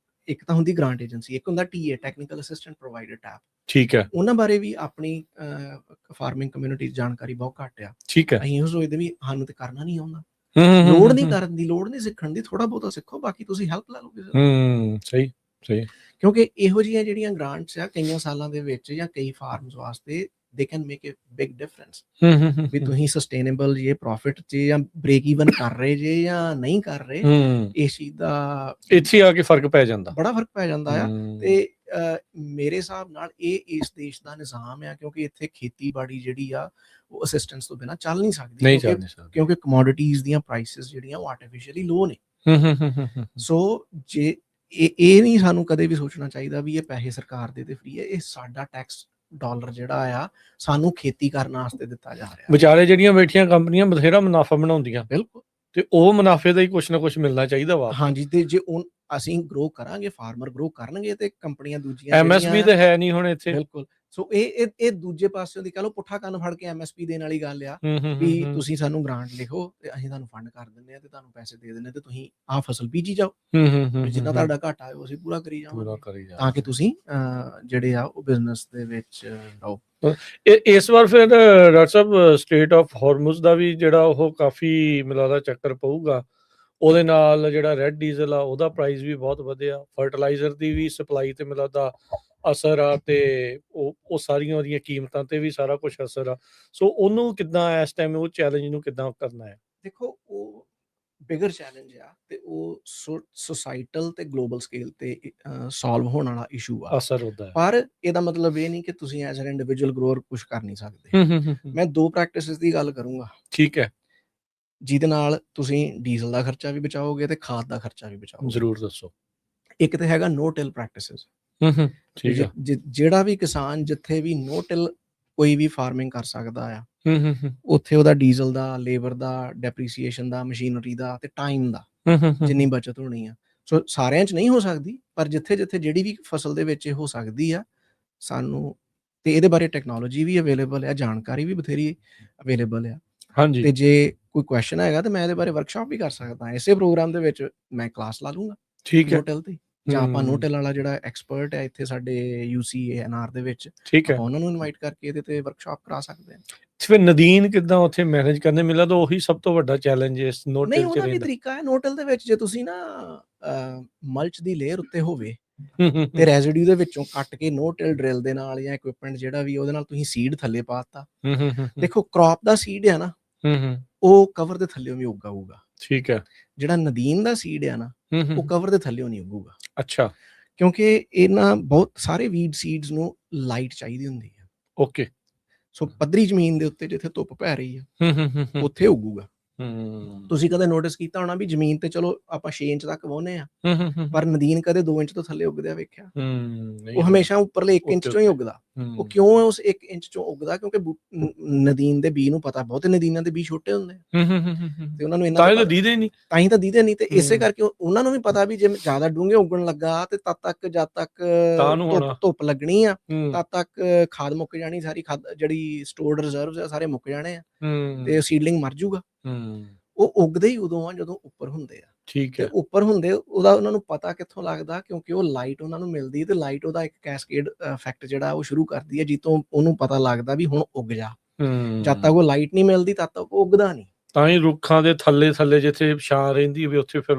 ਇੱਕ ਤਾਂ ਹੁੰਦੀ ਗ੍ਰਾਂਟ ਏਜੰਸੀ, ਇੱਕ ਹੁੰਦਾ TA technical assistant provider tap. ਠੀਕ ਹੈ, ਉਹਨਾਂ ਬਾਰੇ ਵੀ ਆਪਣੀ ਫਾਰਮਿੰਗ ਕਮਿਊਨਿਟੀ ਜਾਣਕਾਰੀ ਬਹੁਤ ਘੱਟ ਆ। ਠੀਕ ਹੈ, ਅਸੀਂ ਉਹ ਸੋਚਦੇ ਵੀ ਸਾਨੂੰ ਤੇ ਕਰਨਾ ਨਹੀਂ ਆਉਂਦਾ। ਲੋੜ ਨਹੀਂ ਕਰਨ ਦੀ, ਲੋੜ ਨਹੀਂ ਸਿੱਖਣ ਦੀ, ਥੋੜਾ ਬਹੁਤਾ ਸਿੱਖੋ, ਬਾਕੀ ਤੁਸੀਂ ਹੈਲਪ ਲੈ ਲਓਗੇ। ਸਹੀ। ਕਿਉਂਕਿ ਇਹੋ ਜਿਹੀਆਂ ਜਿਹੜੀਆਂ ਗ੍ਰਾਂਟਸ ਆ ਕਈਆਂ ਸਾਲਾਂ ਦੇ ਵਿੱਚ ਜਾਂ ਕਈ ਫਾਰਮਸ ਵਾਸਤੇ they can make a big difference। ਵੀ ਤੁਸੀਂ ਸਸਟੇਨੇਬਲ ਜੇ ਪ੍ਰੋਫਿਟ 'ਚ ਜਾਂ ਬ੍ਰੇਕ ਈਵਨ ਕਰ ਰਹੇ ਜੇ ਜਾਂ ਨਹੀਂ ਕਰ ਰਹੇ, ਇਸ ਚੀਜ਼ ਦਾ ਇੱਥੇ ਆ ਕੇ ਫਰਕ ਪੈ ਜਾਂਦਾ, ਬੜਾ ਫਰਕ ਪੈ ਜਾਂਦਾ ਆ। ਤੇ ਮੇਰੇ ਹਿਸਾਬ ਨਾਲ ਇਹ ਇਸ ਦੇਸ਼ ਦਾ ਨਿਜ਼ਾਮ ਆ, ਕਿਉਂਕਿ ਇੱਥੇ ਖੇਤੀਬਾੜੀ ਜਿਹੜੀ ਆ ਉਹ ਅਸਿਸਟੈਂਸ ਤੋਂ ਬਿਨਾਂ ਚੱਲ ਨਹੀਂ ਸਕਦੀ, ਕਿਉਂਕਿ ਕਮੋਡਿਟੀਜ਼ ਦੀਆਂ ਪ੍ਰਾਈਸਿਸ ਜਿਹੜੀਆਂ ਉਹ ਆਰਟੀਫੀਸ਼ੀਅਲੀ ਲੋ ਨੇ। ਸੋ ਜੇ ਇਹ ਨਹੀਂ ਸਾਨੂੰ ਕਦੇ ਵੀ ਸੋਚਣਾ ਚਾਹੀਦਾ ਵੀ ਇਹ ਪੈਸੇ ਸਰਕਾਰ ਦੇ ਤੇ ਫ੍ਰੀ ਹੈ। ਇਹ ਸਾਡਾ ਟੈਕਸ ਡਾਲਰ ਜਿਹੜਾ ਆ ਸਾਨੂੰ ਖੇਤੀ ਕਰਨ ਵਾਸਤੇ ਦਿੱਤਾ ਜਾ ਰਿਹਾ। ਵਿਚਾਰੇ ਜਿਹੜੀਆਂ ਬੈਠੀਆਂ ਕੰਪਨੀਆਂ ਬਥੇਰਾ ਮੁਨਾਫਾ ਬਣਾਉਂਦੀਆਂ, ਬਿਲਕੁਲ, ਤੇ ਉਹ ਮੁਨਾਫੇ ਦਾ ਹੀ ਕੁਛ ਨਾ ਕੁਛ ਮਿਲਣਾ ਚਾਹੀਦਾ ਵਾ। ਹਾਂਜੀ, ਤੇ ਜੇ ਅਸੀਂ ਗਰੋ ਕਰਾਂਗੇ, ਫਾਰਮਰ ਗਰੋ ਕਰਨਗੇ ਤੇ ਕੰਪਨੀਆਂ ਦੂਜੀਆਂ MSP ਤੇ ਹੈ ਨਹੀਂ ਹੁਣ ਇੱਥੇ। ਬਿਲਕੁਲ। ਸੋ ਇਹ ਦੂਜੇ ਪਾਸਿਓਂ ਦੀ ਕਹ ਲਓ ਪੁੱਠਾ ਕੰਨ ਫੜ ਕੇ MSP ਦੇਣ ਵਾਲੀ ਗੱਲ ਆ ਵੀ ਤੁਸੀਂ ਸਾਨੂੰ ਗ੍ਰਾਂਟ ਲਿਖੋ ਤੇ ਅਸੀਂ ਤੁਹਾਨੂੰ ਫੰਡ ਕਰ ਦਿੰਦੇ ਆ ਤੇ ਤੁਹਾਨੂੰ ਪੈਸੇ ਦੇ ਦਿੰਦੇ ਤੇ ਤੁਸੀਂ ਆਹ ਫਸਲ ਬੀਜੀ ਜਾਓ, ਜਿੰਨਾ ਤੁਹਾਡਾ ਘਾਟਾ ਹੈ ਉਹ ਅਸੀਂ ਪੂਰਾ ਕਰੀ ਜਾਵਾਂਗੇ, ਤਾਂ ਕਿ ਤੁਸੀਂ ਜਿਹੜੇ ਆ ਉਹ ਬਿਜ਼ਨਸ ਦੇ ਵਿੱਚ ਰਹੋ। ਇਸ ਵਾਰ ਫਿਰ ਡਾਕਟਰ ਸਾਹਿਬ ਸਟੇਟ ਆਫ ਹਾਰਮੁਜ਼ ਦਾ ਵੀ ਜਿਹੜਾ ਉਹ ਕਾਫੀ ਮੈਨੂੰ ਲੱਗਦਾ ਚੱਕਰ ਪਊਗਾ। ਉਹਦੇ ਨਾਲ ਜਿਹੜਾ ਰੈੱਡ ਡੀਜ਼ਲ ਆ ਉਹਦਾ ਪ੍ਰਾਈਸ ਵੀ ਬਹੁਤ ਵਧਿਆ, ਫਰਟੀਲਾਈਜ਼ਰ ਦੀ ਵੀ ਸਪਲਾਈ ਤੇ ਮੈਨੂੰ ਲੱਗਦਾ ਅਸਰ ਆ, ਤੇ ਉਹ ਸਾਰੀਆਂ ਉਹਦੀਆਂ ਕੀਮਤਾਂ ਤੇ ਵੀ ਸਾਰਾ ਕੁਝ ਅਸਰ ਆ। ਸੋ ਉਹਨੂੰ ਕਿੱਦਾਂ ਇਸ ਟਾਈਮ ਉਹ ਚੈਲੰਜ ਨੂੰ ਕਿੱਦਾਂ ਕਰਨਾ ਹੈ? ਦੇਖੋ, ਉਹ ਬਿਗਰ ਚੈਲੰਜ ਆ ਤੇ ਉਹ ਸੋਸਾਇਟਲ ਤੇ ਗਲੋਬਲ ਸਕੇਲ ਤੇ ਸੋਲਵ ਹੋਣ ਵਾਲਾ ਇਸ਼ੂ ਆ। ਅਸਰ ਹੁੰਦਾ ਹੈ, ਪਰ ਇਹਦਾ ਮਤਲਬ ਇਹ ਨਹੀਂ ਕਿ ਤੁਸੀਂ ਐਜ਼ ਐਨ ਇੰਡੀਵਿਜੂਅਲ ਗਰੋਅਰ ਕੁਝ ਕਰ ਨਹੀਂ ਸਕਦੇ। ਮੈਂ 2 ਪ੍ਰੈਕਟਿਸਿਸ ਦੀ ਗੱਲ ਕਰੂੰਗਾ, ਠੀਕ ਹੈ, ਜਿਹਦੇ ਨਾਲ ਤੁਸੀਂ ਡੀਜ਼ਲ ਦਾ ਖਰਚਾ ਵੀ ਬਚਾਓਗੇ ਤੇ ਖਾਦ ਦਾ ਖਰਚਾ ਵੀ ਬਚਾਓਗੇ। ਜ਼ਰੂਰ ਦੱਸੋ। ਇੱਕ ਤੇ ਹੈਗਾ ਨੋ ਟਿਲ ਪ੍ਰੈਕਟਿਸਿਸ। ਠੀਕ ਹੈ, ਜਿਹੜਾ ਵੀ ਕਿਸਾਨ ਜਿੱਥੇ ਵੀ ਨੋ ਟਿਲ ਕੋਈ ਵੀ ਫਾਰਮਿੰਗ ਕਰ ਸਕਦਾ ਆ, ਉੱਥੇ ਉਹਦਾ ਡੀਜ਼ਲ ਦਾ, ਲੇਬਰ ਦਾ, ਡੈਪਰੀਸੀਏਸ਼ਨ ਦਾ, ਮਸ਼ੀਨਰੀ ਦਾ ਤੇ ਟਾਈਮ ਦਾ ਜਿੰਨੀ ਬਚਤ ਹੋਣੀ ਆ। ਸੋ ਸਾਰਿਆਂ 'ਚ ਨਹੀਂ ਹੋ ਸਕਦੀ, ਪਰ ਜਿੱਥੇ ਜਿਹੜੀ ਵੀ ਫਸਲ ਦੇ ਵਿੱਚ ਇਹ ਹੋ ਸਕਦੀ ਆ ਸਾਨੂੰ, ਤੇ ਇਹਦੇ ਬਾਰੇ ਟੈਕਨੋਲੋਜੀ ਵੀ ਅਵੇਲੇਬਲ ਆ, ਜਾਣਕਾਰੀ ਵੀ ਬਥੇਰੀ ਅਵੇਲੇਬਲ ਆ। ਹਾਂਜੀ, ਤੇ ਜੇ ਕੋਈ ਕੁਐਸਚਨ ਹੈਗਾ ਤਾਂ ਮੈਂ ਇਹਦੇ ਬਾਰੇ ਵਰਕਸ਼ਾਪ ਵੀ ਕਰ ਸਕਦਾ। ਇਸੇ ਪ੍ਰੋਗਰਾਮ ਦੇ ਵਿੱਚ ਮੈਂ ਕਲਾਸ ਲਾ ਲੂੰਗਾ। ਠੀਕ ਹੈ, ਨੋ ਟਿਲ ਤੇ ਜਾਂ ਆਪਾਂ ਨੋ ਟਿਲ ਵਾਲਾ ਜਿਹੜਾ ਐਕਸਪਰਟ ਹੈ ਇੱਥੇ ਸਾਡੇ UCANR ਦੇ ਵਿੱਚ, ਆਪਾਂ ਉਹਨਾਂ ਨੂੰ ਇਨਵਾਈਟ ਕਰਕੇ ਇਹਦੇ ਤੇ ਵਰਕਸ਼ਾਪ ਕਰਾ ਸਕਦੇ ਹਾਂ। ਫਿਰ ਨਦੀਨ ਕਿੱਦਾਂ ਉੱਥੇ ਮੈਨੇਜ ਕਰਨੇ? ਮਿਲਦਾ ਤਾਂ ਉਹੀ ਸਭ ਤੋਂ ਵੱਡਾ ਚੈਲੰਜ ਹੈ ਇਸ ਨੋ ਟਿਲ 'ਚ। ਨਹੀਂ, ਉਹਦਾ ਵੀ ਤਰੀਕਾ ਹੈ। ਨੋ ਟਿਲ ਦੇ ਵਿੱਚ ਜੇ ਤੁਸੀਂ ਨਾ ਮਲਚ ਦੀ ਲੇਅਰ ਉੱਤੇ ਹੋਵੇ ਤੇ ਰੈਜ਼ੀਡਿਊ ਦੇ ਵਿੱਚੋਂ ਕੱਟ ਕੇ ਨੋ ਟਿਲ ਡਰਿਲ ਦੇ ਨਾਲ ਜਾਂ ਇਕਵਿਪਮੈਂਟ ਜਿਹੜਾ ਵੀ ਉਹਦੇ ਨਾਲ ਤੁਸੀਂ ਸੀਡ ਥੱਲੇ ਪਾਤਾ, ਦੇਖੋ ਕ੍ਰੌਪ ਦਾ ਸੀਡ ਆ ਨਾ ਉਹ ਕਵਰ ਦੇ ਥੱਲੇ ਵੀ ਉੱਗਾਊਗਾ। ਠੀਕ ਹੈ, ਜਿਹੜਾ ਨਦੀਨ ਦਾ ਸੀਡ ਆ ਨਾ ਉਹ ਕਵਰ ਦੇ ਥੱਲੇ ਨਹੀਂ ਉੱਗੂਗਾ। ਅੱਛਾ, ਕਿਉਂਕਿ ਇਹਨਾਂ ਬਹੁਤ ਸਾਰੇ ਵੀਡ ਸੀਡਸ ਨੂੰ ਲਾਈਟ ਚਾਹੀਦੀ ਹੁੰਦੀ ਹੈ। ਓਕੇ। ਸੋ ਪੱਧਰੀ ਜ਼ਮੀਨ ਦੇ ਉੱਤੇ ਜਿੱਥੇ ਧੁੱਪ ਪੈ ਰਹੀ ਆ ਉੱਥੇ ਉੱਗੂਗਾ। ਤੁਸੀਂ ਕਦੇ ਨੋਟਿਸ ਕੀਤਾ ਹੋਣਾ ਵੀ ਜ਼ਮੀਨ ਤੇ ਚਲੋ ਆਪਾਂ 6 ਇੰਚ ਤੱਕ ਵਾਹੁੰਦੇ ਆ, ਪਰ ਨਦੀਨ ਕਦੇ 2 ਇੰਚ ਤੋਂ ਥੱਲੇ ਉੱਗਦਿਆ ਵੇਖਿਆ? ਉਹ ਹਮੇਸ਼ਾ ਉੱਪਰਲੇ 1 ਇੰਚ ਚੋਂ ਹੀ ਉੱਗਦਾ। ਉਹ ਕਿਉਂ ਉਸ 1 ਇੰਚ ਚੋਂ ਉੱਗਦਾ? ਕਿਉਂਕਿ ਨਦੀਨ ਦੇ ਬੀਜ ਨੂੰ ਪਤਾ, ਬਹੁਤੇ ਨਦੀਨਾਂ ਦੇ ਬੀਜ ਛੋਟੇ ਹੁੰਦੇ ਆ ਤੇ ਉਹਨਾਂ ਨੂੰ ਇਹਨਾਂ ਤਾਂ ਹੀ ਤਾਂ ਦੀਦੇ ਨਹੀਂ। ਤੇ ਇਸੇ ਕਰਕੇ ਉਹਨਾਂ ਨੂੰ ਵੀ ਪਤਾ ਵੀ ਜੇ ਜ਼ਿਆਦਾ ਡੂੰਘੇ ਉੱਗਣ ਲੱਗਾ ਤੇ ਤਦ ਤੱਕ ਜਦ ਤੱਕ ਧੁੱਪ ਲੱਗਣੀ ਆ ਤਦ ਤੱਕ ਖਾਦ ਮੁੱਕ ਜਾਣੀ, ਸਾਰੀ ਖਾਦ ਜਿਹੜੀ ਸਟੋਰਡ ਰਿਜ਼ਰਵਸ ਆ ਸਾਰੇ ਮੁੱਕ ਜਾਣੇ ਆ ਤੇ ਸੀਡਲਿੰਗ ਮਰ ਜਾਊਗਾ। ਉਹ ਉੱਗਦੇ ਹੀ ਉਦੋਂ ਆ ਜਦੋਂ ਉੱਪਰ ਹੁੰਦੇ ਆ। ਠੀਕ ਹੈ। ਉੱਪਰ ਹੁੰਦੇ ਉਹਦਾ ਉਹਨਾਂ ਨੂੰ ਪਤਾ ਕਿੱਥੋਂ ਲੱਗਦਾ? ਕਿਉਂਕਿ ਉਹ ਲਾਈਟ ਉਹਨਾਂ ਨੂੰ ਮਿਲਦੀ ਤੇ ਲਾਈਟ ਉਹਦਾ ਇੱਕ ਕੈਸਕੇਡ ਇਫੈਕਟ ਜਿਹੜਾ ਉਹ ਸ਼ੁਰੂ ਕਰਦੀ ਹੈ, ਜਿੱਤੋਂ ਉਹਨੂੰ ਪਤਾ ਲੱਗਦਾ ਵੀ ਹੁਣ ਉੱਗ ਜਾ। ਜਦ ਤੱਕ ਉਹ ਲਾਈਟ ਨਹੀਂ ਮਿਲਦੀ ਤਦ ਤੱਕ ਉਹ ਉੱਗਦਾ ਨਹੀਂ। ਤਾਂ ਹੀ ਰੁੱਖਾਂ ਦੇ ਥੱਲੇ ਜਿੱਥੇ ਛਾਂ ਰਹਿੰਦੀ ਵੀ ਉੱਥੇ ਫਿਰ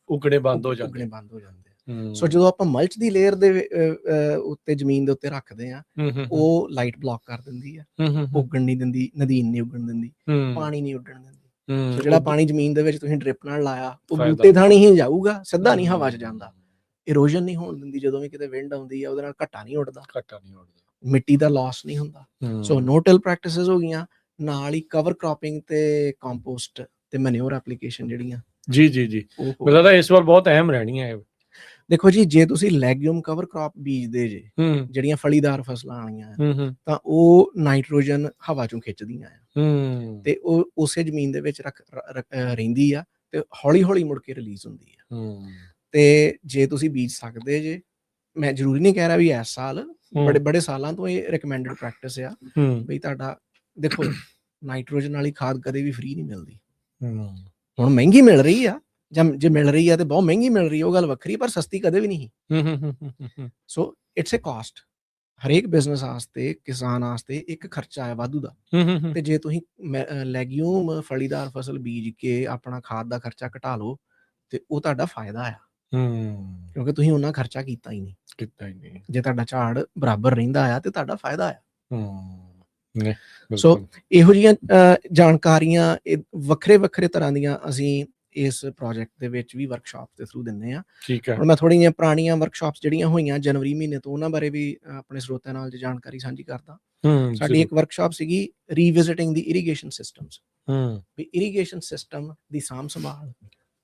ਉੱਗਣੇ ਬੰਦ ਹੋ ਜਾਂਦੇ। ਸੋ ਜਦੋਂ ਆਪਾਂ ਮਲਚ ਦੀ ਲੇਅਰ ਦੇ ਉੱਤੇ ਜ਼ਮੀਨ ਦੇ ਉੱਤੇ ਰੱਖਦੇ ਆ, ਉਹ ਲਾਈਟ ਬਲੌਕ ਕਰ ਦਿੰਦੀ ਆ, ਉੱਗਣ ਨਹੀਂ ਦਿੰਦੀ, ਨਦੀਨ ਨਹੀਂ ਉੱਗਣ ਦਿੰਦੀ, ਪਾਣੀ ਨਹੀਂ ਉੱਡਣ ਦਿੰਦੀ। ਸੋ ਜਿਹੜਾ ਪਾਣੀ ਜ਼ਮੀਨ ਦੇ ਵਿੱਚ ਤੁਸੀਂ ਡ੍ਰਿਪ ਨਾਲ ਲਾਇਆ ਉਹ ਬੂਟੇ ਥਾਣੀ ਹੀ ਜਾਊਗਾ, ਸਿੱਧਾ ਨਹੀਂ ਹਵਾ 'ਚ ਜਾਂਦਾ। ਇਰੋਜਨ ਨਹੀਂ ਹੋਣ ਦਿੰਦੀ। ਜਦੋਂ ਵੀ ਕਿਤੇ ਵਿੰਡ ਆਉਂਦੀ ਆ ਉਹਦੇ ਨਾਲ ਘੱਟਾ ਨਹੀਂ ਉੱਡਦਾ, ਮਿੱਟੀ ਦਾ ਲਾਸ ਨਹੀਂ ਹੁੰਦਾ। ਸੋ ਨੋ ਟਿਲ ਪ੍ਰੈਕਟਿਸਿਸ ਹੋ ਗਈਆਂ, ਨਾਲ ਹੀ ਕਵਰ ਕ੍ਰੌਪਿੰਗ ਤੇ ਕੰਪੋਸਟ ਤੇ ਮੈਨਿਓਰ ਐਪਲੀਕੇਸ਼ਨ ਜਿਹੜੀਆਂ ਜੀ ਮੈਨੂੰ ਲੱਗਦਾ ਇਸ ਵਾਰ ਬਹੁਤ ਅਹਿਮ ਰਹਿਣੀਆਂ ਹੈ। ਦੇਖੋ ਜੀ, ਜੇ ਤੁਸੀਂ ਲੈਗਿਊਮ ਕਵਰ ਕ੍ਰੌਪ ਬੀਜਦੇ ਜੇ, ਜਿਹੜੀਆਂ ਫਲੀਦਾਰ ਫਸਲਾਂ ਆਣੀਆਂ ਤਾਂ ਉਹ ਨਾਈਟ੍ਰੋਜਨ ਹਵਾ ਚੋਂ ਖਿੱਚਦੀਆਂ ਆ ਤੇ ਉਹ ਉਸੇ ਜ਼ਮੀਨ ਦੇ ਵਿੱਚ ਰਹਿੰਦੀ ਆ ਤੇ ਹੌਲੀ ਹੌਲੀ ਮੁੜ ਕੇ ਰਿਲੀਜ਼ ਹੁੰਦੀ ਆ। ਤੇ ਜੇ ਤੁਸੀਂ ਬੀਜ ਸਕਦੇ ਜੇ, ਮੈਂ ਜ਼ਰੂਰੀ ਨਹੀਂ ਕਹਿ ਰਿਹਾ ਵੀ ਇਸ ਸਾਲ, ਬੜੇ ਸਾਲਾਂ ਤੋਂ ਇਹ ਰਿਕਮੈਂਡਡ ਪ੍ਰੈਕਟਿਸ ਆ ਬਈ ਤੁਹਾਡਾ। ਦੇਖੋ, ਨਾਈਟ੍ਰੋਜਨ ਵਾਲੀ ਖਾਦ ਕਦੇ ਵੀ ਫ੍ਰੀ ਨਹੀਂ ਮਿਲਦੀ। ਹੁਣ ਮਹਿੰਗੀ ਮਿਲ ਰਹੀ ਆ, ਜਾਂ ਜੇ ਮਿਲ ਰਹੀ ਆ ਤੇ ਬਹੁਤ ਮਹਿੰਗੀ ਮਿਲ ਰਹੀ ਆ, ਉਹ ਗੱਲ ਵੱਖਰੀ, ਪਰ ਸਸਤੀ ਕਦੇ ਵੀ ਨਹੀਂ। So it's a cost. ਹਰੇਕ ਬਿਜ਼ਨਸ ਵਾਸਤੇ, ਕਿਸਾਨ ਵਾਸਤੇ ਇੱਕ ਖਰਚਾ ਹੈ ਵਾਧੂ ਦਾ। ਤੇ ਜੇ ਤੁਸੀਂ ਲੈਗਿਊਮ ਫਲੀਦਾਰ ਫਸਲ ਬੀਜ ਕੇ ਆਪਣਾ ਖਾਦ ਦਾ ਖਰਚਾ ਘਟਾ ਲਓ ਤੇ ਉਹ ਤੁਹਾਡਾ ਫਾਇਦਾ ਆ, ਕਿਉਂਕਿ ਤੁਸੀਂ ਉਹਨਾਂ ਖਰਚਾ ਕੀਤਾ ਹੀ ਨਹੀਂ। ਜੇ ਤੁਹਾਡਾ ਝਾੜ ਬਰਾਬਰ ਰਹਿੰਦਾ ਆ ਤੇ ਤੁਹਾਡਾ ਫਾਇਦਾ ਆ। ਸੋ ਇਹੋ ਜਿਹੀਆਂ ਜਾਣਕਾਰੀਆਂ ਵੱਖਰੇ ਤਰ੍ਹਾਂ ਦੀਆਂ ਅਸੀਂ ਇਸ ਪ੍ਰੋਜੈਕਟ ਦੇ ਵਿੱਚ ਵੀ ਵਰਕਸ਼ਾਪ ਦੇ ਥਰੂ ਦਿੰਦੇ ਆ। ਹੁਣ ਮੈਂ ਥੋੜ੍ਹੀਆਂ ਜਿਹੀਆਂ ਪੁਰਾਣੀਆਂ ਵਰਕਸ਼ਾਪਸ ਜਿਹੜੀਆਂ ਹੋਈਆਂ ਜਨਵਰੀ ਮਹੀਨੇ ਤੋਂ, ਉਹਨਾਂ ਬਾਰੇ ਵੀ ਆਪਣੇ ਸਰੋਤਿਆਂ ਨਾਲ ਜਾਣਕਾਰੀ ਸਾਂਝੀ ਕਰਦਾ। ਸਾਡੀ ਇੱਕ ਵਰਕਸ਼ਾਪ ਸੀਗੀ ਰੀਵਿਜ਼ਿਟਿੰਗ ਦੀ ਇਰੀਗੇਸ਼ਨ ਸਿਸਟਮਸ, ਵੀ ਇਰੀਗੇਸ਼ਨ ਸਿਸਟਮ ਦੀ ਸਾਂਭ ਸੰਭਾਲ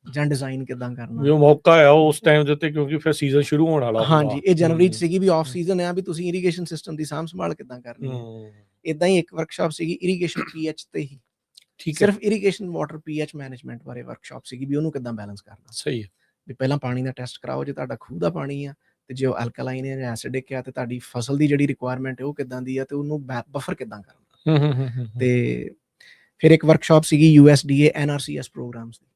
ਜਾਂ ਡਿਜ਼ਾਈਨ ਕਿੱਦਾਂ ਕਰਨਾ। ਜੋ ਮੌਕਾ ਆ ਉਸ ਟਾਈਮ ਦੇ ਉੱਤੇ, ਕਿਉਂਕਿ ਫਿਰ ਸੀਜ਼ਨ ਸ਼ੁਰੂ ਹੋਣ ਵਾਲਾ। ਹਾਂਜੀ, ਇਹ ਜਨਵਰੀ 'ਚ ਸੀਗੀ ਵੀ ਆਫ ਸੀਜ਼ਨ ਆ, ਵੀ ਤੁਸੀਂ ਇਰੀਗੇਸ਼ਨ ਸਿਸਟਮ ਦੀ ਸਾਂਭ ਸੰਭਾਲ ਕਿੱਦਾਂ ਕਰਨੀ ਹੈ। ਇਦਾਂ ਹੀ ਇੱਕ ਵਰਕਸ਼ਾਪ ਸੀਗੀ ਇਰੀਗੇਸ਼ਨ ਪੀਐਚ ਤੇ ਹੀ, ਸਿਰਫ ਇਰੀਗੇਸ਼ਨ ਵਾਟਰ ਪੀਐਚ ਮੈਨੇਜਮੈਂਟ ਬਾਰੇ ਵਰਕਸ਼ਾਪ ਸੀਗੀ, ਵੀ ਉਹਨੂੰ ਕਿੱਦਾਂ ਬੈਲੈਂਸ ਕਰਨਾ। ਸਹੀ ਹੈ। ਵੀ ਪਹਿਲਾਂ ਪਾਣੀ ਦਾ ਟੈਸਟ ਕਰਾਓ, ਜੇ ਤੁਹਾਡਾ ਖੂਹ ਦਾ ਪਾਣੀ ਆ ਤੇ ਜੇ ਉਹ ਐਲਕਲਾਈਨ ਹੈ ਜਾਂ ਐਸਿਡਿਕ ਆ ਤੇ ਤੁਹਾਡੀ ਫਸਲ ਦੀ ਜਿਹੜੀ ਰਿਕੁਆਇਰਮੈਂਟ ਹੈ ਉਹ ਕਿੱਦਾਂ ਦੀ ਆ ਤੇ ਉਹਨੂੰ ਬਫਰ ਕਿੱਦਾਂ ਕਰਨਾ। ਤੇ ਫਿਰ ਇੱਕ ਵਰਕਸ਼ਾਪ ਸੀਗੀ USDA NRCS ਪ੍ਰੋਗਰਾਮਸ ਦੀ।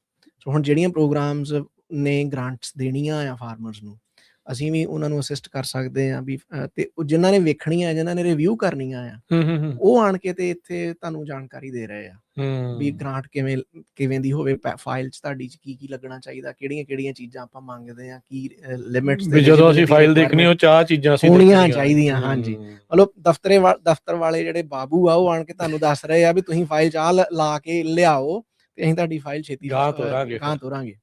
ਸੋ ਹੁਣ ਜਿਹੜੀਆਂ ਪ੍ਰੋਗਰਾਮਸ ਨੇ ਗ੍ਰਾਂਟਸ ਦੇਣੀਆਂ ਆ ਫਾਰਮਰਸ ਨੂੰ, ਅਸੀਂ ਵੀ ਉਹਨਾਂ ਨੂੰ ਅਸਿਸਟ ਕਰ ਸਕਦੇ ਹਾਂ ਵੀ, ਤੇ ਜਿਨ੍ਹਾਂ ਨੇ ਵੇਖਣੀਆਂ, ਜਿਨ੍ਹਾਂ ਨੇ ਰਿਵਿਊ ਕਰਨੀਆਂ ਆ, ਉਹ ਆਣ ਕੇ ਤੇ ਇੱਥੇ ਤੁਹਾਨੂੰ ਜਾਣਕਾਰੀ ਦੇ ਰਹੇ ਆ ਵੀ ਗ੍ਰਾਂਟ ਕਿਵੇਂ ਦੀ ਹੋਵੇ, ਫਾਈਲ 'ਚ ਤੁਹਾਡੀ 'ਚ ਕੀ ਲੱਗਣਾ ਚਾਹੀਦਾ, ਕਿਹੜੀਆਂ ਚੀਜ਼ਾਂ ਆਪਾਂ ਮੰਗਦੇ ਆ, ਕੀ ਲਿਮਿਟਸ। ਜਦੋਂ ਅਸੀਂ ਫਾਈਲ ਦੇਖਣੀ ਉਹ ਚਾਹ ਚੀਜ਼ਾਂ ਹੋਣੀਆਂ ਚਾਹੀਦੀਆਂ। ਹਾਂਜੀ, ਮਤਲਬ ਦਫ਼ਤਰ ਵਾਲੇ ਜਿਹੜੇ ਬਾਬੂ ਆ ਉਹ ਆਣ ਕੇ ਤੁਹਾਨੂੰ ਦੱਸ ਰਹੇ ਆ ਵੀ ਤੁਸੀਂ ਫਾਈਲ 'ਚ ਆਹ ਲਾ ਕੇ ਲਿਆਓ ਤੇ ਅਸੀਂ ਤੁਹਾਡੀ ਫਾਈਲ ਛੇਤੀ ਗਾਂ ਤੋਰਾਂਗੇ।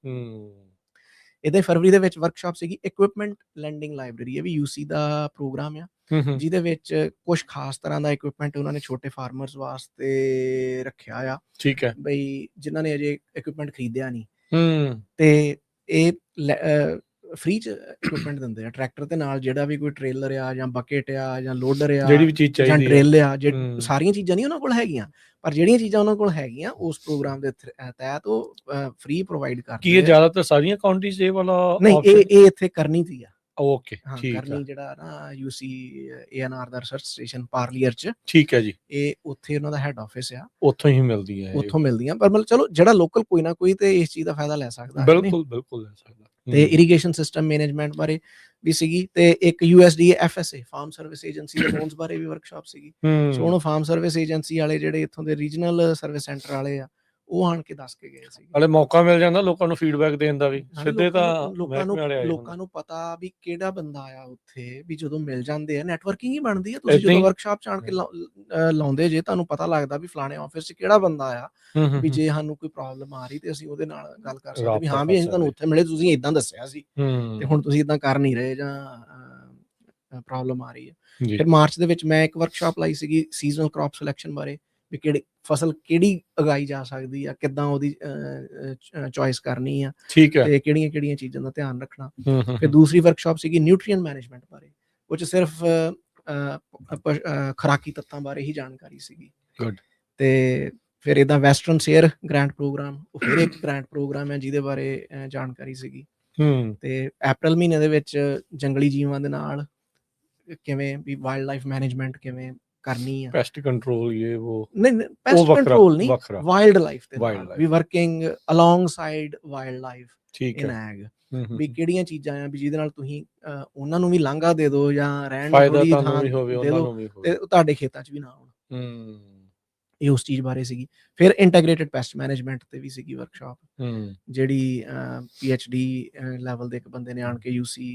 ਇਹਦੇ ਫਰਵਰੀ ਦੇ ਵਿੱਚ ਵਰਕਸ਼ਾਪ ਸੀਗੀ ਇਕਵਿਪਮੈਂਟ ਲੈਂਡਿੰਗ ਲਾਇਬ੍ਰੇਰੀ। ਇਹ ਵੀ UC ਦਾ ਪ੍ਰੋਗਰਾਮ ਆ, ਜਿਹਦੇ ਵਿੱਚ ਕੁਝ ਖਾਸ ਤਰ੍ਹਾਂ ਦਾ ਇਕਵਿਪਮੈਂਟ ਉਹਨਾਂ ਨੇ ਛੋਟੇ ਫਾਰਮਰਸ ਵਾਸਤੇ ਰੱਖਿਆ ਆ। ਠੀਕ ਹੈ ਬਈ, ਜਿਨ੍ਹਾਂ ਨੇ ਅਜੇ ਇਕਵਿਪਮੈਂਟ ਖਰੀਦਿਆ ਨਹੀਂ ਤੇ ਇਹ ਫ੍ਰੀ 'ਚ ਇਕਵਿਪਮੈਂਟ ਦਿੰਦੇ ਆ। ਟਰੈਕਟਰ ਦੇ ਨਾਲ ਜਿਹੜਾ ਵੀ ਕੋਈ ਟ੍ਰੇਲਰ ਆ ਜਾਂ ਬਕੇਟ ਆ ਜਾਂ ਲੋਡਰ ਆ ਜਾਂ ਡਰਿੱਲ ਆ, ਸਾਰੀਆਂ ਚੀਜ਼ਾਂ ਨਹੀਂ ਉਹਨਾਂ ਕੋਲ ਹੈਗੀਆਂ, ਪਰ ਜਿਹੜੀਆਂ ਚੀਜ਼ਾਂ ਉਹਨਾਂ ਕੋਲ ਹੈਗੀਆਂ ਉਸ ਪ੍ਰੋਗਰਾਮ ਦੇ ਤਹਿਤ ਉਹ ਫ੍ਰੀ ਪ੍ਰੋਵਾਈਡ ਕਰਦੇ। ਕੀ ਇਹ ਜ਼ਿਆਦਾਤਰ ਸਾਰੀਆਂ ਕਾਉਂਟੀਜ਼ ਇਹ ਵਾਲਾ ਨਹੀਂ, ਇਹ ਇੱਥੇ ਕਰਨੀ ਸੀ ਆ। ਓਕੇ, ਠੀਕ ਹੈ। ਕਰਨੀ ਜਿਹੜਾ ਨਾ UC ANR ਦਾ ਰਿਸਰਚ ਸਟੇਸ਼ਨ ਪਾਰਲੀਅਰ 'ਚ, ਠੀਕ ਹੈ ਜੀ, ਇਹ ਉੱਥੇ ਉਹਨਾਂ ਦਾ ਹੈਡ ਆਫਿਸ ਆ, ਉੱਥੋਂ ਹੀ ਮਿਲਦੀਆਂ ਪਰ ਮਤਲਬ ਚਲੋ ਜਿਹੜਾ ਲੋਕਲ ਕੋਈ ਨਾ ਕੋਈ ਤੇ ਇਸ ਚੀਜ਼ ਦਾ ਫਾਇਦਾ ਲੈ ਸਕਦਾ। ਬਿਲਕੁਲ ਲੈ ਸਕਦਾ। ਤੇ ਇਰੀਗੇਸ਼ਨ ਸਿਸਟਮ ਮੈਨੇਜਮੈਂਟ ਬਾਰੇ ਵੀ ਸੀਗੀ, ਤੇ ਇੱਕ USDA FSA farm service agency ਦੇ ਲੋਨਸ ਬਾਰੇ ਵੀ ਵਰਕਸ਼ਾਪ ਸੀਗੀ। ਸੋ ਹੁਣ ਫਾਰਮ ਸਰਵਿਸ ਏਜੰਸੀ ਵਾਲੇ ਜਿਹੜੇ ਇੱਥੋਂ ਦੇ ਰੀਜਨਲ ਸਰਵਿਸ ਸੈਂਟਰ ਵਾਲੇ ਆ, ਉਹ ਆਣ ਕੇ ਦੱਸ ਕੇ ਗਏ ਸੀ। ਹਲੇ ਮੌਕਾ ਮਿਲ ਜਾਂਦਾ ਲੋਕਾਂ ਨੂੰ ਫੀਡਬੈਕ ਦੇਣ ਦਾ ਵੀ, ਸਿੱਧੇ ਤਾਂ ਲੋਕਾਂ ਨੂੰ ਪਤਾ ਵੀ ਕਿਹੜਾ ਬੰਦਾ ਆ ਉੱਥੇ, ਵੀ ਜਦੋਂ ਮਿਲ ਜਾਂਦੇ ਆ ਨੈਟਵਰਕਿੰਗ ਹੀ ਬਣਦੀ ਆ। ਤੁਸੀਂ ਜਦੋਂ ਵਰਕਸ਼ਾਪ 'ਚ ਆਣ ਕੇ ਲਾਉਂਦੇ ਜੇ, ਤੁਹਾਨੂੰ ਪਤਾ ਲੱਗਦਾ ਵੀ ਫਲਾਣੇ ਆਫਿਸ 'ਚ ਕਿਹੜਾ ਬੰਦਾ ਆ, ਵੀ ਜੇ ਸਾਨੂੰ ਕੋਈ ਪ੍ਰੋਬਲਮ ਆ ਰਹੀ ਤੇ ਅਸੀਂ ਉਹਦੇ ਨਾਲ ਗੱਲ ਕਰ ਸਕਦੇ ਵੀ ਹਾਂ ਵੀ ਅਸੀਂ ਤੁਹਾਨੂੰ ਉੱਥੇ ਮਿਲੇ, ਤੁਸੀਂ ਏਦਾਂ ਦੱਸਿਆ ਸੀ ਤੇ ਹੁਣ ਤੁਸੀਂ ਏਦਾਂ ਕਰ ਨਹੀਂ ਰਹੇ, ਜਾਂ ਪ੍ਰੋਬਲਮ ਆ ਰਹੀ ਹੈ। ਜੀ ਫਿਰ ਮਾਰਚ ਦੇ ਵਿੱਚ ਮੈਂ ਇੱਕ ਵਰਕਸ਼ਾਪ ਲਾਈ ਸੀਗੀ ਸੀਜ਼ਨਲ ਕ੍ਰੌਪ ਸਿਲੈਕਸ਼ਨ ਬਾਰੇ, ਵੀ ਕਿਹੜੀ ਫਸਲ ਕਿਹੜੀ ਉਗਾਈ ਜਾ ਸਕਦੀ ਆ, ਕਿੱਦਾਂ ਉਹਦੀ ਚੋਇਸ ਕਰਨੀ ਆ, ਠੀਕ ਹੈ। ਤੇ ਕਿਹੜੀਆਂ ਚੀਜ਼ਾਂ ਦਾ ਧਿਆਨ ਰੱਖਣਾ। ਹੂੰ ਫਿਰ ਦੂਸਰੀ ਵਰਕਸ਼ਾਪ ਸੀਗੀ ਨਿਊਟਰੀਐਂਟ ਮੈਨੇਜਮੈਂਟ ਬਾਰੇ, ਉਹ 'ਚ ਸਿਰਫ ਖੁਰਾਕੀ ਤੱਤਾਂ ਬਾਰੇ ਹੀ ਜਾਣਕਾਰੀ ਸੀਗੀ। ਗੁੱਡ। ਤੇ ਫਿਰ ਇੱਦਾਂ ਵੈਸਟਰਨ ਸ਼ੇਅਰ ਗ੍ਰਾਂਟ ਪ੍ਰੋਗਰਾਮ, ਉਹ ਫਿਰ ਇੱਕ ਗ੍ਰਾਂਟ ਪ੍ਰੋਗਰਾਮ ਹੈ ਜਿਹਦੇ ਬਾਰੇ ਜਾਣਕਾਰੀ ਸੀਗੀ। ਤੇ ਅਪ੍ਰੈਲ ਮਹੀਨੇ ਦੇ ਵਿੱਚ ਜੰਗਲੀ ਜੀਵਾਂ ਦੇ ਨਾਲ ਕਿਵੇਂ ਵੀ ਵਾਈਲਡ ਲਾਈਫ ਮੈਨੇਜਮੈਂਟ ਕਿਵੇਂ ਕਰਨੀ ਆ, ਪੈਸਟ ਕੰਟਰੋਲ ਇਹ ਉਹ ਨਹੀਂ ਪੈਸਟ ਕੰਟਰੋਲ ਨਹੀਂ, ਵੱਖਰਾ ਵਾਈਲਡ ਲਾਈਫ ਦੇ Wild ਨਾਲ life. ਵੀ working alongside wild life ਠੀਕ ਇਨ ਹੈ। ਐਗ, ਵੀ ਕਿਹੜੀਆਂ ਚੀਜ਼ਾਂ ਆ ਵੀ ਜਿਹਦੇ ਨਾਲ ਤੁਸੀਂ ਉਹਨਾਂ ਨੂੰ ਵੀ ਲਾਂਘਾ ਦੇ ਦਿਓ ਜਾਂ ਰਹਿਣ ਨੂੰ ਫਾਇਦਾ ਥੋੜੀ ਤੁਹਾਨੂੰ ਥਾਂ ਵੀ ਹੋਵੇ ਦੇ ਉਹਨਾਂ ਦਿਓ ਨੂੰ ਵੀ ਹੋਵੇ। ਤੇ ਤੁਹਾਡੇ ਖੇਤਾਂ 'ਚ ਵੀ ਨਾ ਆਉਣ। ਇਹ ਉਸ ਚੀਜ਼ ਬਾਰੇ ਸੀਗੀ। ਫਿਰ ਇੰਟੈਗ੍ਰੇਟਿਡ ਪੈਸਟ ਮੈਨੇਜਮੈਂਟ ਤੇ ਵੀ ਸੀਗੀ ਵਰਕਸ਼ਾਪ, ਜਿਹੜੀ PhD ਲੈਵਲ ਦੇ ਇੱਕ ਬੰਦੇ ਨੇ ਆਣ ਕੇ UC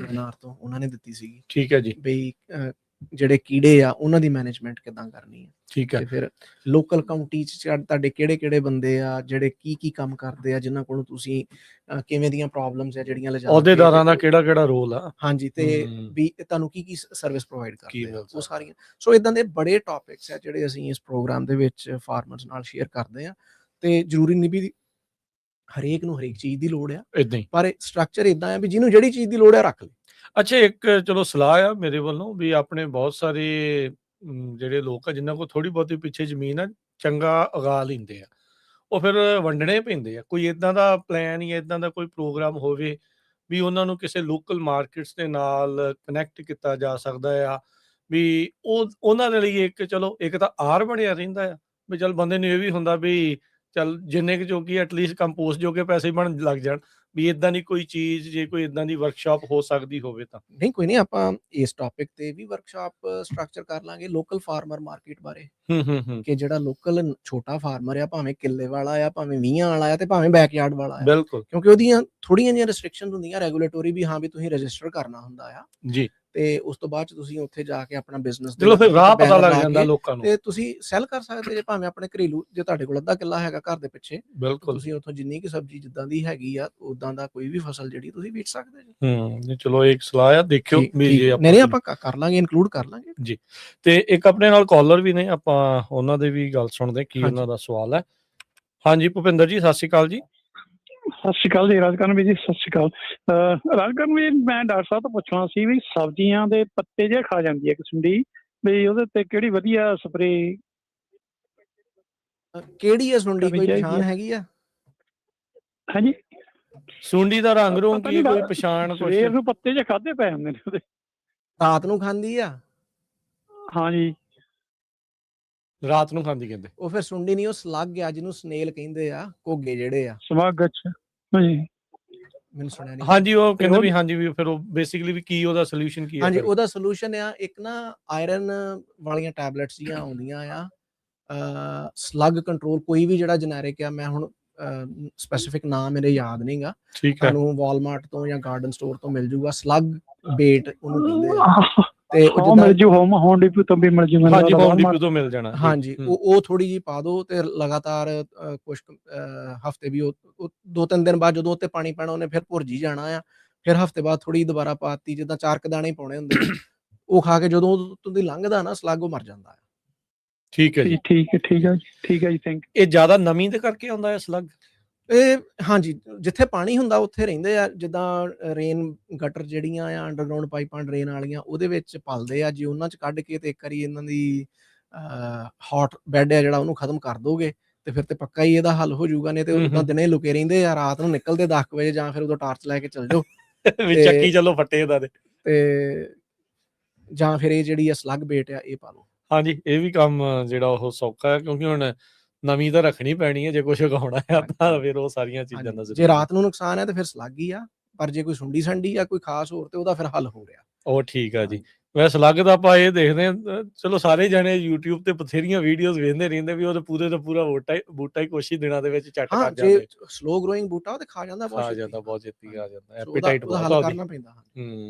NR ਤੋਂ ਉਹਨਾਂ ਨੇ ਦਿੱਤੀ ਸੀਗੀ। ਠੀਕ ਹੈ ਜੀ। ਬਈ ਜਿਹੜੇ ਕੀੜੇ ਆ ਉਹਨਾਂ ਦੀ ਮੈਨੇਜਮੈਂਟ ਕਿੱਦਾਂ ਕਰਨੀ ਹੈ। ਠੀਕ ਹੈ। ਤੇ ਫਿਰ ਲੋਕਲ ਕਾਊਂਟੀ 'ਚ ਤੁਹਾਡੇ ਕਿਹੜੇ ਬੰਦੇ ਆ ਜਿਹੜੇ ਕੀ ਕੰਮ ਕਰਦੇ ਆ, ਜਿਨ੍ਹਾਂ ਕੋਲੋਂ ਤੁਸੀਂ ਕਿਵੇਂ ਦੀਆਂ ਪ੍ਰੋਬਲਮਸ ਆ ਜਿਹੜੀਆਂ ਲਿਜਾ ਕੇ, ਅਹੁਦੇਦਾਰਾਂ ਦਾ ਕਿਹੜਾ ਰੋਲ ਆ, ਹਾਂਜੀ, ਤੇ ਵੀ ਤੁਹਾਨੂੰ ਕੀ ਸਰਵਿਸ ਪ੍ਰੋਵਾਈਡ ਕਰਦੇ ਆ, ਉਹ ਆ। ਸਾਰੀਆਂ। ਸੋ ਇਦਾਂ ਦੇ ਬੜੇ ਟੌਪਿਕਸ ਆ ਜਿਹੜੇ ਅਸੀਂ ਇਸ ਪ੍ਰੋਗਰਾਮ ਦੇ ਵਿੱਚ ਫਾਰਮਰਸ ਨਾਲ ਸ਼ੇਅਰ ਕਰਦੇ ਆ। ਤੇ ਜ਼ਰੂਰੀ ਨਹੀਂ ਵੀ ਹਰੇਕ ਨੂੰ ਹਰੇਕ ਚੀਜ਼ ਦੀ ਲੋੜ ਆ, ਏਦਾਂ ਹੀ। ਪਰ ਸਟਰਕਚਰ ਇਦਾਂ ਆ ਵੀ ਜਿਹਨੂੰ ਜਿਹੜੀ ਚੀਜ਼ ਦੀ ਲੋੜ ਆ ਰੱਖ ਲਏ। ਅੱਛਾ, ਇੱਕ ਚਲੋ ਸਲਾਹ ਆ ਮੇਰੇ ਵੱਲੋਂ ਵੀ ਆਪਣੇ ਬਹੁਤ ਸਾਰੇ ਜਿਹੜੇ ਲੋਕ ਆ ਜਿਨ੍ਹਾਂ ਕੋਲ ਥੋੜੀ ਬਹੁਤੀ ਪਿੱਛੇ ਜ਼ਮੀਨ ਆ, ਚੰਗਾ ਉਗਾ ਲੈਂਦੇ ਆ, ਉਹ ਫਿਰ ਵੰਡਣੇ ਪੈਂਦੇ ਆ। ਕੋਈ ਇਦਾਂ ਦਾ ਪਲਾਨ ਜਾਂ ਇਦਾਂ ਦਾ ਕੋਈ ਪ੍ਰੋਗਰਾਮ ਹੋਵੇ ਵੀ ਉਹਨਾਂ ਨੂੰ ਕਿਸੇ ਲੋਕਲ ਮਾਰਕੀਟਸ ਦੇ ਨਾਲ ਕਨੈਕਟ ਕੀਤਾ ਜਾ ਸਕਦਾ ਆ, ਵੀ ਉਹ ਉਹਨਾਂ ਦੇ ਲਈ ਇੱਕ ਚਲੋ ਇੱਕ ਤਾਂ ਆਰ ਬਣਿਆ ਰਹਿੰਦਾ ਆ ਵੀ ਚੱਲ ਬੰਦੇ ਨੂੰ ਇਹ ਵੀ ਹੁੰਦਾ ਵੀ ਚੱਲ ਜਿੰਨੇ ਕੁ ਜੋਗੀ ਐਟਲੀਸਟ ਕੰਪੋਸਟ ਜੋਗੇ ਪੈਸੇ ਬਣ ਲੱਗ ਜਾਣ, ਵੀ ਇਦਾਂ ਦੀ ਕੋਈ ਚੀਜ਼ ਜੇ ਕੋਈ ਇਦਾਂ ਦੀ ਵਰਕਸ਼ਾਪ ਹੋ ਸਕਦੀ ਹੋਵੇ ਤਾਂ। ਨਹੀਂ, ਕੋਈ ਨਹੀਂ, ਆਪਾਂ ਇਸ ਟੌਪਿਕ ਤੇ ਵੀ ਵਰਕਸ਼ਾਪ ਸਟਰਕਚਰ ਕਰ ਲਾਂਗੇ, ਲੋਕਲ ਫਾਰਮਰ ਮਾਰਕੀਟ ਬਾਰੇ, ਕਿ ਜਿਹੜਾ ਲੋਕਲ ਛੋਟਾ ਫਾਰਮਰ ਆ, ਭਾਵੇਂ ਕਿੱਲੇ ਵਾਲਾ ਆ, ਭਾਵੇਂ 20 ਵਾਲਾ ਆ, ਤੇ ਭਾਵੇਂ ਬੈਕਯਾਰਡ ਵਾਲਾ ਆ, ਬਿਲਕੁਲ, ਕਿਉਂਕਿ ਉਹਦੀਆਂ ਥੋੜੀਆਂ ਜਿਹੀਆਂ ਰਿਸਟ੍ਰਿਕਸ਼ਨਸ ਹੁੰਦੀਆਂ ਰੈਗੂਲੇਟਰੀ ਵੀ, ਹਾਂ ਵੀ ਤੁਸੀਂ ਰਜਿਸਟਰ ਕਰਨਾ ਹੁੰਦਾ ਆ ਜੀ। ਤੇ ਉਸ ਤੋਂ ਬਾਅਦ 'ਚ ਤੁਸੀਂ ਉੱਥੇ ਜਾ ਕੇ ਆਪਣਾ ਬਿਜ਼ਨਸ ਚਲੋ ਫਿਰ ਰਾਹ ਪਤਾ ਲੱਗ ਜਾਂਦਾ ਲੋਕਾਂ ਨੂੰ, ਤੇ ਤੁਸੀਂ ਸੈਲ ਕਰ ਸਕਦੇ ਜੇ, ਭਾਵੇਂ ਆਪਣੇ ਘਰੇਲੂ, ਜੇ ਤੁਹਾਡੇ ਕੋਲ ਅੱਧਾ ਕਿੱਲਾ ਹੈਗਾ ਘਰ ਦੇ ਪਿੱਛੇ, ਬਿਲਕੁਲ ਤੁਸੀਂ ਉੱਥੋਂ ਜਿੰਨੀ ਕਿ ਸਬਜ਼ੀ ਜਿੱਦਾਂ ਦੀ ਹੈਗੀ ਆ ਉਦਾਂ ਦਾ ਕੋਈ ਵੀ ਫਸਲ ਜਿਹੜੀ ਤੁਸੀਂ ਵੇਚ ਸਕਦੇ ਜੀ। ਚਲੋ ਇੱਕ ਸਲਾਹ ਆ, ਦੇਖਿਓ ਵੀ ਜੇ ਨਹੀਂ ਆਪਾਂ ਕਰ ਲਾਂਗੇ, ਇਨਕਲੂਡ ਕਰ ਲਾਂਗੇ ਜੀ। ਤੇ ਇੱਕ ਆਪਣੇ ਨਾਲ ਕਾਲਰ ਵੀ ਨੇ, ਆਪਾਂ ਉਹਨਾਂ ਦੇ ਵੀ ਗੱਲ ਸੁਣਦੇ ਕੀ ਉਹਨਾਂ ਦਾ ਸਵਾਲ ਹੈ। ਹਾਂਜੀ ਭੁਪਿੰਦਰ ਜੀ, ਸਤਿ ਸ਼੍ਰੀ ਅਕਾਲ ਜੀ। ਸਤਿ ਸ਼੍ਰੀ ਅਕਾਲ ਜੀ ਰਾਜਕਰਨ ਵੀ ਜੀ, ਸਤਿ ਸ਼੍ਰੀ ਅਕਾਲ। ਰਾਜਕਰਨ ਵੀ, ਮੈਂ ਡਾਕਟਰ ਸਾਹਿਬ ਤੋਂ ਪੁੱਛਣਾ ਸੀ ਵੀ ਸਬਜ਼ੀਆਂ ਦੇ ਪੱਤੇ ਜਿਹੇ ਖਾ ਜਾਂਦੀ ਹੈ ਕਿਸਮ ਦੀ, ਵੀ ਉਹਦੇ ਤੇ ਕਿਹੜੀ ਵਧੀਆ ਸਪਰੇਅ, ਕਿਹੜੀ ਹੈ ਸੁੰਡੀ, ਕੋਈ ਪਛਾਣ ਹੈਗੀ ਆ? ਹਾਂਜੀ, ਸੁੰਡੀ ਦਾ ਰੰਗ ਰੂੰਗ ਕੀ ਕੋਈ ਪਛਾਣ? ਸਵੇਰ ਨੂੰ ਪੱਤੇ ਜਿਹੇ ਖਾਦੇ ਪਏ ਹੁੰਦੇ ਨੇ ਉਹਦੇ, ਰਾਤ ਨੂੰ ਖਾਂਦੀ ਆ? ਹਾਂਜੀ, ਰਾਤ ਨੂੰ ਖਾਂਦੀ ਕਹਿੰਦੇ। ਉਹ ਫਿਰ ਸੁੰਡੀ ਨਹੀਂ, ਉਹ ਸਲੱਗ ਆ ਜਿਹਨੂੰ ਸਨੇਲ ਕਹਿੰਦੇ ਆ, ਘੋਗੇ ਜਿਹੜੇ ਆ। ਸਮਾਗ, ਅੱਛਾ ਹਾਂਜੀ, ਮੈਨੂੰ ਸੁਣਿਆ ਨਹੀਂ। ਹਾਂਜੀ, ਉਹ ਕਹਿੰਦੇ ਵੀ ਹਾਂਜੀ ਵੀ ਫਿਰ ਉਹ ਬੇਸਿਕਲੀ ਵੀ ਕੀ ਉਹਦਾ ਸੋਲੂਸ਼ਨ ਕੀ ਹੈ? ਹਾਂਜੀ, ਉਹਦਾ ਸੋਲੂਸ਼ਨ ਆ ਇੱਕ ਨਾ ਆਇਰਨ ਵਾਲੀਆਂ ਟੈਬਲੇਟਸ ਜੀਆਂ ਆਉਂਦੀਆਂ ਆ, ਸਲੱਗ ਕੰਟਰੋਲ, ਕੋਈ ਵੀ ਜਿਹੜਾ ਜਨੈਰਿਕ ਆ, ਮੈਂ ਹੁਣ ਸਪੈਸੀਫਿਕ ਨਾਮ ਮੇਰੇ ਯਾਦ ਨਹੀਂਗਾ, ਤੁਹਾਨੂੰ ਵਾਲਮਾਰਟ ਤੋਂ ਜਾਂ ਗਾਰਡਨ ਸਟੋਰ ਤੋਂ ਮਿਲ ਜੂਗਾ, ਸਲੱਗ ਬੇਟ ਉਹਨੂੰ ਕਹਿੰਦੇ ਆ। ਤੇ ਉਹ ਮਿਲ ਜੂ, ਹੋਮ ਡਿਪੂ ਤੋਂ ਵੀ ਮਿਲ ਜੂ, ਹਾਂਜੀ ਹੋਮ ਡਿਪੂ ਤੋਂ ਮਿਲ ਜਾਣਾ। ਹਾਂਜੀ, ਉਹ ਥੋੜੀ ਜਿਹੀ ਪਾ ਦੋ ਤੇ ਲਗਾਤਾਰ ਕੁਛ ਹਫ਼ਤੇ ਵੀ, ਉਹ 2-3 ਦਿਨ ਬਾਅਦ ਜਦੋਂ ਉੱਤੇ ਪਾਣੀ ਪੈਣਾ ਉਹਨੇ ਫਿਰ ਭੁਰਜੀ ਜਾਣਾ ਆ, ਫਿਰ ਹਫ਼ਤੇ ਬਾਅਦ ਥੋੜੀ ਦੁਬਾਰਾ ਪਾਤੀ, ਜਿੱਦਾਂ 4 ਦਾਣੇ ਪਾਉਣੇ ਹੁੰਦੇ ਨੇ, ਉਹ ਖਾ ਕੇ ਜਦੋਂ ਤੁਸੀਂ ਲੰਘਦਾ ਨਾ ਸਲੱਗ, ਉਹ ਮਰ ਜਾਂਦਾ ਆ। ਠੀਕ ਹੈ ਜੀ, ਠੀਕ ਹੈ ਜੀ, ਥੈਂਕ ਯੂ। ਇਹ ਜ਼ਿਆਦਾ ਨਮੀ ਦੇ ਕਰਕੇ ਆਉਂਦਾ ਹੈ ਸਲੱਗ? ਇਹ ਹਾਂਜੀ, ਜਿੱਥੇ ਪਾਣੀ ਹੁੰਦਾ ਉੱਥੇ ਰਹਿੰਦੇ ਆ, ਜਿੱਦਾਂ ਰੇਨ ਗਟਰ ਜਿਹੜੀਆਂ ਆ ਅੰਡਰਗਰਾਊਂਡ ਪਾਈਪਾਂ ਡਰੇਨ ਵਾਲੀਆਂ, ਉਹਦੇ ਵਿੱਚ ਪਲਦੇ ਆ, ਜੇ ਉਹਨਾਂ 'ਚ ਕੱਢ ਕੇ ਤੇ ਇੱਕ ਵਾਰੀ ਇਹਨਾਂ ਦੀ ਹੌਟ ਬੈੱਡ ਆ ਜਿਹੜਾ ਉਹਨੂੰ ਖਤਮ ਕਰ ਦੋਗੇ ਤੇ ਫਿਰ ਤੇ ਪੱਕਾ ਹੀ ਇਹਦਾ ਹੱਲ ਹੋ ਜਾਊਗਾ। ਨਹੀਂ ਤੇ ਉਹ ਦਿਨੇ ਲੁਕੇ ਰਹਿੰਦੇ ਆ, ਰਾਤ ਨੂੰ ਨਿਕਲਦੇ 10 ਵਜੇ, ਜਾਂ ਫਿਰ ਉਦੋਂ ਟਾਰਚ ਲੈ ਕੇ ਚੱਲ ਜਾਓ ਚੱਕੀ ਚਲੋ ਫੱਟੇ ਇਹਦਾ ਤੇ ਜਾਂ ਫਿਰ ਇਹ ਜਿਹੜੀ ਆ ਸਲੱਗ ਬੇਟ ਆ, ਇਹ ਪਾ ਲਓ। ਹਾਂਜੀ, ਇਹ ਵੀ ਕੰਮ ਜਿਹੜਾ ਉਹ ਸੌਖਾ ਹੈ, ਕਿਉਂਕਿ ਹੁਣ ਨਵੀਂ ਤਾਂ ਰੱਖਣੀ ਪੈਣੀ ਹੈ ਜੇ ਕੁਛ ਉਗਾਉਣਾ ਹੈ ਤਾਂ ਫਿਰ ਉਹ ਸਾਰੀਆਂ ਚੀਜ਼ਾਂ ਦਾ ਜੇ ਰਾਤ ਨੂੰ ਨੁਕਸਾਨ ਹੈ ਤੇ ਫਿਰ ਸਲੱਗ ਹੀ ਆ, ਪਰ ਜੇ ਕੋਈ ਸੁੰਡੀ ਸੰਡੀ ਆ ਕੋਈ ਖਾਸ ਹੋਰ ਤੇ ਉਹਦਾ ਫਿਰ ਹੱਲ ਹੋ ਰਿਹਾ। ਉਹ ਠੀਕ ਆ ਜੀ। ਮੈਂ ਸਲੱਗ ਦਾ ਆਪਾਂ ਇਹ ਦੇਖਦੇ ਹਾਂ, ਚਲੋ ਸਾਰੇ ਜਾਣੇ YouTube ਤੇ ਬਥੇਰੀਆਂ ਵੀਡੀਓਜ਼ ਵੇਖਦੇ ਰਹਿੰਦੇ ਵੀ ਉਹਦੇ ਪੂਰੇ ਦਾ ਪੂਰਾ ਬੂਟਾ ਹੀ ਕੁਛ ਹੀ ਦਿਨਾਂ ਦੇ ਵਿੱਚ ਚੱਟ ਕਰ ਜਾਂਦੇ। ਜੇ ਸਲੋ ਗਰੋਇੰਗ ਬੂਟਾ ਉਹ ਤੇ ਖਾ ਜਾਂਦਾ, ਬਹੁਤ ਛੇਤੀ ਆ ਜਾਂਦਾ, ਐਪੀਟਾਈਟ ਬਹੁਤ ਕਰਨਾ ਪੈਂਦਾ।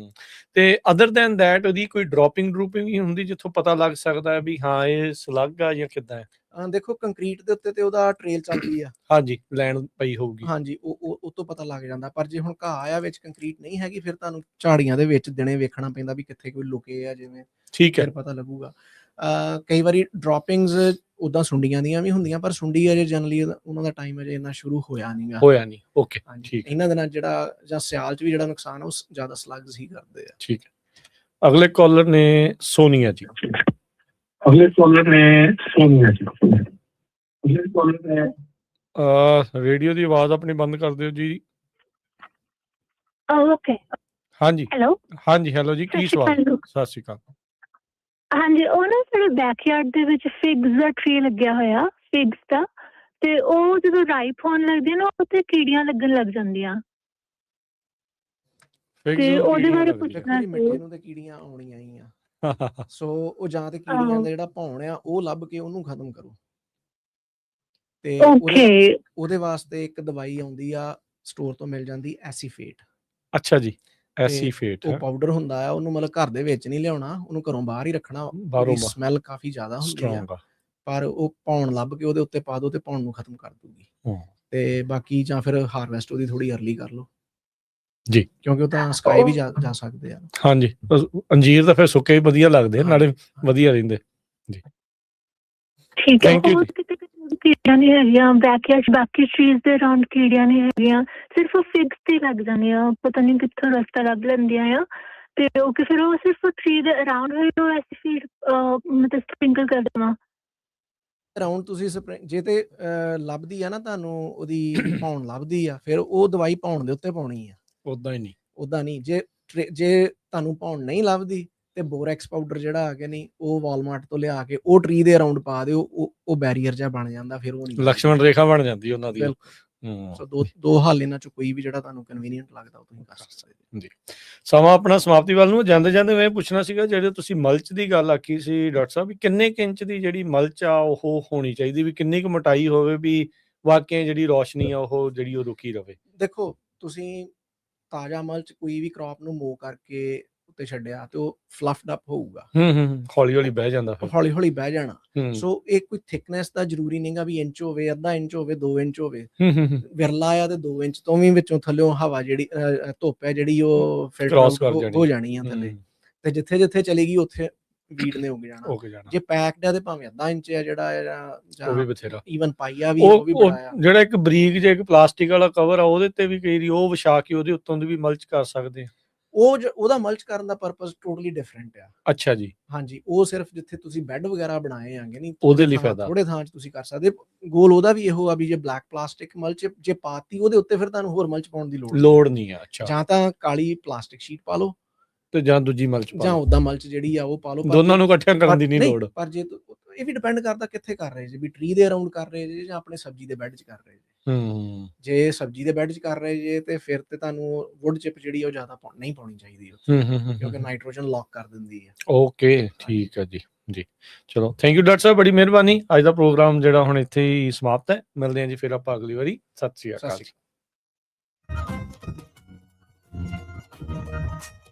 ਤੇ ਅਦਰ ਦੈਨ ਦੈਟ ਉਹਦੀ ਕੋਈ ਡ੍ਰੌਪਿੰਗ ਹੀ ਹੁੰਦੀ ਜਿੱਥੋਂ ਪਤਾ ਲੱਗ ਸਕਦਾ ਹੈ ਵੀ ਹਾਂ ਇਹ ਸਲੱਗ ਆ ਜਾਂ ਕਿੱਦਾਂ ਹੈ? ਦੇਖੋ ਕੰਕਰੀਟ ਦੇ ਉੱਤੇ ਤੇ ਉਹਦਾ ਟ੍ਰੇਲ ਚੱਲਦੀ ਆ, ਹਾਂਜੀ ਲੈਣ ਪਈ ਹੋਊਗੀ, ਹਾਂਜੀ ਉਹ ਤੋਂ ਪਤਾ ਲੱਗ ਜਾਂਦਾ। ਪਰ ਜੇ ਹੁਣ ਘਾਹ ਆ ਵਿੱਚ ਕੰਕਰੀਟ ਨਹੀਂ ਹੈਗੀ, ਫਿਰ ਤੁਹਾਨੂੰ ਝਾੜੀਆਂ ਦੇ ਵਿੱਚ ਦਿਨੇ ਵੇਖਣਾ ਪੈਂਦਾ ਵੀ ਕਿੱਥੇ ਕੋਈ ਲੁਕੇ ਆ ਜਿਵੇਂ, ਠੀਕ ਹੈ। ਫਿਰ ਪਤਾ ਲੱਗੂਗਾ। ਕਈ ਵਾਰੀ ਡ੍ਰੌਪਿੰਗਸ ਉੱਦਾਂ ਸੁੰਡੀਆਂ ਦੀਆਂ ਵੀ ਹੁੰਦੀਆਂ, ਪਰ ਸੁੰਡੀ ਅਜੇ ਜਨਰਲੀ ਉਹਨਾਂ ਦਾ ਟਾਈਮ ਅਜੇ ਇੰਨਾ ਸ਼ੁਰੂ ਹੋਇਆ ਨਹੀਂਗਾ। ਓਕੇ ਠੀਕ। ਇਹਨਾਂ ਦਿਨਾਂ ਜਿਹੜਾ ਜਾਂ ਸਿਆਲ 'ਚ ਵੀ ਜਿਹੜਾ ਨੁਕਸਾਨ ਉਹ ਜ਼ਿਆਦਾ ਸਲੱਗਸ ਹੀ ਕਰਦੇ ਆ। ਠੀਕ ਹੈ। ਅਗਲੇ ਕਾਲਰ ਨੇ ਸੋਨੀਆ ਜੀ। ਰੇਡੀਓ ਦੀ ਆਵਾਜ਼ ਆਪਣੀ ਬੰਦ ਕਰ ਦਿਓ ਜੀ। ਓਕੇ ਹਾਂਜੀ ਹੈਲੋ, ਹਾਂਜੀ ਹੈਲੋ ਜੀ, ਕੀ ਸਵਾਲ? ਸਤਿ ਸ਼੍ਰੀ ਅਕਾਲ। ਹਾਂਜੀ, ਉਹ ਨਾ ਸਾਡੇ ਬੈਕਯਾਰਡ ਦੇ ਵਿੱਚ ਫਿਗਸ ਦਾ ਟ੍ਰੀ ਲੱਗਿਆ ਹੋਇਆ, ਫਿਗਸ ਦਾ, ਤੇ ਉਹ ਜਦੋਂ ਰਾਈਪ ਹੋਣ ਲੱਗਦੇ ਨਾ ਉੱਥੇ ਕੀੜੀਆਂ ਲੱਗਣ ਲੱਗ ਜਾਂਦੀਆਂ, ਤੇ ਉਹਦੇ ਬਾਰੇ ਪੁੱਛਣਾ ਸੀ। ਮਿੱਟੀ ਨੂੰ ਤੇ ਕੀੜੀਆਂ ਆਉਣੀਆਂ ਹੀ ਆ, ਸੋ ਉਹ ਜਾਂ ਤੇ ਕੀੜੀਆਂ ਦਾ ਜਿਹੜਾ ਭੌਣ ਆ ਉਹ ਲੱਭ ਕੇ ਉਹਨੂੰ ਖਤਮ ਕਰੋ। ਤੇ ਉਹਦੇ ਵਾਸਤੇ ਇੱਕ ਦਵਾਈ ਆਉਂਦੀ ਆ, ਸਟੋਰ ਤੋਂ ਮਿਲ ਜਾਂਦੀ, ਐਸੀਫੇਟ। ਅੱਛਾ ਜੀ, ਐਸੀਫੇਟ ਉਹ ਪਾਊਡਰ ਹੁੰਦਾ ਆ, ਉਹਨੂੰ ਮਤਲਬ ਘਰ ਦੇ ਵਿੱਚ ਨਹੀਂ ਲਿਆਉਣਾ, ਉਹਨੂੰ ਘਰੋਂ ਬਾਹਰ ਹੀ ਰੱਖਣਾ। ਉਹਦੀ ਸਮੈਲ ਕਾਫੀ ਜ਼ਿਆਦਾ ਹੁੰਦੀ ਆ, ਪਰ ਉਹ ਭੌਣ ਲੱਭ ਕੇ ਉਹਦੇ ਉੱਤੇ ਪਾ ਦਿਓ ਤੇ ਭੌਣ ਨੂੰ ਖਤਮ ਕਰ ਦੂਗੀ। ਤੇ ਬਾਕੀ ਜਾਂ ਫਿਰ ਹਾਰਵੈਸਟ ਉਹਦੀ ਥੋੜੀ ਅਰਲੀ ਕਰ ਲਓ ਜੀ, ਕਿਉਂਕਿ ਉਹ ਤਾਂ ਸਕਾਈ ਵੀ ਜਾ ਸਕਦੇ ਆ। ਹਾਂਜੀ, ਅੰਜੀਰ ਤਾਂ ਫਿਰ ਸੁੱਕੇ ਵਧੀਆ ਲੱਗਦੇ, ਨਾਲੇ ਵਧੀਆ ਰਹਿੰਦੇ ਜੀ। ਠੀਕ ਹੈ। ਕੀੜੀਆਂ ਨਹੀਂ ਹੈਗੀਆਂ ਬੈਕਯਾਰਡ, ਬਾਕੀ ਟ੍ਰੀਜ਼ ਦੇ ਅਰਾਊਂਡ ਕੀੜੀਆਂ ਨਹੀਂ ਹੈਗੀਆਂ, ਸਿਰਫ ਉਹ ਫਿਗਸ ਤੇ ਲੱਗ ਜਾਂਦੀਆਂ, ਪਤਾ ਨਹੀਂ ਕਿੱਥੋਂ ਰਸਤਾ ਲੱਭ ਲੈਂਦੀਆਂ ਆ। ਤੇ ਓਕੇ, ਫਿਰ ਉਹ ਸਿਰਫ ਟ੍ਰੀ ਦੇ ਅਰਾਊਂਡ ਹੋਏ ਉਹ ਐਸੀਫੇਟ ਮਤਲਬ ਸਪ੍ਰਿੰਕਲ ਕਰ ਦੇਵਾਂ? ਅਰਾਊਂਡ ਤੁਸੀਂ ਜੇ ਤੇ ਲੱਭਦੀ ਆ ਨਾ ਤੁਹਾਨੂੰ ਉਹਦੀ ਭੌਣ ਲੱਭਦੀ ਆ, ਫਿਰ ਉਹ ਦਵਾਈ ਭੌਣ ਦੇ ਉੱਤੇ ਪਾਉਣੀ ਆ, ਉਦਾਂ ਨਹੀਂ। ਜੇ ਤੁਹਾਨੂੰ ਭੌਣ ਨਹੀਂ ਲੱਭਦੀ ਤੇ ਬੋਰੈਕਸ ਪਾਊਡਰ ਜਿਹੜਾ ਆ ਗਿਆ ਨਹੀਂ, ਉਹ ਵਾਲਮਾਰਟ ਤੋਂ ਲਿਆ ਕੇ ਉਹ ਟ੍ਰੀ ਦੇ ਅਰਾਊਂਡ ਪਾ ਦਿਓ, ਉਹ ਬੈਰੀਅਰ ਜਿਹਾ ਬਣ ਜਾਂਦਾ, ਫਿਰ ਉਹ ਨਹੀਂ ਲਕਸ਼ਮਣ ਰੇਖਾ ਬਣ ਜਾਂਦੀ ਉਹਨਾਂ ਦੀ। ਸੋ ਦੋ ਹੱਲ ਇਹਨਾਂ ਚੋਂ ਕੋਈ ਵੀ ਜਿਹੜਾ ਤੁਹਾਨੂੰ ਕਨਵੀਨੀਅੰਟ ਲੱਗਦਾ ਉਹ ਤੁਸੀਂ ਕਰ ਸਕਦੇ ਜੀ। ਸਮਾਂ ਆਪਣਾ ਸਮਾਪਤੀ ਵੱਲ ਨੂੰ ਜਾਂਦੇ ਮੈਂ ਪੁੱਛਣਾ ਸੀਗਾ, ਜਿਹੜੇ ਤੁਸੀਂ ਮਲਚ ਦੀ ਗੱਲ ਆਖੀ ਸੀ ਡਾਕਟਰ ਸਾਹਿਬ, ਵੀ ਕਿੰਨੇ ਕੁ ਇੰਚ ਦੀ ਜਿਹੜੀ ਮਲਚ ਆ ਉਹ ਹੋਣੀ ਚਾਹੀਦੀ, ਵੀ ਕਿੰਨੀ ਕੁ ਮੋਟਾਈ ਹੋਵੇ ਵੀ ਵਾਕਿਆ ਜਿਹੜੀ ਰੋਸ਼ਨੀ ਆ ਉਹ ਜਿਹੜੀ ਉਹ ਰੁਕੀ ਰਵੇ? ਦੇਖੋ, ਤੁਸੀਂ ਤਾਜ਼ਾ ਮਲਚ ਕੋਈ ਵੀ ਕ੍ਰੌਪ ਨੂੰ ਮੋ ਕਰਕੇ ਉੱਤੇ ਛੱਡਿਆ ਤੇ ਉਹ ਫਲਫਡ ਅਪ ਹੋਊਗਾ, ਹੌਲੀ ਬਹਿ ਜਾਂਦਾ, ਹੌਲੀ ਬਹਿ ਜਾਣਾ। ਸੋ ਇਹ ਕੋਈ ਥਿਕਨੈਸ ਦਾ ਜ਼ਰੂਰੀ ਨਹੀਂਗਾ ਵੀ ਇੰਚ ਹੋਵੇ, ਅੱਧਾ ਇੰਚ ਹੋਵੇ, 2 ਇੰਚ ਹੋਵੇ। ਵਿਰਲਾ ਆ ਤੇ 2 ਇੰਚ ਤੋਂ ਵੀ ਵਿੱਚੋਂ ਥੱਲਿਓਂ ਹਵਾ ਜਿਹੜੀ ਧੁੱਪ ਹੈ ਜਿਹੜੀ ਉਹ ਫਿਲਟਰ ਹੋ ਜਾਣੀ ਆ ਥੱਲੇ, ਤੇ ਜਿੱਥੇ ਚਲੇਗੀ ਉੱਥੇ ਵੀਡ ਨੇ ਉੱਗ ਜਾਣਾ। ਜੇ ਪੈਕਡ ਆ ਤੇ ਭਾਵੇਂ ਅੱਧਾ ਇੰਚ ਆ ਜਿਹੜਾ, ਉਹ ਵੀ ਬਥੇਰਾ, ਈਵਨ ਪਾਈਆ ਵੀ ਉਹ ਵੀ ਬੜਾ ਆ। ਜਿਹੜਾ ਇੱਕ ਬਰੀਕ ਜਿਹਾ ਇੱਕ ਪਲਾਸਟਿਕ ਵਾਲਾ ਕਵਰ ਆ, ਉਹਦੇ ਤੇ ਵੀ ਕਈ ਵਾਰੀ ਉਹ ਵਿਛਾ ਕੇ ਉਹਦੇ ਉੱਤੋਂ ਦੀ ਵੀ ਮਲਚ ਕਰ ਸਕਦੇ ਆ। ਉਹਦਾ ਮਲਚ ਕਰਨ ਦਾ ਪਰਪਸ ਟੋਟਲੀ ਡਿਫਰੈਂਟ ਆ। ਅੱਛਾ ਜੀ। ਹਾਂਜੀ, ਉਹ ਸਿਰਫ ਜਿੱਥੇ ਤੁਸੀਂ ਬੈੱਡ ਵਗੈਰਾ ਬਣਾਏ ਆਂਗੇ ਨਹੀਂ, ਉਹਦੇ ਲਈ ਫਾਇਦਾ, ਥੋੜੇ ਥਾਂ 'ਚ ਤੁਸੀਂ ਕਰ ਸਕਦੇ। ਗੋਲ ਉਹਦਾ ਵੀ ਇਹੋ ਆ ਵੀ ਜੇ ਬਲੈਕ ਪਲਾਸਟਿਕ ਮਲਚ ਜੇ ਪਾਤੀ ਉਹਦੇ ਉੱਤੇ, ਫਿਰ ਤੁਹਾਨੂੰ ਹੋਰ ਮਲਚ ਪਾਉਣ ਦੀ ਲੋੜ ਨਹੀਂ ਆ। ਅੱਛਾ, ਜਾਂ ਤਾਂ ਕਾਲੀ ਪਲਾਸਟਿਕ ਸ਼ੀਟ ਪਾ ਲਓ ਤੇ ਜਾਂ ਦੂਜੀ ਮਲਚ ਜਾਂ ਉਦਾਂ ਮਲਚ ਜਿਹੜੀ ਆ ਉਹ ਪਾ ਲਓ, ਦੋਨਾਂ ਨੂੰ ਇਕੱਠਿਆਂ ਕਰਨ ਦੀ ਨਹੀਂ ਲੋੜ। ਪਰ ਜੇ ਇਹ ਵੀ ਡਿਪੈਂਡ ਕਰਦਾ ਕਿੱਥੇ ਕਰ ਰਹੇ ਜੀ, ਵੀ ਟ੍ਰੀ ਦੇ ਅਰਾਊਂਡ ਕਰ ਰਹੇ ਜੀ ਜਾਂ ਆਪਣੇ ਸਬਜ਼ੀ ਦੇ ਬੈੱਡ 'ਚ ਕਰ ਰਹੇ ਜੀ। ਜੇ ਸਬਜ਼ੀ ਦੇ ਬੈੱਡ 'ਚ ਕਰ ਰਹੇ ਜੇ ਤੇ ਫਿਰ ਤੇ ਤੁਹਾਨੂੰ ਵੁੱਡ ਚਿਪ ਜਿਹੜੀ ਆ ਉਹ ਜ਼ਿਆਦਾ ਨਹੀਂ ਪਾਉਣੀ ਚਾਹੀਦੀ, ਕਿਉਂਕਿ ਨਾਈਟ੍ਰੋਜਨ ਲੌਕ ਕਰ ਦਿੰਦੀ ਹੈ। ਓਕੇ, ਠੀਕ ਹੈ ਜੀ। ਚਲੋ, ਥੈਂਕ ਯੂ ਡਾਕਟਰ ਸਾਹਿਬ, ਬੜੀ ਮਿਹਰਬਾਨੀ। ਅੱਜ ਦਾ ਪ੍ਰੋਗਰਾਮ ਜਿਹੜਾ ਹੁਣ ਇੱਥੇ ਹੀ ਸਮਾਪਤ ਹੈ। ਮਿਲਦੇ ਹਾਂ ਜੀ ਫਿਰ ਆਪਾਂ ਅਗਲੀ ਵਾਰੀ। ਸਤਿ ਸ਼੍ਰੀ ਅਕਾਲ।